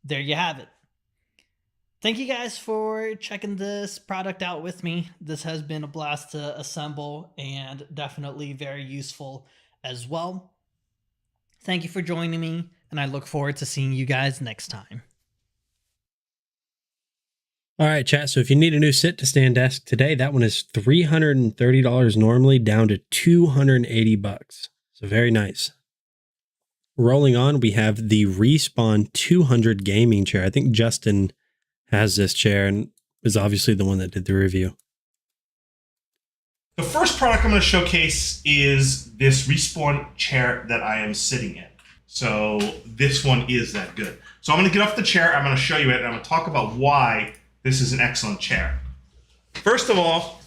There you have it. Thank you guys for checking this product out with me. This has been a blast to assemble and definitely very useful as well. Thank you for joining me, and I look forward to seeing you guys next time. All right, chat. So if you need a new sit to stand desk today, that one is $330 normally, down to $280. So very nice. Rolling on, we have the Respawn 200 gaming chair. I think Justin has this chair and is obviously the one that did the review. The first product I'm going to showcase is this Respawn chair that I am sitting in. So this one is that good. So I'm going to get off the chair, I'm going to show you it, and I'm going to talk about why this is an excellent chair. First of all,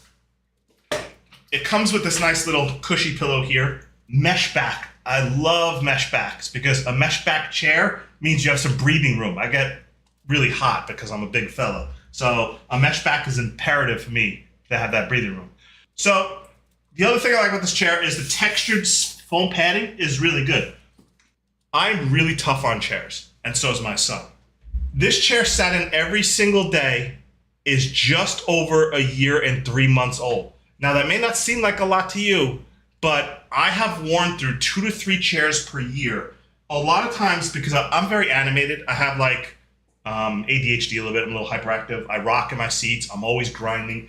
it comes with this nice little cushy pillow here. Mesh back. I love mesh backs because a mesh back chair means you have some breathing room. I get really hot because I'm a big fella. So a mesh back is imperative for me to have that breathing room. So the other thing I like about this chair is the textured foam padding is really good. I'm really tough on chairs, and so is my son. This chair sat in every single day, is just over a year and 3 months old. Now that may not seem like a lot to you, but I have worn through 2 to 3 chairs per year. A lot of times because I'm very animated. I have like ADHD a little bit. I'm a little hyperactive. I rock in my seats. I'm always grinding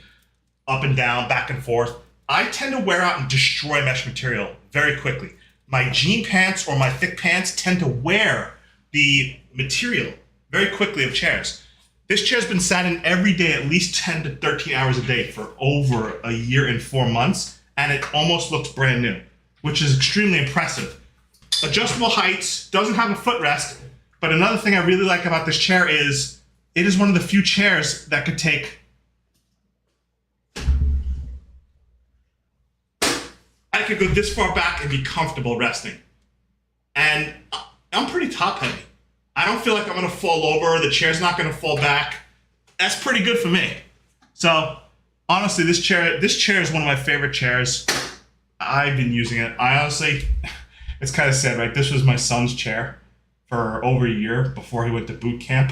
up and down, back and forth. I tend to wear out and destroy mesh material very quickly. My jean pants or my thick pants tend to wear the material very quickly of chairs. This chair's been sat in every day at least 10 to 13 hours a day for over a year and 4 months, and it almost looks brand new, which is extremely impressive. Adjustable heights, doesn't have a footrest, but another thing I really like about this chair is it is one of the few chairs that could take I could go this far back and be comfortable resting. And I'm pretty top heavy. I don't feel like I'm gonna fall over. The chair's not gonna fall back. That's pretty good for me. So honestly, this chair is one of my favorite chairs. I've been using it. I honestly, it's kind of sad, right? This was my son's chair for over a year before he went to boot camp.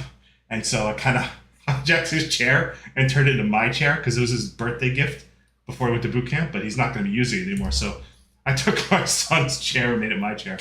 And so I kind of hijacked his chair and turned it into my chair because it was his birthday gift before he went to boot camp, but he's not going to be using it anymore. So I took my son's chair and made it my chair.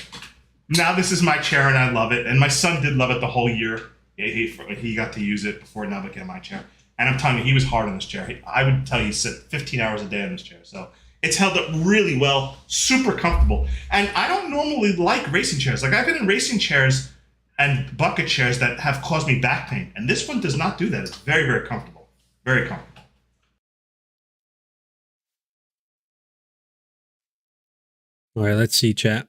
Now this is my chair and I love it. And my son did love it the whole year. He got to use it before it now became my chair. And I'm telling you, he was hard on this chair. I would tell you, he sit 15 hours a day on this chair. So it's held up really well, super comfortable. And I don't normally like racing chairs. Like I've been in racing chairs and bucket chairs that have caused me back pain. And this one does not do that. It's very, very comfortable. Very comfortable. All right, let's see, chat.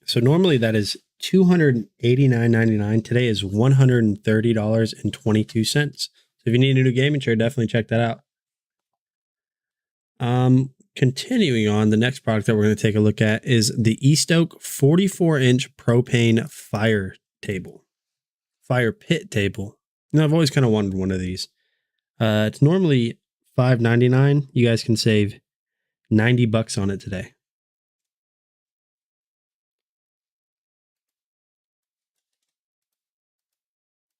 So normally that is $289.99. Today is $130.22. So if you need a new gaming chair, definitely check that out. Continuing on, the next product that we're going to take a look at is the Eastoke 44-inch propane fire pit table. You know, I've always kind of wanted one of these. It's normally $5.99. You guys can save $90 on it today.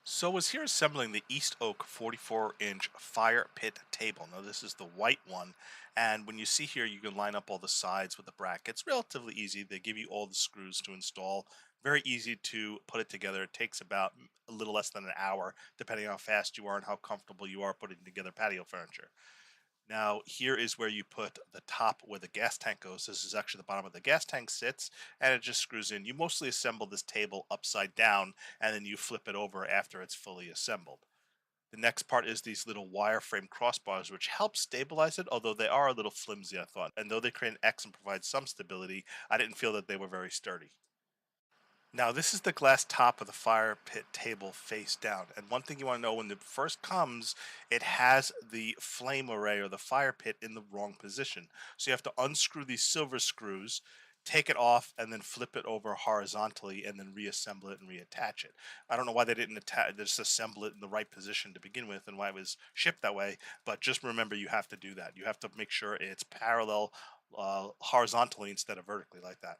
So I was here assembling the Eastoke 44-inch fire pit table. Now this is the white one, and when you see here, you can line up all the sides with the brackets. Relatively easy. They give you all the screws to install. Very easy to put it together. It takes about a little less than an hour, depending on how fast you are and how comfortable you are putting together patio furniture. Now, here is where you put the top where the gas tank goes. This is actually the bottom of the gas tank sits, and it just screws in. You mostly assemble this table upside down, and then you flip it over after it's fully assembled. The next part is these little wireframe crossbars, which help stabilize it, although they are a little flimsy, I thought. And though they create an X and provide some stability, I didn't feel that they were very sturdy. Now, this is the glass top of the fire pit table face down. And one thing you want to know, when it first comes, it has the flame array or the fire pit in the wrong position. So you have to unscrew these silver screws, take it off, and then flip it over horizontally and then reassemble it and reattach it. I don't know why they didn't just assemble it in the right position to begin with and why it was shipped that way, but just remember you have to do that. You have to make sure it's parallel horizontally instead of vertically like that.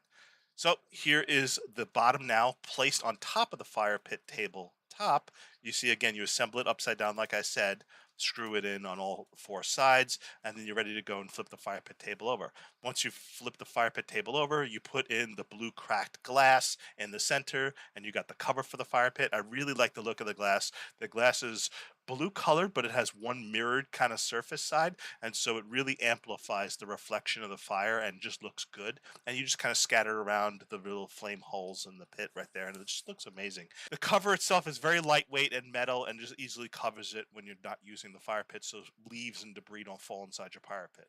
So here is the bottom now placed on top of the fire pit table top, you see again, you assemble it upside down, like I said, screw it in on all 4 sides, and then you're ready to go and flip the fire pit table over. Once you flip the fire pit table over, you put in the blue cracked glass in the center, and you got the cover for the fire pit. I really like the look of the glass. The glass is blue colored, but it has one mirrored kind of surface side, and so it really amplifies the reflection of the fire and just looks good. And you just kind of scatter around the little flame holes in the pit right there, and it just looks amazing. The cover itself is very lightweight and metal and just easily covers it when you're not using the fire pit, so leaves and debris don't fall inside your fire pit.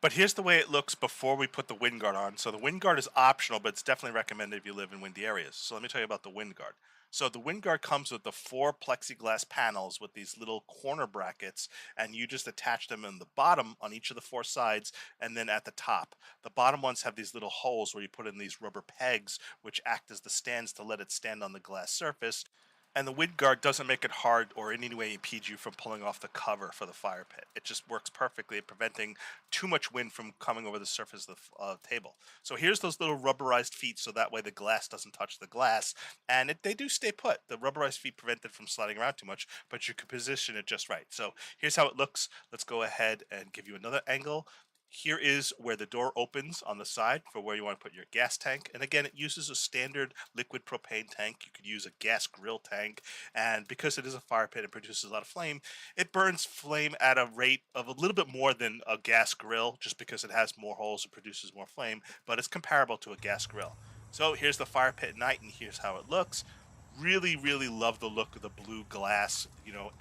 But here's the way it looks before we put the wind guard on. So the wind guard is optional, but it's definitely recommended if you live in windy areas. So let me tell you about the wind guard. So the wind guard comes with the 4 plexiglass panels with these little corner brackets, and you just attach them in the bottom on each of the 4 sides and then at the top. The bottom ones have these little holes where you put in these rubber pegs, which act as the stands to let it stand on the glass surface. And the wind guard doesn't make it hard or in any way impede you from pulling off the cover for the fire pit. It just works perfectly at preventing too much wind from coming over the surface of the table. So here's those little rubberized feet, so that way the glass doesn't touch the glass. And they do stay put. The rubberized feet prevent it from sliding around too much, but you can position it just right. So here's how it looks. Let's go ahead and give you another angle. Here is where the door opens on the side for where you want to put your gas tank. And again, it uses a standard liquid propane tank. You could use a gas grill tank. And because it is a fire pit and produces a lot of flame, it burns flame at a rate of a little bit more than a gas grill, just because it has more holes and produces more flame. But it's comparable to a gas grill. So here's the fire pit at night, and here's how it looks. Really, really love the look of the blue glass,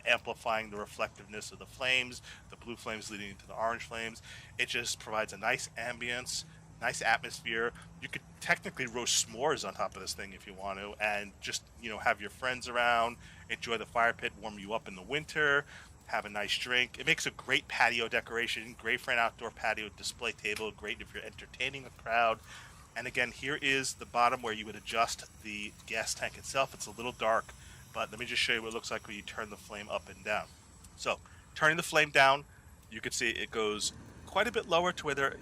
amplifying the reflectiveness of the flames, the blue flames leading into the orange flames. It just provides a nice ambience, nice atmosphere. You could technically roast s'mores on top of this thing if you want to, and just, have your friends around, enjoy the fire pit, warm you up in the winter, have a nice drink. It makes a great patio decoration, great for an outdoor patio display table, great if you're entertaining a crowd. And again, here is the bottom where you would adjust the gas tank itself. It's a little dark, but let me just show you what it looks like when you turn the flame up and down. So, turning the flame down, you can see it goes quite a bit lower to where they're,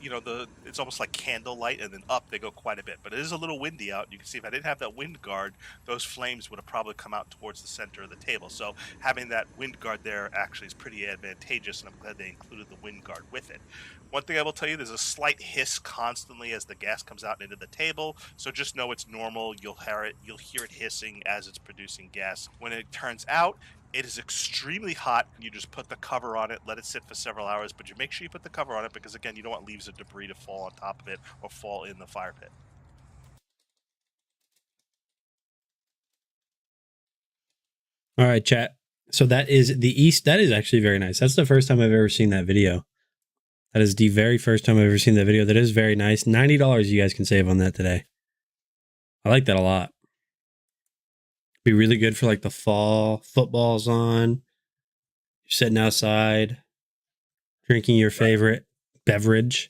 it's almost like candlelight, and then up they go quite a bit. But it is a little windy out. You can see if I didn't have that wind guard, those flames would have probably come out towards the center of the table. So having that wind guard there actually is pretty advantageous, and I'm glad they included the wind guard with it. One thing I will tell you, there's a slight hiss constantly as the gas comes out into the table, so just know it's normal. You'll hear it hissing as it's producing gas. When it turns out, it is extremely hot. You just put the cover on it, let it sit for several hours, but you make sure you put the cover on it because, again, you don't want leaves or debris to fall on top of it or fall in the fire pit. All right, chat. So that is the East. That is actually very nice. That's the first time I've ever seen that video. That is the very first time I've ever seen that video. That is very nice. $90 you guys can save on that today. I like that a lot. Be really good for like the fall. Football's on. You're sitting outside, drinking your favorite beverage.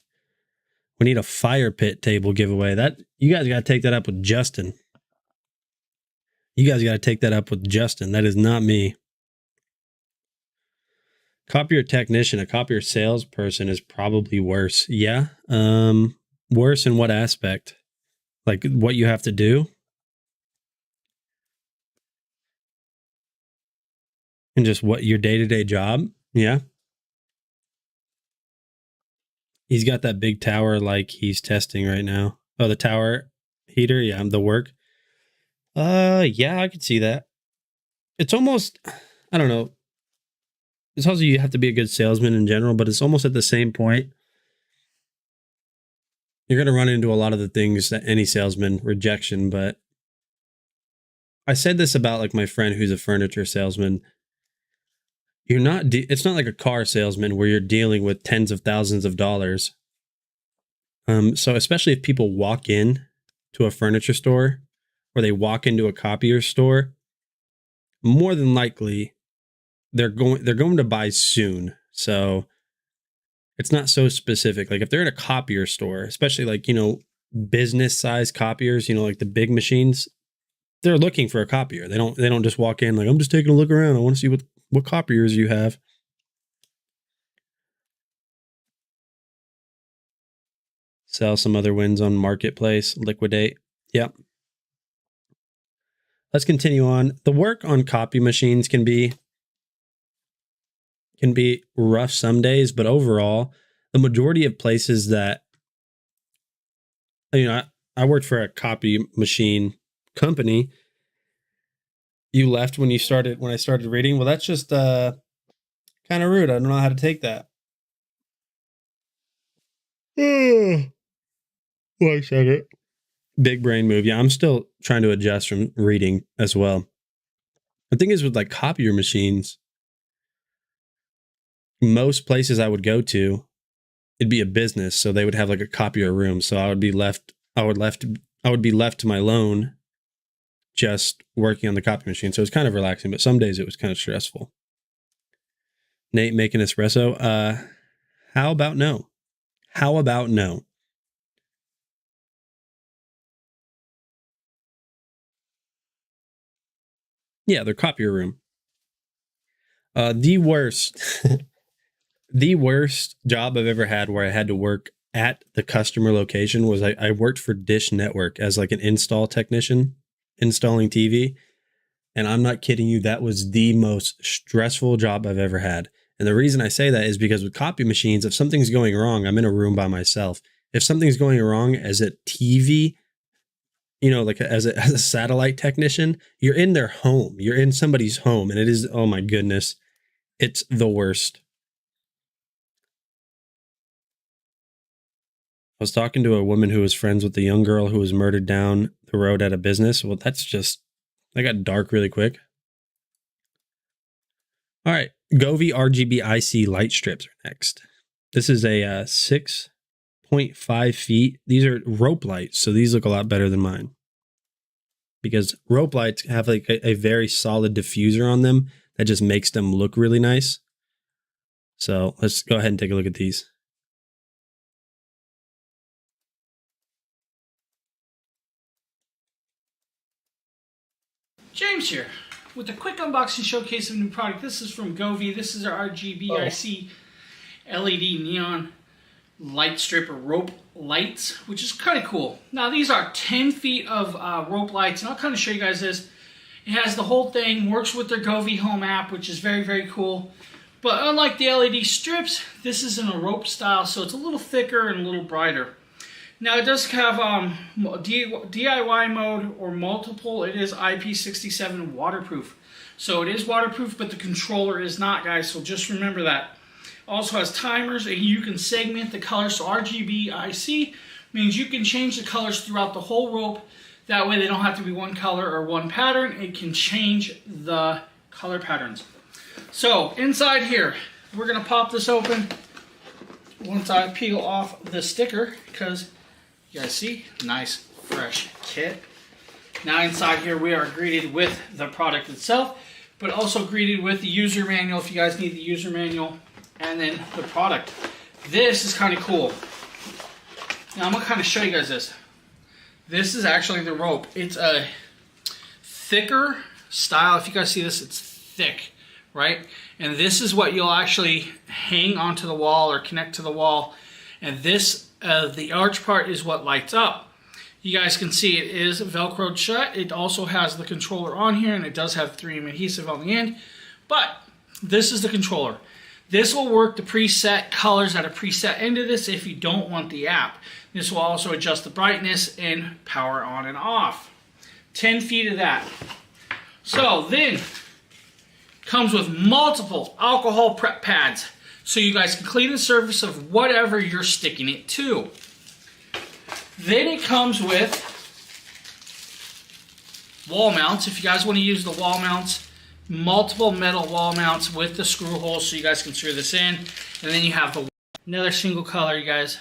We need a fire pit table giveaway. That you guys got to take that up with Justin. You guys got to take that up with Justin. That is not me. Copier technician, a copier salesperson is probably worse. Yeah. Worse in what aspect? Like what you have to do? And just what your day-to-day job? Yeah. He's got that big tower like he's testing right now. Oh, the tower heater? Yeah, the work. Yeah, I could see that. It's almost, I don't know. It's also you have to be a good salesman in general, but it's almost at the same point. You're going to run into a lot of the things that any salesman rejection, but I said this about like my friend who's a furniture salesman. You're not, it's not like a car salesman where you're dealing with tens of thousands of dollars. So especially if people walk in to a furniture store or they walk into a copier store, more than likely they're going to buy soon. So it's not so specific. Like if they're in a copier store, especially like, business size copiers, like the big machines, they're looking for a copier. They don't just walk in like, I'm just taking a look around. I want to see what copiers you have. Sell some other wins on marketplace, liquidate. Yep. let's continue on. The work on copy machines can be rough some days, but overall, the majority of places that, I worked for a copy machine company. You left when I started reading. Well, that's just kind of rude. I don't know how to take that. 1 second. Big brain move. Yeah, I'm still trying to adjust from reading as well. The thing is with like copier machines, most places I would go to, it'd be a business, so they would have like a copier room. So I would be left to my lone, just working on the copy machine. So it was kind of relaxing, but some days it was kind of stressful. Nate making espresso. How about no? How about no? Yeah, their copier room. The worst, the worst job I've ever had where I had to work at the customer location was I worked for Dish Network as like an install technician, installing TV. And I'm not kidding you, that was the most stressful job I've ever had. And the reason I say that is because with copy machines, if something's going wrong, I'm in a room by myself. If something's going wrong as a TV, like as a satellite technician, you're in their home. You're in somebody's home, and it is, oh my goodness, it's the worst. I was talking to a woman who was friends with the young girl who was murdered down the road at a business. Well, that got dark really quick. All right, Govee RGB IC light strips are next. This is a 6.5 feet. These are rope lights, so these look a lot better than mine. Because rope lights have like a very solid diffuser on them that just makes them look really nice. So let's go ahead and take a look at these. James here with a quick unboxing showcase of a new product. This is from Govee. This is our RGB IC LED neon light strip or rope lights, which is kind of cool. Now these are 10 feet of rope lights, and I'll kind of show you guys this. It has the whole thing, works with their Govee Home app, which is very, very cool. But unlike the LED strips, this is in a rope style, so it's a little thicker and a little brighter. Now it does have DIY mode or multiple. It is IP67 waterproof. So it is waterproof, but the controller is not, guys, so just remember that. Also has timers, and you can segment the colors. So RGB IC means you can change the colors throughout the whole rope. That way they don't have to be one color or one pattern. It can change the color patterns. So inside here, we're going to pop this open once I peel off the sticker, because you guys see, nice fresh kit. Now inside here we are greeted with the product itself, but also greeted with the user manual if you guys need the user manual, and then the product. This is kind of cool. Now I'm going to kind of show you guys this. This is actually the rope. It's a thicker style. If you guys see this, it's thick, right? And this is what you'll actually hang onto the wall or connect to the wall. And this, the arch part is what lights up. You guys can see it is Velcroed shut. It also has the controller on here, and it does have 3M adhesive on the end. But this is the controller. This will work the preset colors at a preset end of this if you don't want the app. This will also adjust the brightness and power on and off. 10 feet of that. So then comes with multiple alcohol prep pads, so you guys can clean the surface of whatever you're sticking it to. Then it comes with wall mounts. If you guys want to use the wall mounts, multiple metal wall mounts with the screw holes so you guys can screw this in. And then you have the another single color, you guys.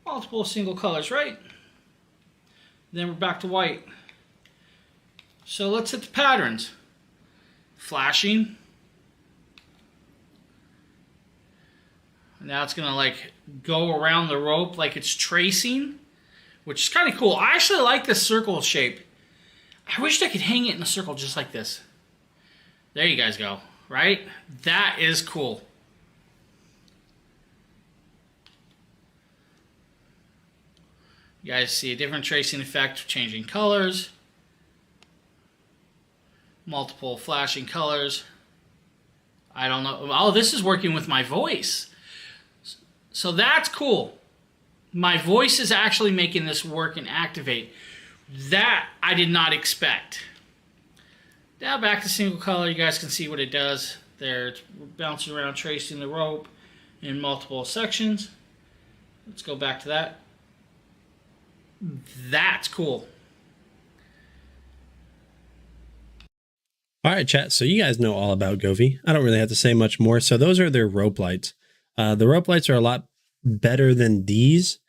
Multiple single colors, right? Then we're back to white. So let's hit the patterns. Flashing. Now it's gonna like go around the rope like it's tracing, which is kind of cool. I actually like this circle shape. I wish I could hang it in a circle just like this. There you guys go, right? That is cool. You guys see a different tracing effect, changing colors. multiple flashing colors. I don't know. Oh, this is working with my voice. So that's cool. My voice is actually making this work and activate. That I did not expect. Now back to single color. You guys can see what it does there. It's bouncing around, tracing the rope in multiple sections. Let's go back to that. That's cool. All right, chat. So you guys know all about Govee. I don't really have to say much more. So those are their rope lights. The rope lights are a lot better than these.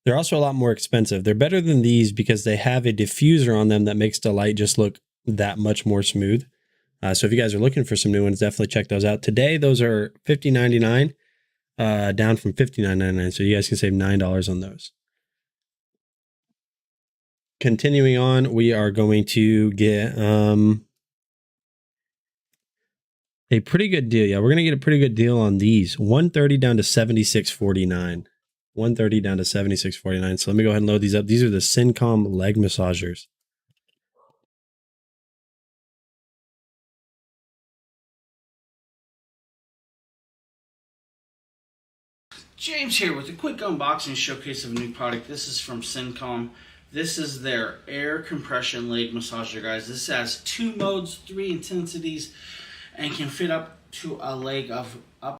They're also a lot more expensive. They're better than these because they have a diffuser on them that makes the light just look that much more smooth. So if you guys are looking for some new ones, definitely check those out. Today, those are $50.99, down from $59.99. So you guys can save $9 on those. Continuing on, we are going to get a pretty good deal. Yeah, we're going to get a pretty good deal on these. $130 down to $76.49. $130 down to $76.49. So let me go ahead and load these up. These are the Syncom leg massagers. James here with a quick unboxing showcase of a new product. This is from Syncom. This is their air compression leg massager, guys. This has 2 modes, 3 intensities, and can fit up to a leg of up